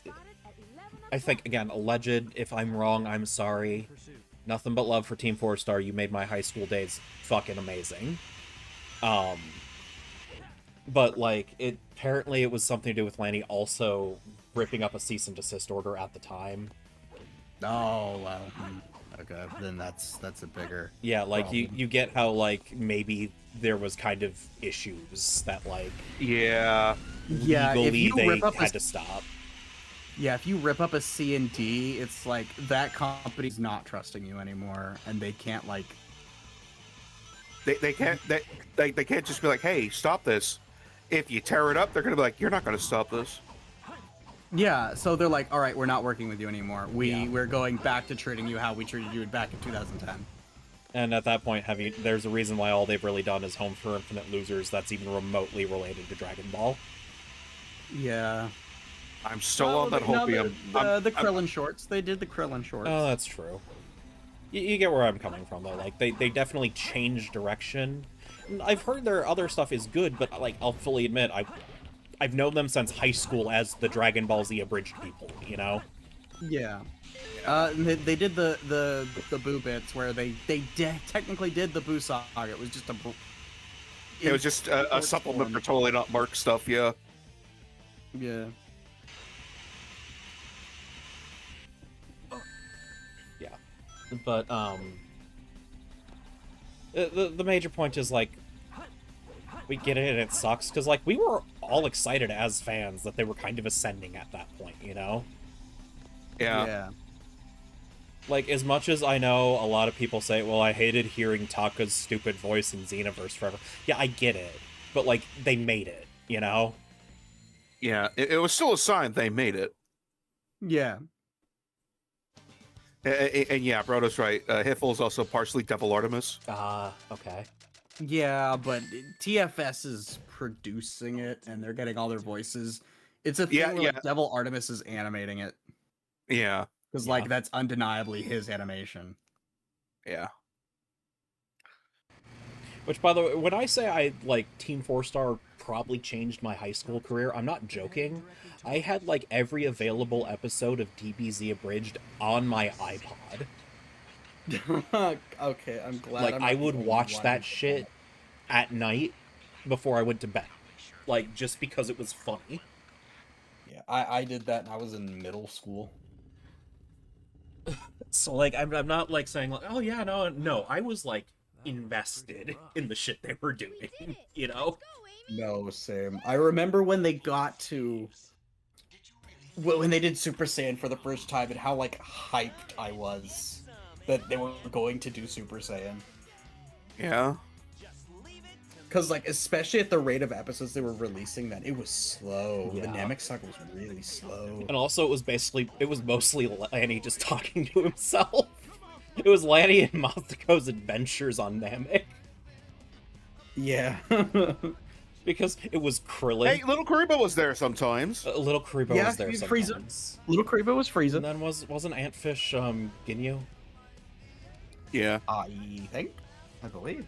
I think again, alleged. If I'm wrong, I'm sorry. Nothing but love for Team 4-Star. You made my high school days fucking amazing. But like, apparently it was something to do with Lanny also ripping up a cease and desist order at the time. Oh wow. Okay, then that's a bigger. Yeah, like problem. you get how like maybe there was kind of issues that like Yeah. Yeah, if legally you they rip up had to stop. Yeah, if you rip up a C&D, it's like that company's not trusting you anymore, and they can't like. They can't they can't just be like, hey, stop this. If you tear it up, they're gonna be like, you're not gonna stop this. Yeah, so they're like, all right, we're not working with you anymore. We're going back to treating you how we treated you back in 2010. And at that point, there's a reason why all they've really done is Home for Infinite Losers that's even remotely related to Dragon Ball. Yeah. I'm still on that hopium. The Krillin shorts. They did the Krillin shorts. Oh, that's true. You get where I'm coming from, though. Like, they definitely changed direction. I've heard their other stuff is good, but, like, I'll fully admit, I've known them since high school as the Dragon Ball Z abridged people, you know? Yeah. They did the Boo bits where they technically did the Boo saga. It was just It was just a supplement for totally not Mark stuff, yeah. Yeah. Yeah. But, the major point is, like, we get it and it sucks, because, like, we were all excited as fans that they were kind of ascending at that point, you know? Yeah. Like, as much as I know a lot of people say, well, I hated hearing Taka's stupid voice in Xenoverse forever. Yeah, I get it. But, like, they made it, you know? Yeah, it was still a sign they made it. Yeah. And yeah, Brodo's right. Hiffle's also partially Devil Artemis. Okay. Yeah, but TFS is producing it, and they're getting all their voices. It's a thing where like, Devil Artemis is animating it. Yeah. Because, like, that's undeniably his animation. Yeah. Which, by the way, when I say I, like, Team 4-Star probably changed my high school career, I'm not joking. I had, like, every available episode of DBZ Abridged on my iPod. Okay, I'm glad. Like, I would watch that shit at night before I went to bed. Like, just because it was funny. Yeah, I did that and I was in middle school. So, like, I'm not, like, saying, like, oh, yeah, no, I was, like, invested in the shit they were doing, you know? No, same. I remember when they got to... when they did Super Saiyan for the first time and how, like, hyped I was that they were going to do Super Saiyan. Yeah. Because, like, especially at the rate of episodes they were releasing, that it was slow. Yeah. The Namek saga was really slow. And also, it was mostly Lanny just talking to himself. It was Lanny and Masako's adventures on Namek. Yeah. Because it was Krillin. Hey, Little Kuribo was there sometimes. Little Kuribo Yeah, was there Frieza. sometimes. Little Kuribo was Frieza. And then wasn't Antfish Ginyu? Yeah. I think. I believe.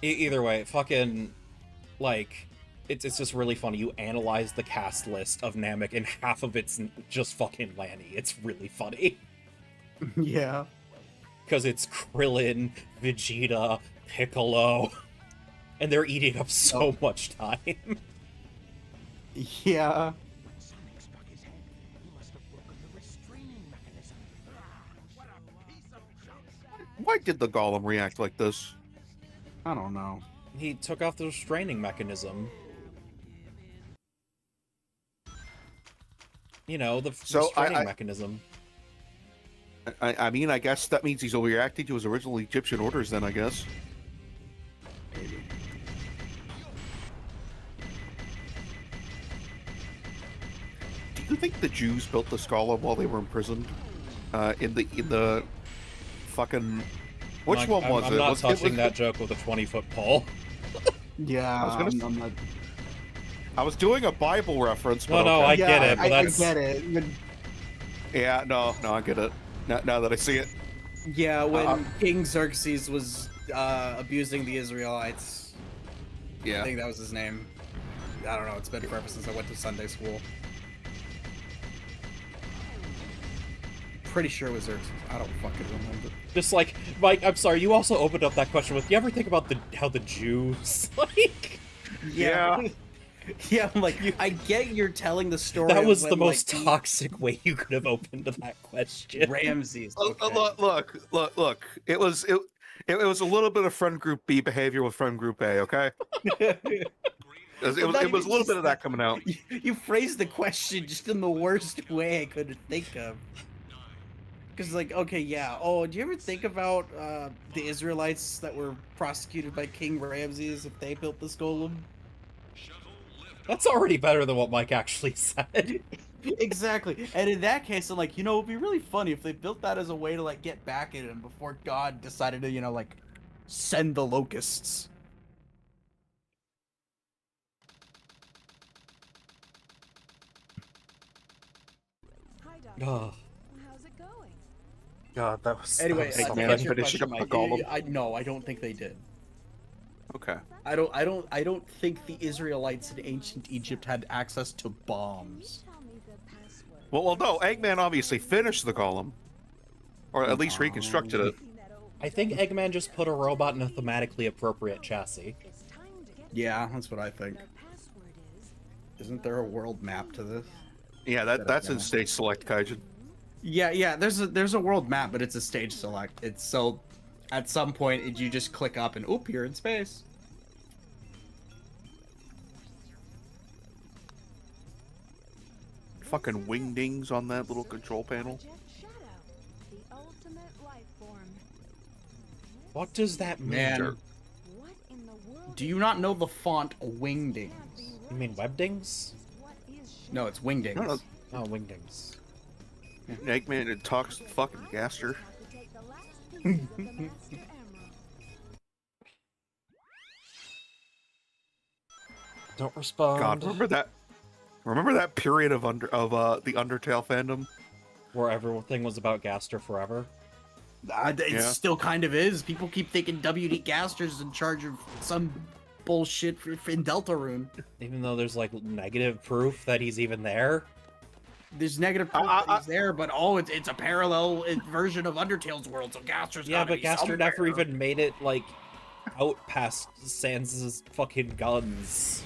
Either way, fucking, like, it's just really funny. You analyze the cast list of Namek, and half of it's just fucking Lanny. It's really funny. Yeah. Because it's Krillin, Vegeta, Piccolo, and they're eating up so much time. Yeah. Why did the Golem react like this? I don't know. He took off the restraining mechanism. You know, the restraining mechanism. I mean, I guess that means he's overreacting to his original Egyptian orders. Then I guess. Do you think the Jews built the Skull while they were imprisoned? In the fucking which Like, one was I'm it? not Was it- touching was that it- joke with a 20-foot pole. Yeah, I was gonna I'm not. I was doing a Bible reference. No, But no, okay. I get it, but I that's get it. But Yeah, no, I get it. Now that I see it. yeah, when Uh, King Xerxes was abusing the Israelites, I Yeah. think that was his name. I don't know. It's been forever since I went to Sunday school. Pretty sure it was Xerxes. I don't fucking remember. just like Mike. I'm sorry. You also opened up that question with. You ever think about how the Jews like? Yeah. Yeah, I'm like, I get you're telling the story. That of was when, the most like, toxic way you could have opened that question. Ramses. Look, Okay. look. It was a little bit of friend group B behavior with friend group A. Okay. It was Well, not a even little just bit of that coming out. You phrased the question just in the worst way I could think of. Because, like, okay, yeah. Oh, do you ever think about the Israelites that were prosecuted by King Ramses if they built this golem? That's already better than what Mike actually said. Exactly. And in that case, I'm like, it'd be really funny if they built that as a way to, like, get back at him before God decided to, like, send the locusts. Hi, Doctor. Oh, How's it going? God, that was Anyway, that Hey, was to man, answer your finishing question, up the Mike, golem. no, I don't think they did. Okay. I don't think the Israelites in ancient Egypt had access to bombs. Tell me the password. Well, no. Eggman obviously finished the golem, or at least reconstructed it. Think that over. I think Eggman just put a robot in a thematically appropriate chassis. It's time to get Yeah, that's what I think. the password is. Isn't there a world map to this? Yeah, that's in stage select, Kaijin. Yeah. There's a world map, but it's a stage select. It's so at some point you just click up and oop, you're in space. Fucking wingdings on that little control panel. Project Shadow, the ultimate life form. What does that mean? Man, What in the world? do you not know the font Wingdings? You mean webdings? What is Shadow? No, it's Wingdings. No, no. Oh, wingdings. Eggman it talks to fucking Gaster. Have to take the last piece of the Master Emerald. Don't respond. God, remember that period of the Undertale fandom? Where everything was about Gaster forever. It Yeah. still kind of is. People keep thinking W.D. Gaster's in charge of some bullshit in Deltarune. Even though there's like negative proof that he's even there. There's negative proof that he's there, but it's a parallel version of Undertale's world, so Gaster's Yeah, gotta but be Gaster never somewhere. even made it like out past Sans' fucking guns.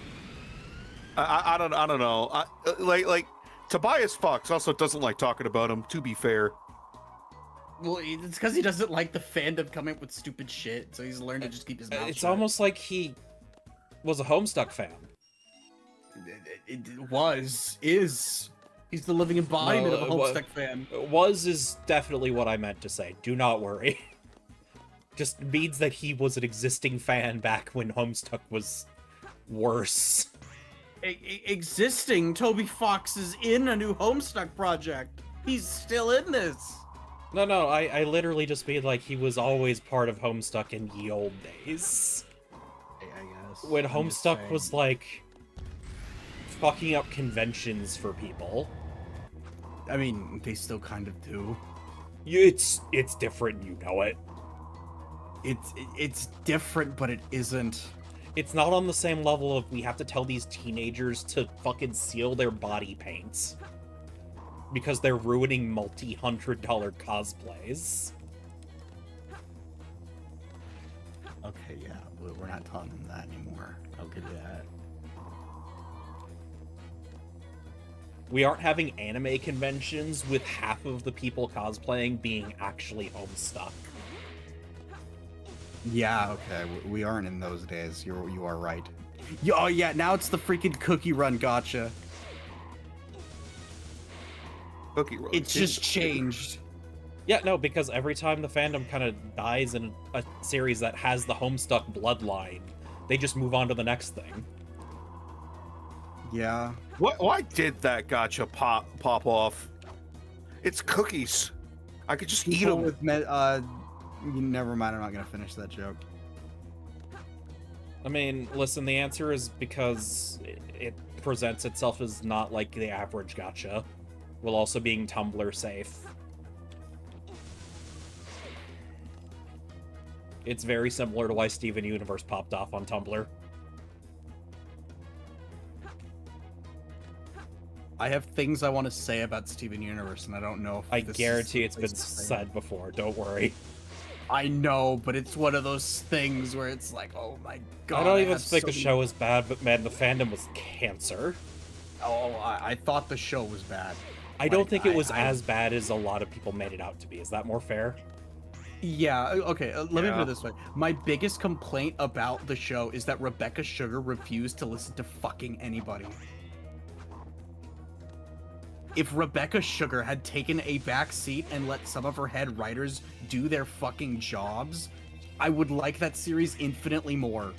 I don't know. Like Tobias Fox also doesn't like talking about him. To be fair, Well, it's because he doesn't like the fandom coming up with stupid shit, so he's learned to just keep his mouth It's shut. almost like he was a Homestuck fan. It is. He's the living embodiment No, of a Homestuck fan. Was is definitely what I meant to say. Do not worry. Just means that he was an existing fan back when Homestuck was worse. Existing, Toby Fox is in a new Homestuck project. He's still in this. No, I literally just mean like he was always part of Homestuck in ye old days. I guess. When Homestuck was like fucking up conventions for people. I mean, they still kind of do. It's different, you know it. It's different, but it isn't. It's not on the same level of we have to tell these teenagers to fucking seal their body paints. Because they're ruining multi-$100 cosplays. Okay, yeah, we're not telling them that anymore. I'll give you that. We aren't having anime conventions with half of the people cosplaying being actually Homestuck. Yeah, okay, we aren't in those days. You are right. Oh yeah, now it's the freaking Cookie Run gotcha. Cookie Run. It's just changed. Yeah, no, because every time the fandom kind of dies in a series that has the Homestuck bloodline, they just move on to the next thing. Yeah. Why did that gotcha pop off? It's cookies. I could just eat People them. with never mind. I'm not gonna finish that joke. I mean, listen, the answer is because it presents itself as not like the average gacha, while also being Tumblr safe. It's very similar to why Steven Universe popped off on Tumblr. I have things I want to say about Steven Universe, and I don't know if I this is guarantee the it's been place to say it. said before, don't worry. I know, but it's one of those things where it's like, oh my god. I don't even have think so the many- show is bad, but man, the fandom was cancer. Oh, I thought the show was bad. I don't Like, think it was I- as bad as a lot of people made it out to be. Is that more fair? Yeah, okay, let me put Yeah. it this way. My biggest complaint about the show is that Rebecca Sugar refused to listen to fucking anybody. If Rebecca Sugar had taken a back seat and let some of her head writers do their fucking jobs, I would like that series infinitely more.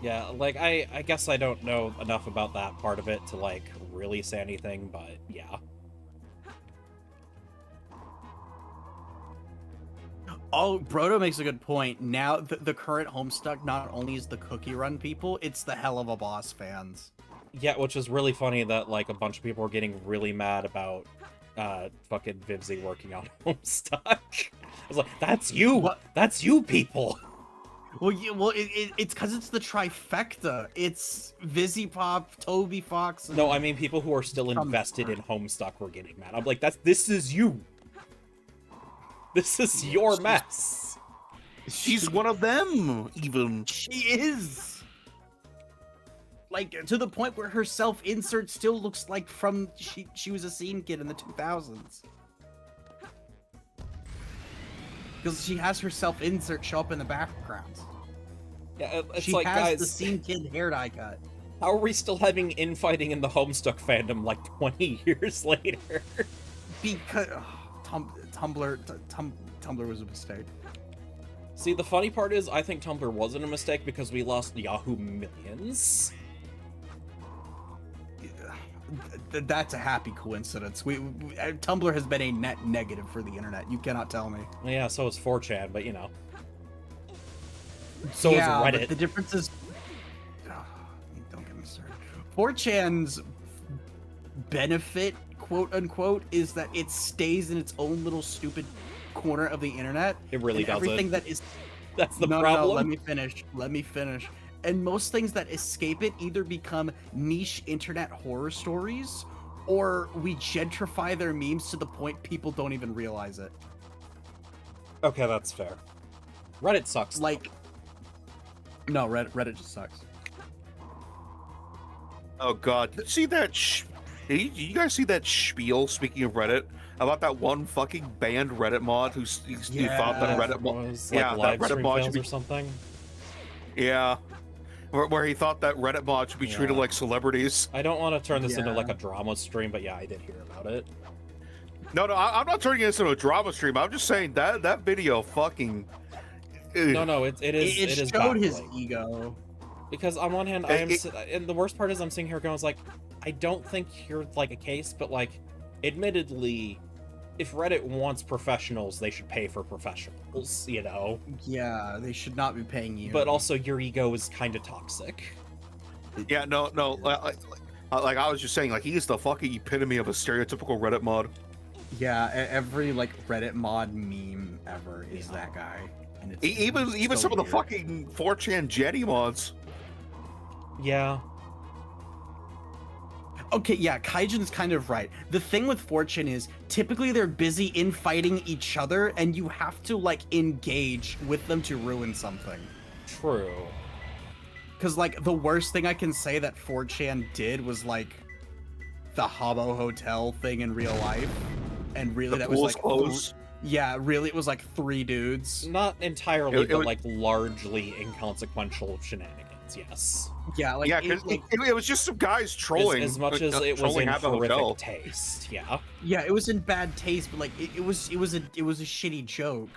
Yeah, like, I guess I don't know enough about that part of it to, like, really say anything, but yeah. Oh, Brodo makes a good point. Now, the current Homestuck not only is the Cookie Run people, it's the Hell of a Boss fans. Yeah, which is really funny that, like, a bunch of people were getting really mad about, fucking Vivzy working on Homestuck. I was like, that's you! What? That's you people! Well, yeah, it's because it's the trifecta. It's Vizzypop, Toby Fox. And... No, I mean people who are still invested in Homestuck were getting mad. I'm like, this is you! This is your mess! She's one of them, even. She is. Like, to the point where her self-insert still looks like from she was a scene kid in the 2000s. Because she has her self-insert show up in the background. Yeah, it's She like, has guys, the scene kid hair dye cut. how are we still having infighting in the Homestuck fandom like 20 years later? Because Tumblr was a mistake. See, the funny part is, I think Tumblr wasn't a mistake because we lost Yahoo Millions. That's a happy coincidence. Tumblr has been a net negative for the internet. You cannot tell me. Yeah, so is 4chan, but you know. So yeah, is but Reddit. the difference is... don't get me started. 4chan's benefit, quote unquote, is that it stays in its own little stupid corner of the internet. It really and doesn't. everything that is... That's the no, problem. No, let me finish. And most things that escape it either become niche internet horror stories, or we gentrify their memes to the point people don't even realize it. Okay, that's fair. Reddit sucks. Like... No, Reddit just sucks. Oh god, see that? You guys see that spiel? Speaking of Reddit, about that one fucking banned Reddit mod who thought that Reddit mod, was like yeah, live that Reddit stream mod fails should or be, something. yeah, where he thought that Reddit mod should be treated Yeah. like celebrities. I don't want to turn this into Yeah. like a drama stream, but yeah, I did hear about it. No, I'm not turning this into a drama stream. I'm just saying that video fucking. No, it is. It It is showed his baffling. ego. Because on one hand, and the worst part is I'm sitting here going, like, I don't think you're like a case, but like, admittedly, if Reddit wants professionals, they should pay for professionals, you know? Yeah, they should not be paying you. But also, your ego is kind of toxic. Yeah, no, like I was just saying, like he is the fucking epitome of a stereotypical Reddit mod. yeah, every like Reddit mod meme ever is that guy. And it's Even so some of the weird. fucking 4chan Jetty mods. Yeah. Okay, yeah, Kaijin's kind of right. The thing with 4chan is typically they're busy infighting each other, and you have to like engage with them to ruin something. True. Because like the worst thing I can say that 4chan did was like the Habbo Hotel thing in real life, and really The that was pool's like closed. yeah, really it was like 3 dudes. Not entirely, It but would- like largely inconsequential shenanigans. yes. Yeah, like yeah, it, because like, it was just some guys trolling. As much as it was trolling in at the hotel. horrific taste, yeah. yeah, it was in bad taste, but like it was a shitty joke.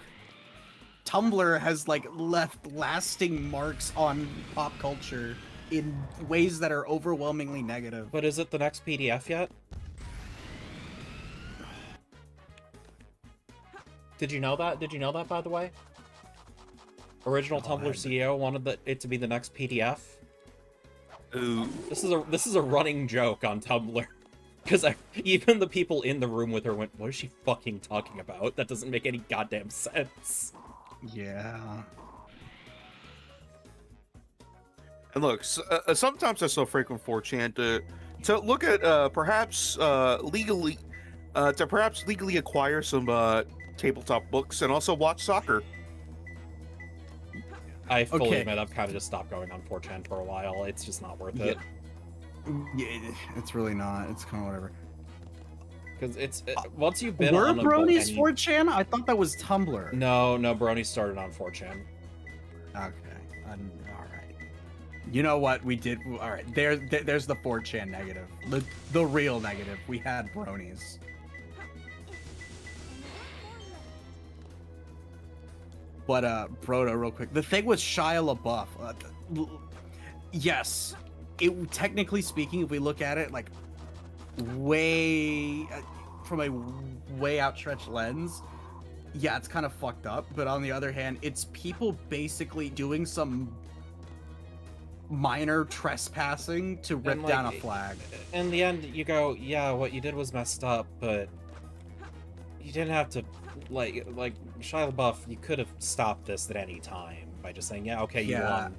Tumblr has like left lasting marks on pop culture in ways that are overwhelmingly negative. But is it the next PDF yet? Did you know that? Did you know that, by the way? Original Tumblr CEO wanted it to be the next PDF. Ooh. This is a running joke on Tumblr. Because even the people in the room with her went, what is she fucking talking about? That doesn't make any goddamn sense. Yeah. And look, sometimes I still frequent 4chan to look at perhaps legally acquire some tabletop books and also watch soccer. I fully Okay. admit I've kind of just stopped going on 4chan for a while. It's just not worth Yeah. it. Yeah, it's really not. It's kind of whatever. Because once you've been Were on a book, bronies any- 4chan? I thought that was Tumblr. No, Brony started on 4chan. Okay. All right. You know what we did? All right. There's the 4chan negative. The real negative. We had bronies. But Brodo, real quick. The thing with Shia LaBeouf, yes, it technically speaking, if we look at it like way from a way outstretched lens, yeah, it's kind of fucked up. But on the other hand, it's people basically doing some minor trespassing to rip And, down a like, flag. In the end, you go, yeah, what you did was messed up, but you didn't have to, like Shia LaBeouf, you could have stopped this at any time by just saying, yeah, okay, you won.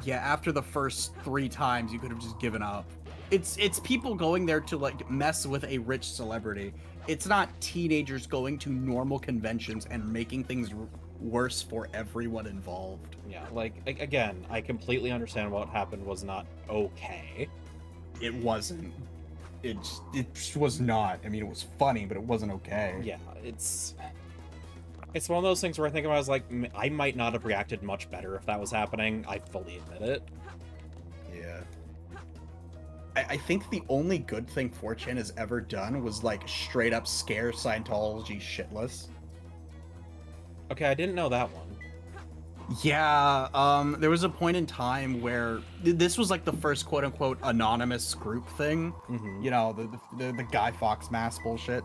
Yeah, after the first 3 times, you could have just given up. It's people going there to like mess with a rich celebrity. It's not teenagers going to normal conventions and making things worse for everyone involved. Yeah, like, again, I completely understand what happened was not okay. It wasn't. It just was not. I mean, it was funny, but it wasn't okay. Yeah, it's one of those things where I think I was like, I might not have reacted much better if that was happening. I fully admit it. Yeah. I think the only good thing 4chan has ever done was like straight up scare Scientology shitless. Okay, I didn't know that one. Yeah, there was a point in time where this was like the first quote unquote anonymous group thing. Mhm. You know, the Guy Fawkes mask bullshit.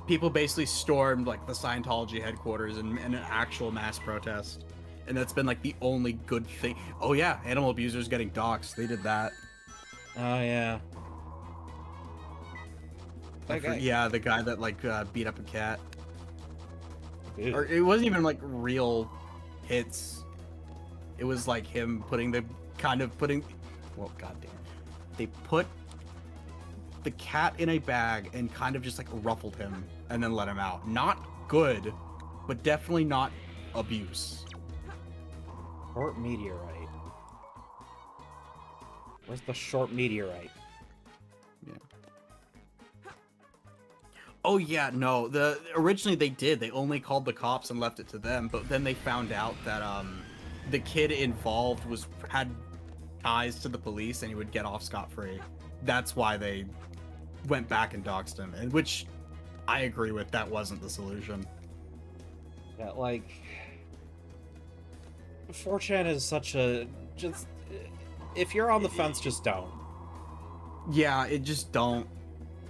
People basically stormed like the Scientology headquarters in an actual mass protest. And that's been like the only good thing. Oh yeah, animal abusers getting doxxed. They did that. Oh, yeah. Yeah, the guy that like beat up a cat. Ew. Or it wasn't even like real hits. It was like him well, goddamn. They put the cat in a bag and kind of just like ruffled him and then let him out. Not good, but definitely not abuse. Short meteorite. Where's the short meteorite? Oh yeah, no. Originally they only called the cops and left it to them, but then they found out that the kid involved had ties to the police and he would get off scot-free. That's why they went back and doxed him, and which I agree with. That wasn't the solution. Yeah, like 4chan is such a just if you're on the fence, just don't. Yeah, it just don't.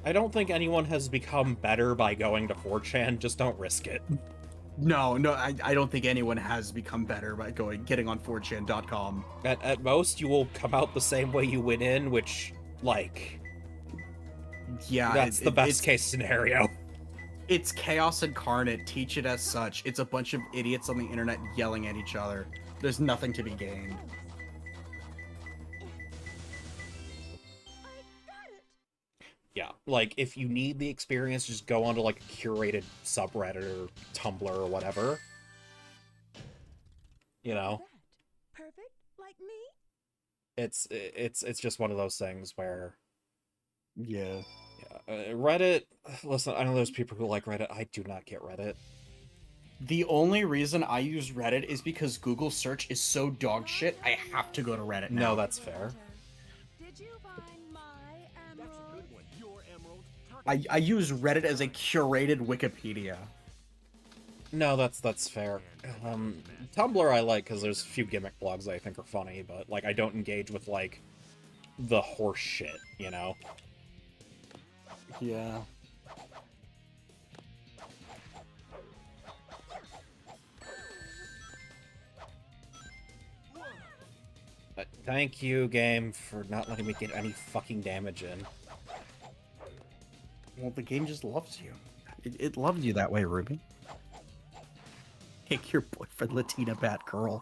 I don't think anyone has become better by going to 4chan. Just don't risk it. No, I don't think anyone has become better by getting on 4chan.com. At most, you will come out the same way you went in, which, like, Yeah, that's the best case scenario. It's chaos incarnate. Teach it as such. It's a bunch of idiots on the internet yelling at each other. There's nothing to be gained. Yeah, like, if you need the experience, just go onto, like, a curated subreddit or Tumblr or whatever. You know? Perfect, like me? It's just one of those things where... Yeah. Reddit... Listen, I know there's people who like Reddit. I do not get Reddit. The only reason I use Reddit is because Google search is so dog shit. I have to go to Reddit now. No, that's fair. Did you find my That's a emerald? good one. Your emerald. Talk I use Reddit as a curated Wikipedia. No, that's fair. Tumblr I like because there's a few gimmick blogs that I think are funny, but like I don't engage with like the horse shit, you know? Yeah. But thank you, game, for not letting me get any fucking damage in. Well, the game just loves you. It loves you that way, Ruby. Take your boyfriend, Latina Batgirl.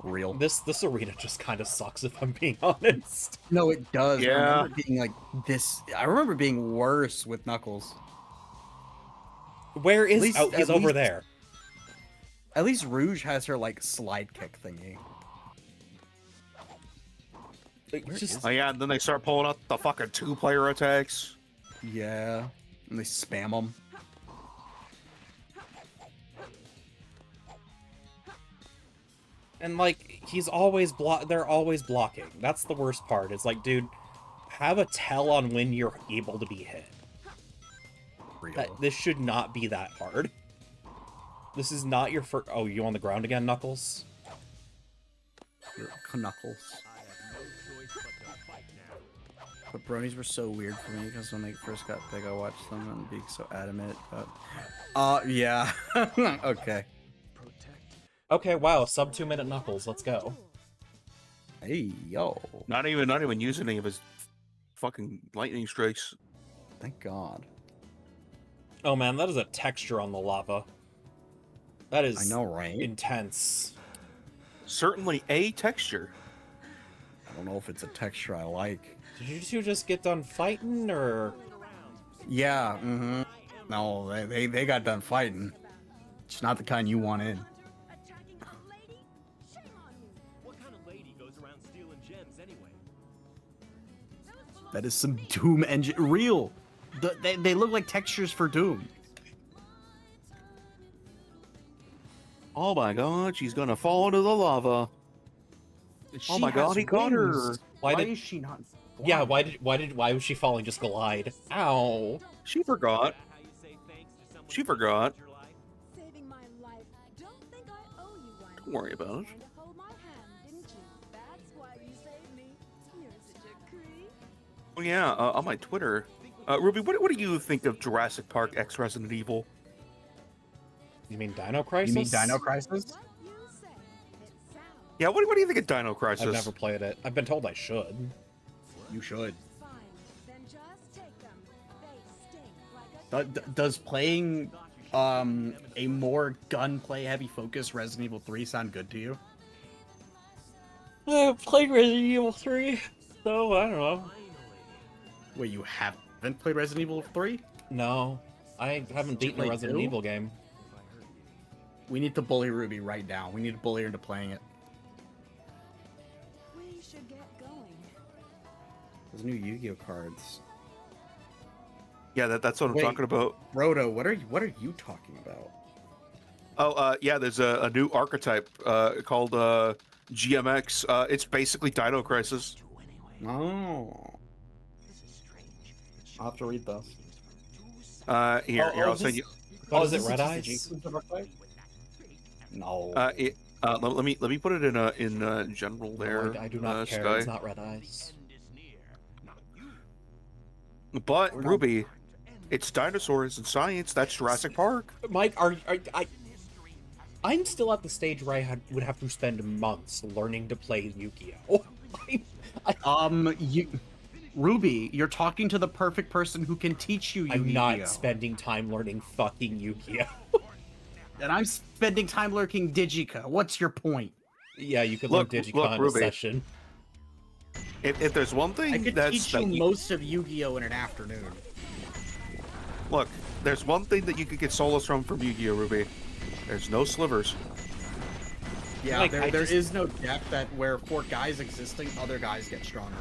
Real. This arena just kind of sucks if I'm being honest. No, it does. Yeah. I remember being like this. I remember being worse with Knuckles. Where is? least- Oh, he's at over least- there. At least Rouge has her like slide kick thingy. Like, just Oh yeah, and then they start pulling out the fucking 2-player attacks. Yeah, and they spam them. and like he's always they're always blocking. That's the worst part. It's like, dude, have a tell on when you're able to be hit. This should not be that hard. This is not your first. Oh, you on the ground again, Knuckles? Your Knuckles. I have no choice but to fight now. But bronies were so weird for me because when they first got big, I watched them and being so adamant. But, yeah. Okay. Protect. Okay, wow, sub 2-minute Knuckles. Let's go. Hey, yo. Not even using any of his fucking lightning strikes. Thank God. Oh man, that is a texture on the lava. That is I know, right? intense. Certainly a texture. I don't know if it's a texture I like. Did you two just get done fighting, or? Yeah, mm-hmm. No, they got done fighting. It's not the kind you want in. attacking a lady? Shame on you. What kind of lady goes around stealing gems anyway? That is some Doom engine. Real. They look like textures for Doom. Oh my god, she's gonna fall into the lava. Oh my God, he caught her. Why Why did- is she not? Yeah, flying? why was she falling? Just glide. Ow. She forgot. That how you say thanks to someone She who forgot. saved your life? Saving my life. Don't think I owe you one. Don't worry about it. Trying to hold my hand, didn't you? That's why you saved me. You're such a creep. Oh yeah, on my Twitter. Ruby, what do you think of Jurassic Park X Resident Evil? You mean Dino Crisis? You mean Dino Crisis? What you say. It sounds Yeah, what do you think of Dino Crisis? I've never played it. I've been told I should. You should. fine. Then just take them. They stink like a Does playing a more gunplay heavy focus Resident Evil 3 sound good to you? I played Resident Evil 3, so I don't know. Wait, you haven't played Resident Evil 3? No, I haven't Did you beaten a play Resident 2? Evil game. We need to bully Ruby right now. We need to bully her into playing it. We should get going. Those new Yu-Gi-Oh cards. Yeah, that's what I'm Wait. talking about. Roto, what are you talking about? Oh, yeah, there's a new archetype called GMX. It's basically Dino Crisis. Oh. I'll have to read those. Here, I'll this- send you. What Oh, is it, this Red just a Eyes? Jason archetype? No. Let me put it in general there. I do not care. Sky. It's not Red Eyes. But Ruby, it's dinosaurs and science. That's Jurassic Park. Mike, I'm still at the stage where I would have to spend months learning to play Yu-Gi-Oh. Ruby, you're talking to the perfect person who can teach you Yu-Gi-Oh. I'm not spending time learning fucking Yu-Gi-Oh. And I'm spending time lurking Digica. What's your point? Yeah, you could Look, learn Digicon look, in a Ruby. session. If there's one thing I could that's teach you most of Yu-Gi-Oh in an afternoon. look, there's one thing that you could get solace from Yu-Gi-Oh, Ruby. There's no slivers. Yeah, Like, there is no deck that where for guys existing, other guys get stronger.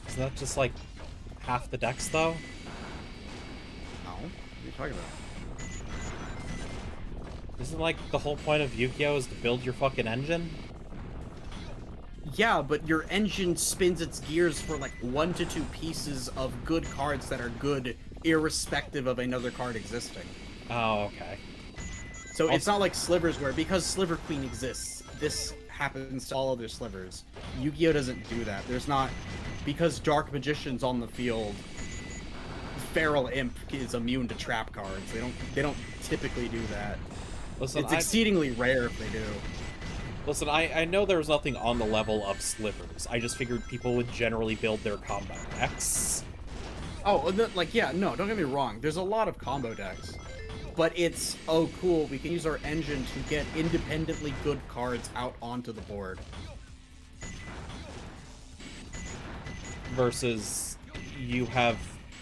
Isn't that just like half the decks though? No. are you talking about? Isn't like the whole point of Yu-Gi-Oh is to build your fucking engine? Yeah, but your engine spins its gears for like 1 to 2 pieces of good cards that are good, irrespective of another card existing. Oh, okay. So it's not like Slivers where because Sliver Queen exists, this happens to all other Slivers. Yu-Gi-Oh doesn't do that. There's not because Dark Magician's on the field. Feral Imp is immune to trap cards. They don't typically do that. Listen, It's exceedingly rare if they do. Listen, I know there's nothing on the level of Slivers. I just figured people would generally build their combo decks. Oh, like, yeah, no, don't get me wrong. There's a lot of combo decks. But it's, oh, cool, we can use our engine to get independently good cards out onto the board. Versus, you have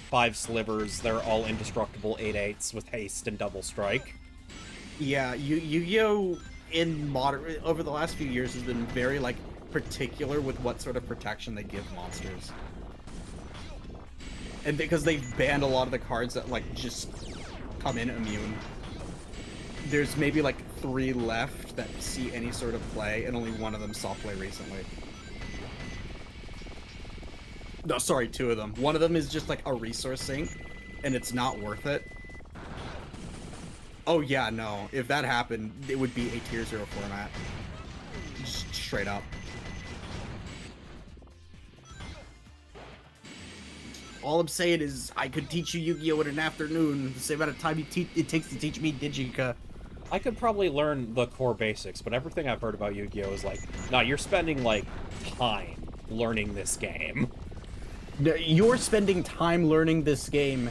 5 Slivers, they're all indestructible 8/8s with haste and double strike. Yeah, Yu-Gi-Oh! In modern over the last few years has been very like particular with what sort of protection they give monsters, and because they've banned a lot of the cards that like just come in immune. There's maybe like 3 left that see any sort of play, and only one of them saw play recently. No, sorry, 2 of them. One of them is just like a resource sink, and it's not worth it. Oh yeah, no. If that happened, it would be a tier 0 format. Just straight up. All I'm saying is, I could teach you Yu-Gi-Oh! In an afternoon, the same amount of time it takes to teach me Digika. I could probably learn the core basics, but everything I've heard about Yu-Gi-Oh! Is like, nah, you're spending, like, time learning this game. No, you're spending time learning this game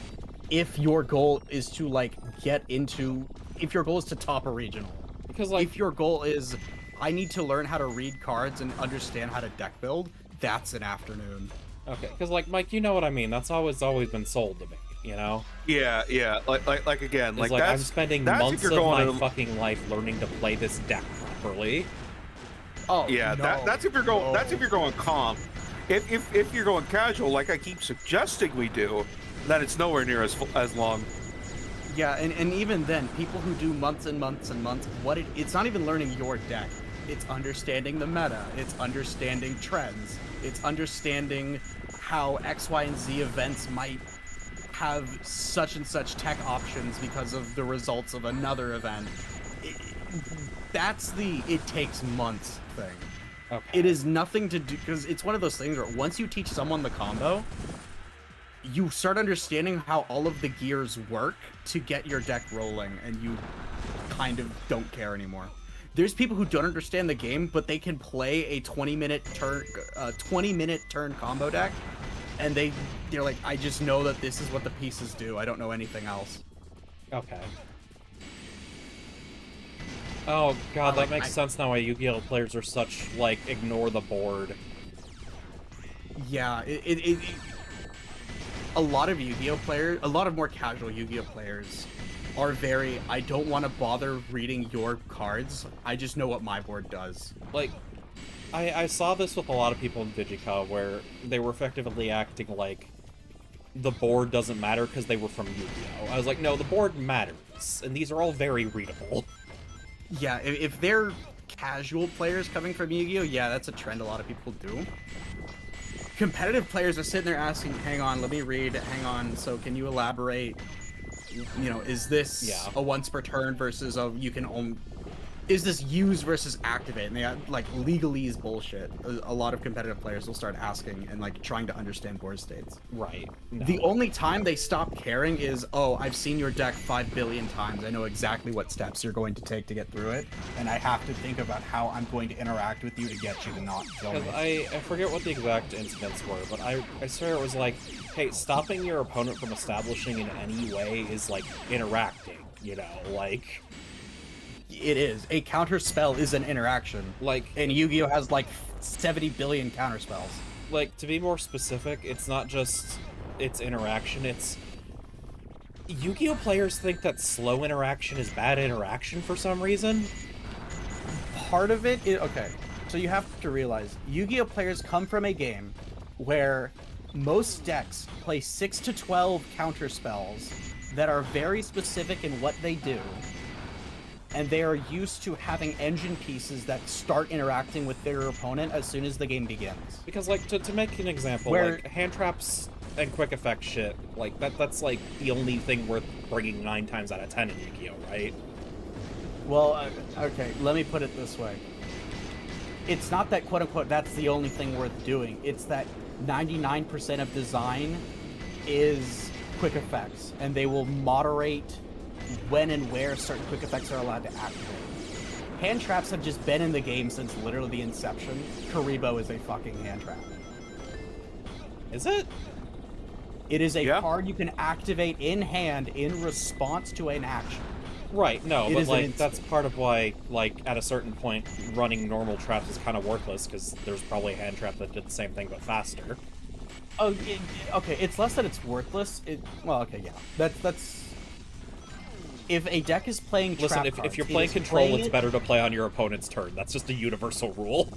if your goal is to, like, if your goal is to top a regional. Because, like, if your goal is, I need to learn how to read cards and understand how to deck build, that's an afternoon. Okay, because, like, Mike, you know what I mean. That's always been sold to me, you know? Yeah. Like again, It's like like, that's, I'm spending that's if months you're of going my to- fucking life learning to play this deck properly. Oh, Yeah, no. that's if you're going. No. That's if you're going comp. If you're going casual, like I keep suggesting we do, then it's nowhere near as long. Yeah, and even then, people who do months and months and months, it's not even learning your deck. It's understanding the meta. It's understanding trends. It's understanding how X, Y, and Z events might have such and such tech options because of the results of another event. That's the it takes months thing. Okay. It is nothing to do, because it's one of those things where once you teach someone the combo, you start understanding how all of the gears work to get your deck rolling, and you kind of don't care anymore. There's people who don't understand the game, but they can play a 20-minute turn combo deck, and they're like, I just know that this is what the pieces do. I don't know anything else. Okay. Oh god, that makes sense now why Yu-Gi-Oh! Players are such, like, ignore the board. Yeah, a lot of Yu-Gi-Oh! Players, a lot of more casual Yu-Gi-Oh! Players are very, I don't want to bother reading your cards, I just know what my board does. Like, I saw this with a lot of people in Digica, where they were effectively acting like the board doesn't matter because they were from Yu-Gi-Oh! I was like, no, the board matters, and these are all very readable. Yeah, if they're casual players coming from Yu-Gi-Oh!, yeah, that's a trend a lot of people do. Competitive players are sitting there asking, hang on, let me read, hang on, so can you elaborate? You know, is this a once per turn versus you can only... Is this use versus activate? And they got, like, legalese bullshit. A lot of competitive players will start asking and, like, trying to understand board states. Right. No. The only time they stop caring is, oh, I've seen your deck 5 billion times. I know exactly what steps you're going to take to get through it, and I have to think about how I'm going to interact with you to get you to not kill me. Because I forget what the exact incidents were, but I swear it was like, hey, stopping your opponent from establishing in any way is like interacting, you know, like... It is. A counter spell is an interaction. Like... And Yu-Gi-Oh! Has like 70 billion counter spells. Like, to be more specific, it's not just its interaction, it's... Yu-Gi-Oh! Players think that slow interaction is bad interaction for some reason. Part of it is... Okay, so you have to realize, Yu-Gi-Oh! Players come from a game where most decks play 6 to 12 counter spells that are very specific in what they do, and they are used to having engine pieces that start interacting with their opponent as soon as the game begins. Because, like, to make an example, Where- like, hand traps and quick effect shit, like, that's, like, the only thing worth bringing 9 times out of 10 in Yu-Gi-Oh, right? Well, okay, let me put it this way. It's not that, quote-unquote, that's the only thing worth doing. It's that 99% of design is quick effects, and they will moderate when and where certain quick effects are allowed to activate. Hand traps have just been in the game since literally the inception. Karibo is a fucking hand trap. Is it? It is a Yeah. card you can activate in hand in response to an action. Right, no, It but, is an like, instant. that's part of why, like, at a certain point, running normal traps is kind of worthless, because there's probably a hand trap that did the same thing, but faster. Oh, okay. It's less that it's worthless. Well, okay, yeah. That's. If a deck is playing Listen, trap if cards, you're it playing is control, playing it's it- better to play on your opponent's turn. That's just a universal rule.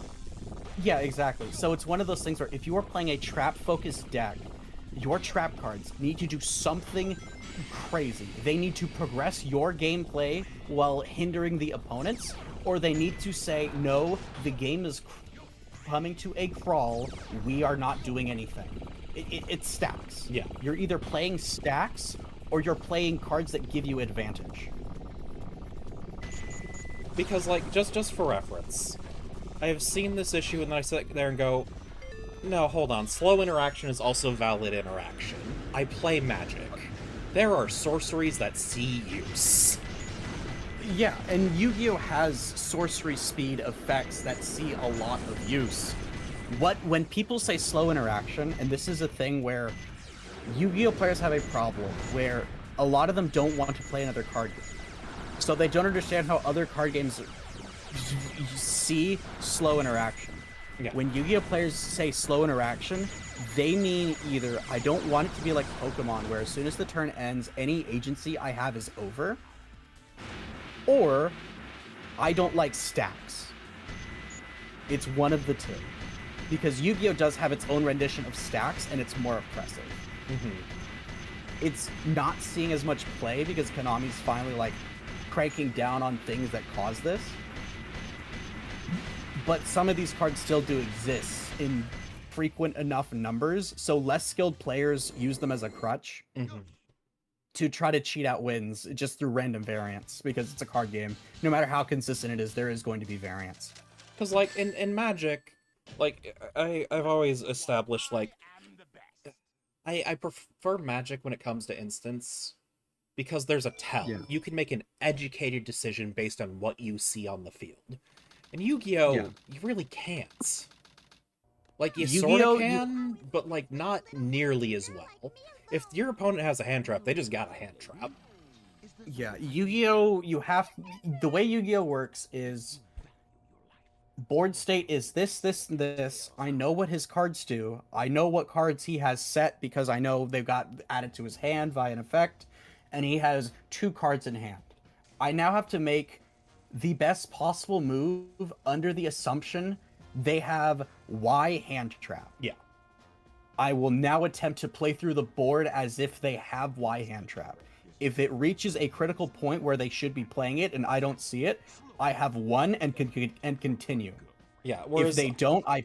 Yeah, exactly. So it's one of those things where if you are playing a trap-focused deck, your trap cards need to do something crazy. They need to progress your gameplay while hindering the opponents, or they need to say, no, the game is coming to a crawl. We are not doing anything. It's stacks. Yeah. You're either playing stacks or you're playing cards that give you advantage. Because, like, just for reference, I have seen this issue and then I sit there and go, no, hold on, slow interaction is also valid interaction. I play Magic. There are sorceries that see use. Yeah, and Yu-Gi-Oh has sorcery speed effects that see a lot of use. When people say slow interaction, and this is a thing where Yu-Gi-Oh players have a problem, where a lot of them don't want to play another card game. So they don't understand how other card games see slow interaction. Yeah. When Yu-Gi-Oh players say slow interaction, they mean either I don't want it to be like Pokemon, where as soon as the turn ends, any agency I have is over, or I don't like stacks. It's one of the two. Because Yu-Gi-Oh does have its own rendition of stacks, and it's more oppressive. It's not seeing as much play because Konami's finally, like, cranking down on things that cause this. But some of these cards still do exist in frequent enough numbers, so less skilled players use them as a crutch to try to cheat out wins just through random variants, because it's a card game. No matter how consistent it is, there is going to be variance. Because, like, in Magic, like, I've always established, like, I prefer Magic when it comes to instants, because there's a tell. Yeah. You can make an educated decision based on what you see on the field. In Yu-Gi-Oh, Yeah. you really can't. Like, you Yu-Gi-Oh, sort of can, but, like, not nearly as well. If your opponent has a hand trap, they just got a hand trap. Yeah, Yu-Gi-Oh, the way Yu-Gi-Oh works is board state is this, this, and this. I know what his cards do. I know what cards he has set because I know they've got added to his hand via an effect, and he has 2 cards in hand. I now have to make the best possible move under the assumption they have Y hand trap. Yeah. I will now attempt to play through the board as if they have Y hand trap. If it reaches a critical point where they should be playing it and I don't see it, I have won and continue. Yeah, whereas If they don't, I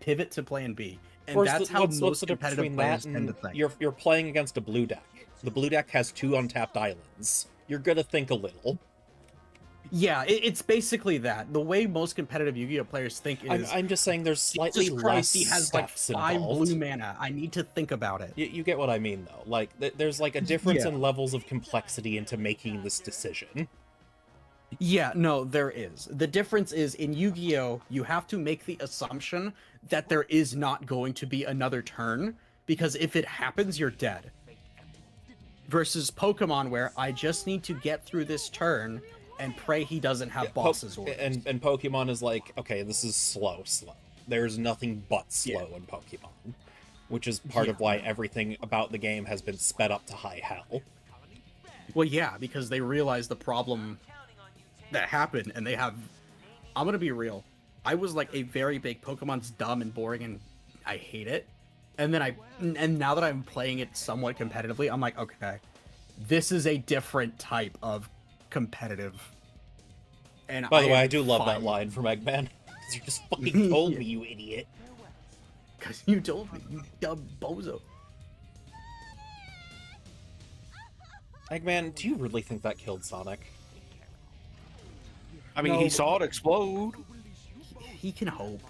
pivot to plan B. And Whereas that's how what's most the difference competitive between players that tend to and think. you're playing against a blue deck. The blue deck has 2 untapped islands. You're gonna think a little. Yeah, it's basically that. The way most competitive Yu-Gi-Oh players think is, I'm just saying there's slightly Jesus less Christ, he has like steps 5 involved. blue mana. I need to think about it. You get what I mean, though. Like, there's like a difference Yeah. in levels of complexity into making this decision. Yeah, no, there is. The difference is in Yu-Gi-Oh, you have to make the assumption that there is not going to be another turn, because if it happens, you're dead. Versus Pokemon, where I just need to get through this turn and pray he doesn't have bosses orders. And Pokemon is like, okay, this is slow. There's nothing but slow in Pokemon, which is part of why everything about the game has been sped up to high hell. Well, yeah, because they realized the problem that happened, and they have... I'm gonna be real. I was like a very big Pokemon's dumb and boring, and I hate it. And now that I'm playing it somewhat competitively, I'm like, okay, This is a different type of competitive. And By the way, am I do love that fine. line from Eggman. Because you just fucking told me, you idiot. Because you told me, you dumb bozo. Eggman, do you really think that killed Sonic? I mean, No, he but- saw it explode. He can hope.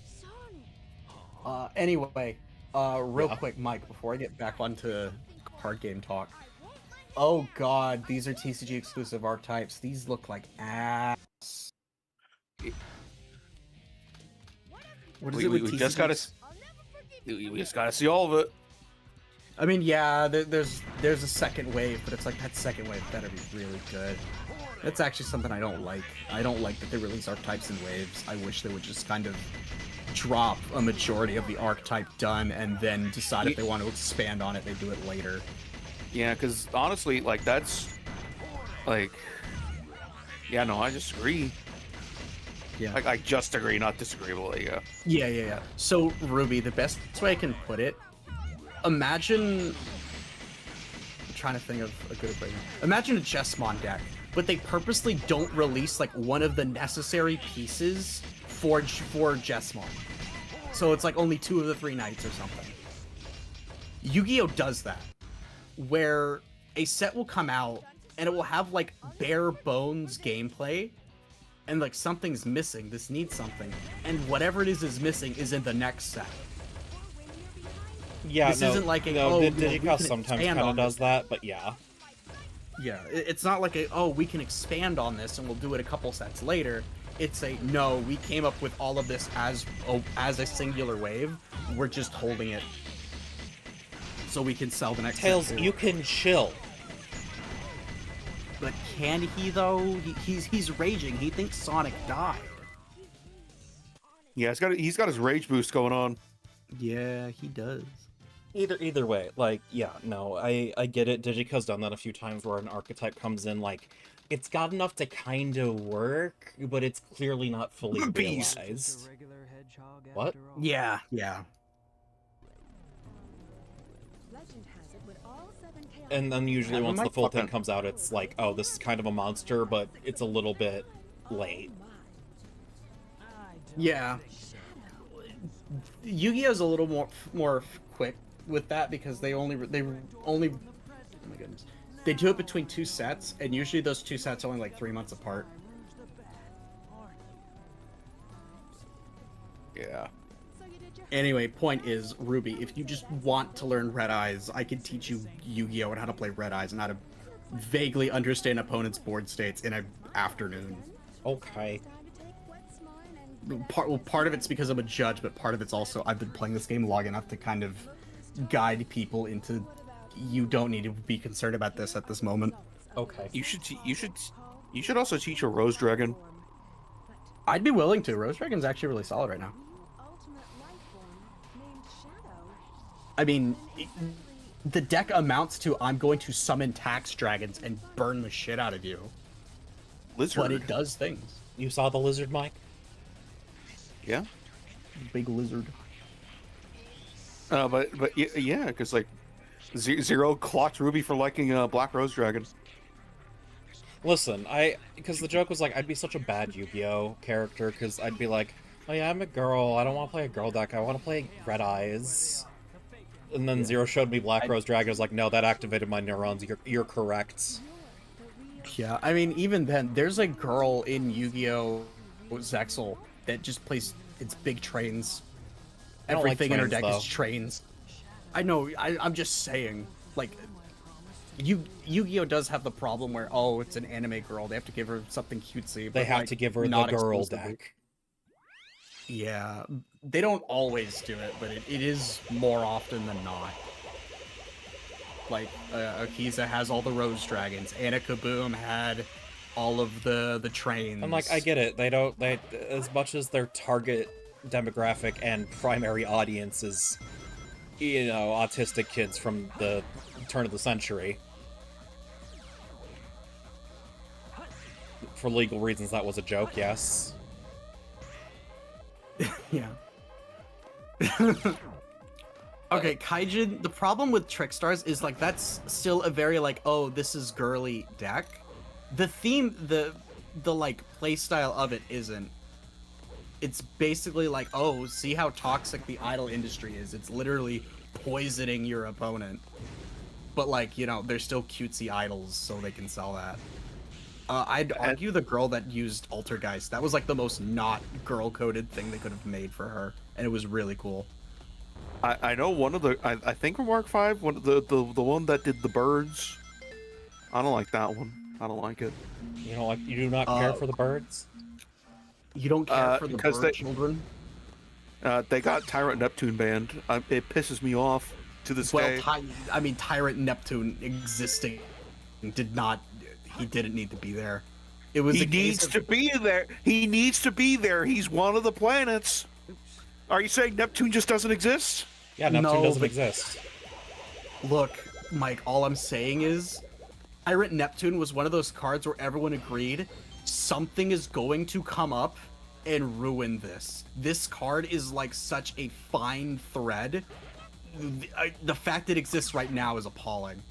Sonic! Anyway, real Yeah. quick, Mike, before I get back onto card game talk. Oh god, these are TCG exclusive archetypes. These look like ass. What is it with We TCGs? just gotta, we just gotta see all of it. I mean, yeah, there's a second wave, but it's like that second wave better be really good. That's actually something I don't like. I don't like that they release archetypes in waves. I wish they would just kind of drop a majority of the archetype done and then decide if they want to expand on it, they do it later. Yeah, because honestly, like that's, like, yeah, no, I disagree. Yeah. Like, I just agree, not disagree, but yeah. Yeah. So, Ruby, the best way I can put it, imagine... I'm trying to think of a good way. Imagine a Chessmon deck, but they purposely don't release, like, one of the necessary pieces for Chessmon. So it's, like, only 2 of the 3 knights or something. Yu-Gi-Oh! Does that, where a set will come out, and it will have, like, bare bones gameplay, and like something's missing, this needs something, and whatever it is missing is in the next set. Yeah, This no, isn't like a, no, oh, Di- you know, we Digicast can sometimes expand kind of on does this. that, but yeah. Yeah, it's not like a, oh, we can expand on this and we'll do it a couple sets later. It's a, no, we came up with all of this as a singular wave, we're just holding it so we can sell the next Tails, set too. you can chill. But can he though? He's raging. He thinks Sonic died. Yeah, he's got his rage boost going on. Yeah, he does. Either way, like, yeah, no, I get it. Digico's done that a few times where an archetype comes in, like, it's got enough to kind of work, but it's clearly not fully Bees. realized. A regular hedgehog What? after all. Yeah. Legend has it with all 7 chaos And then usually Yeah, once my the full thing fucking- comes out, it's like, oh, this is kind of a monster, but it's a little bit late. Yeah. Yu-Gi-Oh's a little more quick with that because they only oh my goodness, they do it between 2 sets, and usually those 2 sets are only like 3 months apart. Yeah. Anyway, point is, Ruby, if you just want to learn Red Eyes, I can teach you Yu-Gi-Oh and how to play Red Eyes and how to vaguely understand opponents' board states in an afternoon. Okay. Part of it's because I'm a judge, but part of it's also I've been playing this game long enough to kind of guide people into, you don't need to be concerned about this at this moment. Okay. You should also teach a Rose Dragon. I'd be willing to. Rose Dragon's actually really solid right now. ultimate life form named Shadow. I mean, the deck amounts to I'm going to summon tax dragons and burn the shit out of you. Lizard. But it does things. You saw the lizard, Mike? Yeah. Big lizard. But yeah, because like Zero clocked Ruby for liking Black Rose Dragon. Listen, because the joke was like, I'd be such a bad Yu-Gi-Oh character, because I'd be like, oh yeah, I'm a girl, I don't want to play a girl deck, I want to play Red Eyes. And then Zero showed me Black Rose Dragon, I was like, no, that activated my neurons, you're correct. Yeah, I mean, even then, there's a girl in Yu-Gi-Oh! Zexal that just plays its big trains. I don't like Everything in her trains, deck though. is trains. I know, I'm just saying, like, Yu-Gi-Oh! Does have the problem where, oh, it's an anime girl, they have to give her something cutesy. They but, have like, to give her the not girl exclusively. deck. Yeah, they don't always do it, but it is more often than not. Like, Akiza has all the Rose Dragons, Anna Kaboom had all of the trains. I'm like, I get it, they as much as their target demographic and primary audience is, you know, autistic kids from the turn of the century. For legal reasons, that was a joke, yes. Yeah. Okay, Kaijin, the problem with Trickstars is like that's still a very like, oh, this is girly deck. The theme, the like play style of it isn't. It's basically like, oh, see how toxic the idol industry is. It's literally poisoning your opponent. But like, you know, they're still cutesy idols, so they can sell that. I'd argue the girl that used Altergeist, that was like the most not girl-coded thing they could have made for her, and it was really cool. I know one of the I think from Mark 5, one of the one that did the birds. I don't like that one. I don't like it. You know, like you do not care for the birds. You don't care for the because bird children? They got Tyrant Neptune banned. It pisses me off to this day. I mean, Tyrant Neptune existing did not. He didn't need to be there. It was. He needs to be there. He needs to be there. He's one of the planets. Are you saying Neptune just doesn't exist? Yeah, Neptune No, doesn't but- exist. Look, Mike. All I'm saying is, Tyrant Neptune was one of those cards where everyone agreed something is going to come up and ruin this. This card is like such a fine thread. The fact it exists right now is appalling.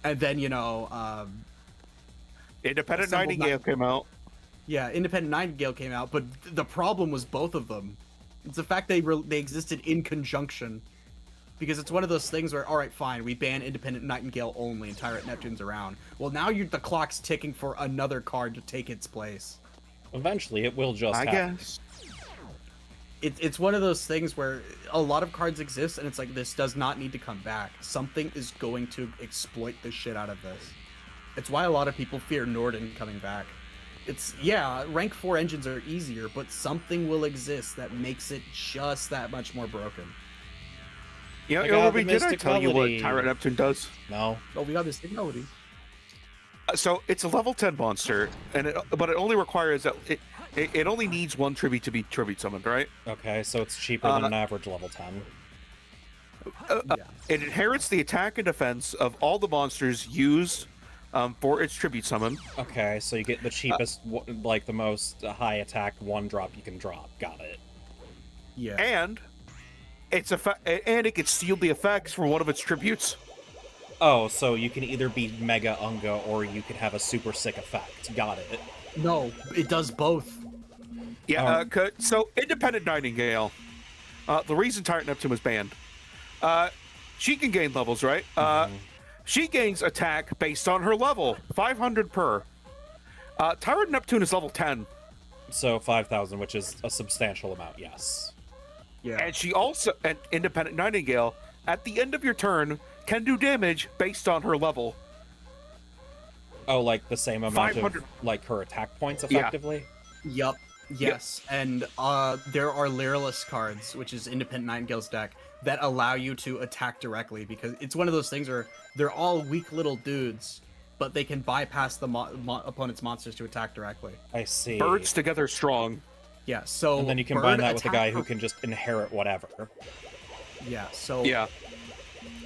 And then, you know, Independent Assembled Nightingale came out. yeah, Independent Nightingale came out, but the problem was both of them. It's the fact they existed in conjunction. Because it's one of those things where, all right, fine, we ban Independent Nightingale only and Tyrant Neptune's around. Well, now the clock's ticking for another card to take its place. Eventually, it will just I happen. guess. It's one of those things where a lot of cards exist, and it's like, this does not need to come back. Something is going to exploit the shit out of this. It's why a lot of people fear Norden coming back. It's, yeah, rank 4 engines are easier, but something will exist that makes it just that much more broken. You know, I got Ruby, the did I Mystic tell you what Melody. Tyrant Neptune does? No. Oh, we got this melody. So it's a level 10 monster, but it only requires that it only needs one tribute to be tribute summoned, right? Okay, so it's cheaper than an average level 10. It inherits the attack and defense of all the monsters used for its tribute summon. Okay, so you get the cheapest, like the most high attack one drop you can drop. Got it. Yeah. And it can steal the effects from one of its tributes. Oh, so you can either be Mega Unga or you can have a super sick effect. Got it. No, it does both. Yeah, so Independent Nightingale, the reason Tyrant Neptune was banned, she can gain levels, right? She gains attack based on her level, 500 per. Tyrant Neptune is level 10. So 5,000, which is a substantial amount, yes. Yeah. And she also, and Independent Nightingale, at the end of your turn, can do damage based on her level. Oh, like the same amount 500 of, like, her attack points, Yeah. effectively? Yup. Yes, and there are Lyrilless cards, which is Independent Nightingale's deck, that allow you to attack directly, because it's one of those things where they're all weak little dudes, but they can bypass the opponent's monsters to attack directly. I see. Birds together strong. Yeah, so And then you combine bird that with a attack guy who for- can just inherit whatever. Yeah, so Yeah.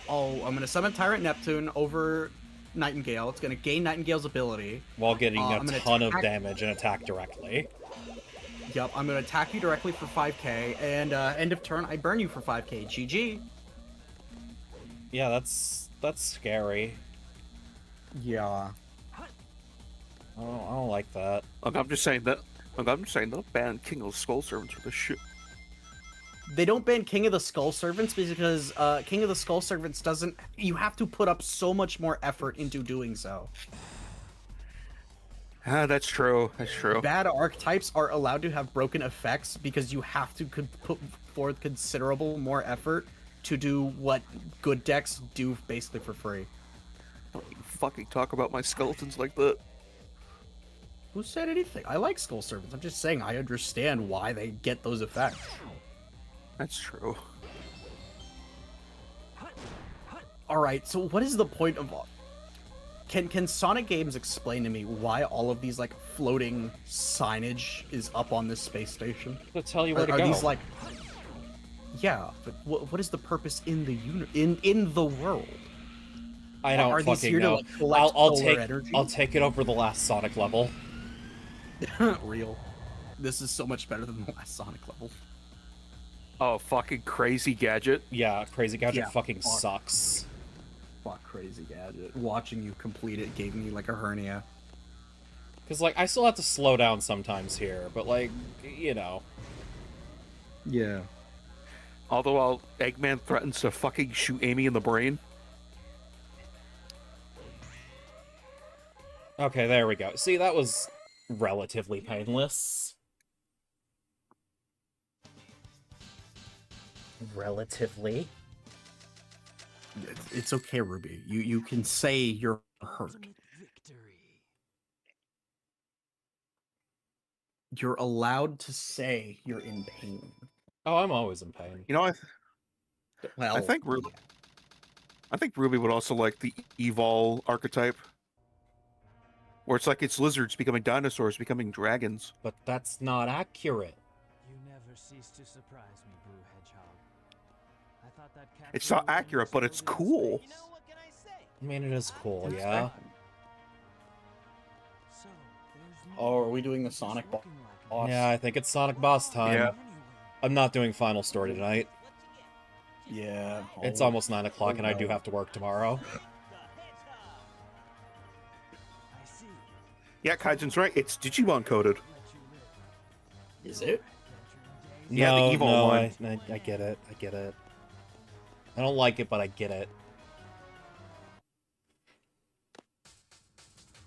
I'm gonna summon Tyrant Neptune over Nightingale. It's gonna gain Nightingale's ability. While getting I'm a gonna ton of attack- damage and attack directly. Yep, I'm gonna attack you directly for 5k, and end of turn, I burn you for 5k. GG. Yeah, that's scary. Yeah. I don't like that. Look, I'm just saying that. Look, I'm just saying they'll ban King of the Skull Servants for this shit. They don't ban King of the Skull Servants because King of the Skull Servants doesn't. You have to put up so much more effort into doing so. Ah, that's true. That's true. Bad archetypes are allowed to have broken effects because you have to put forth considerable more effort to do what good decks do basically for free. Don't you fucking talk about my skeletons like that. Who said anything? I like Skull Servants. I'm just saying I understand why they get those effects. That's true. All right, so what is the point of? Can Sonic Games explain to me why all of these like floating signage is up on this space station? To tell you where to Are go. these like? Yeah, but what is the purpose in the in the world? I don't are these fucking here to, know. like, collect I'll solar take energy? I'll take it over the last Sonic level. Real. This is so much better than the last Sonic level. Oh, fucking crazy gadget. Yeah, Crazy Gadget Yeah, fucking fuck. sucks. Fuck Crazy Gadget. Watching you complete it gave me like a hernia. Because, like, I still have to slow down sometimes here, but, like, you know. Yeah. Although while Eggman threatens to fucking shoot Amy in the brain. Okay, there we go. See, that was relatively painless. Relatively. It's okay, Ruby. You can say you're hurt. Ultimate victory. You're allowed to say you're in pain. Oh, I'm always in pain. You know, Well, I think Ruby would also like the Evol archetype. Where it's like it's lizards becoming dinosaurs, becoming dragons. But that's not accurate. You never cease to surprise me, Brew Hedgehog. I thought that cat It's not flew accurate, but it's almost cool. over You know, what can I say? I mean, it is cool, It's yeah. fine. So, there's Oh, are no we doing the it's Sonic looking like boss? Yeah, I think it's Sonic Boss time. Yeah. I'm not doing Final Story tonight. Yeah. It's oh, almost 9 o'clock, and I do no. have to work tomorrow. I see. Yeah, Kaizen's right. It's Digimon coded. Let you live. Is it? Yeah, the No, evil no, one. I get it. I get it. I don't like it, but I get it.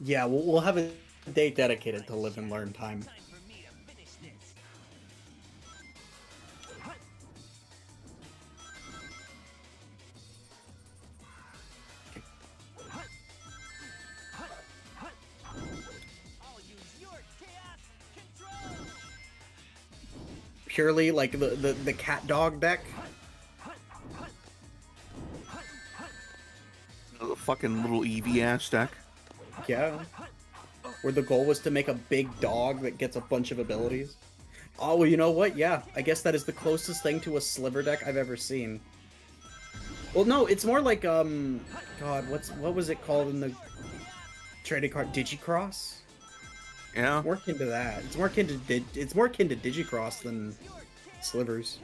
Yeah, we'll have a day dedicated to live and learn time. Time for me to finish this. I'll use your chaos control. Purely like the cat dog deck. The fucking little Eevee ass deck. Yeah. Where the goal was to make a big dog that gets a bunch of abilities. Oh, well, you know what? Yeah, I guess that is the closest thing to a sliver deck I've ever seen. Well, no, it's more like, God, what was it called in the trading card? Digicross? Yeah. More akin to that. It's more akin to Digicross than slivers.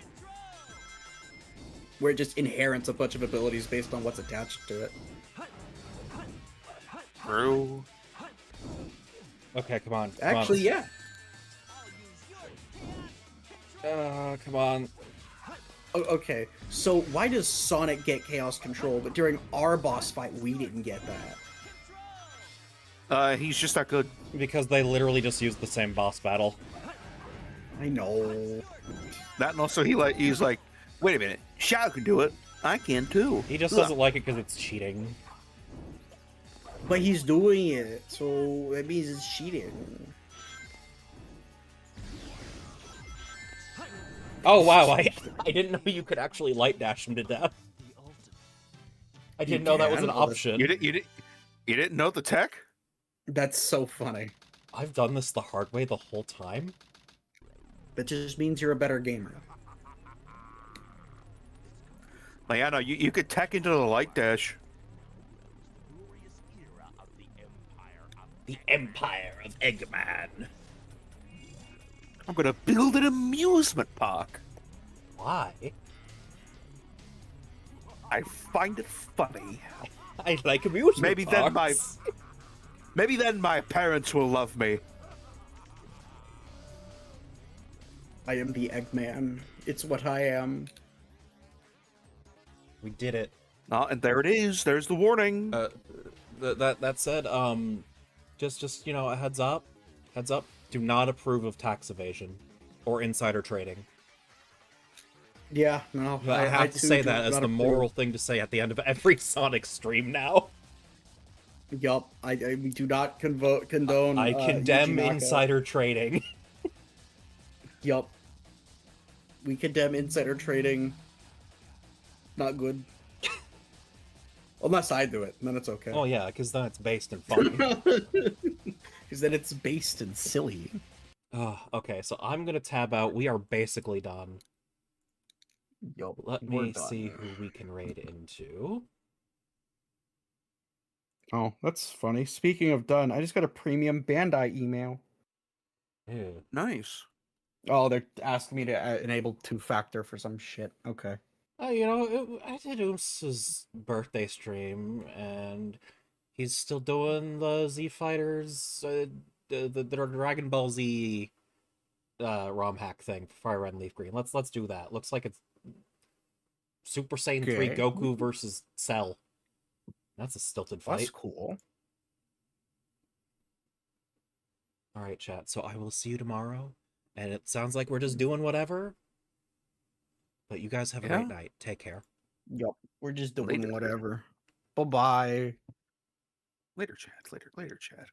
Where it just inherits a bunch of abilities based on what's attached to it. True. Okay, come on. Actually, yeah. Come on. Okay, so why does Sonic get Chaos Control, but during our boss fight we didn't get that? He's just that good. Because they literally just used the same boss battle. I know. That and also he's like, wait a minute, Shao can do it. I can too. He just Ugh. doesn't like it because it's cheating. But he's doing it, so that means it's cheating. Oh wow, I didn't know you could actually light dash him to death. The ultimate. I didn't know that was an can, but- option. You didn't know the tech? That's so funny. I've done this the hard way the whole time. That just means you're a better gamer. Like, I know you could tech into the light dash. Glorious era of the Empire of The Empire of Eggman. I'm gonna build an amusement park. Why? I find it funny. I like amusement Maybe then parks. Maybe then my parents will love me. I am the Eggman. It's what I am. We did it. And there it is. There's the warning. That said, just you know, a heads up. Do not approve of tax evasion or insider trading. Yeah, no. I have to too say do that as not the approve. moral thing to say at the end of every Sonic stream now. Yup, we do not condone. I condemn Yuji Naka. insider trading. Yup. We condemn insider trading. Not good. Unless I do it, then it's okay. Oh yeah, because then it's based in funny. Because then it's based in silly. Okay, so I'm gonna tab out. We are basically done. Yup. Let we're me done. see who we can raid into. Oh, that's funny. Speaking of done, I just got a premium Bandai email. Ew. Nice. Oh, they're asking me to enable two-factor for some shit. Okay. I did Ooms's birthday stream, and he's still doing the Z Fighters, the Dragon Ball Z ROM hack thing for Fire Red and Leaf Green. Let's do that. Looks like it's Super Saiyan 3 Okay. Goku versus Cell. That's a stilted fight. That's cool. All right, chat. So I will see you tomorrow, and it sounds like we're just doing whatever. But you guys have a great night. Take care. Yup. We're just doing Later. whatever. Bye-bye. Later, chat. Later, chat.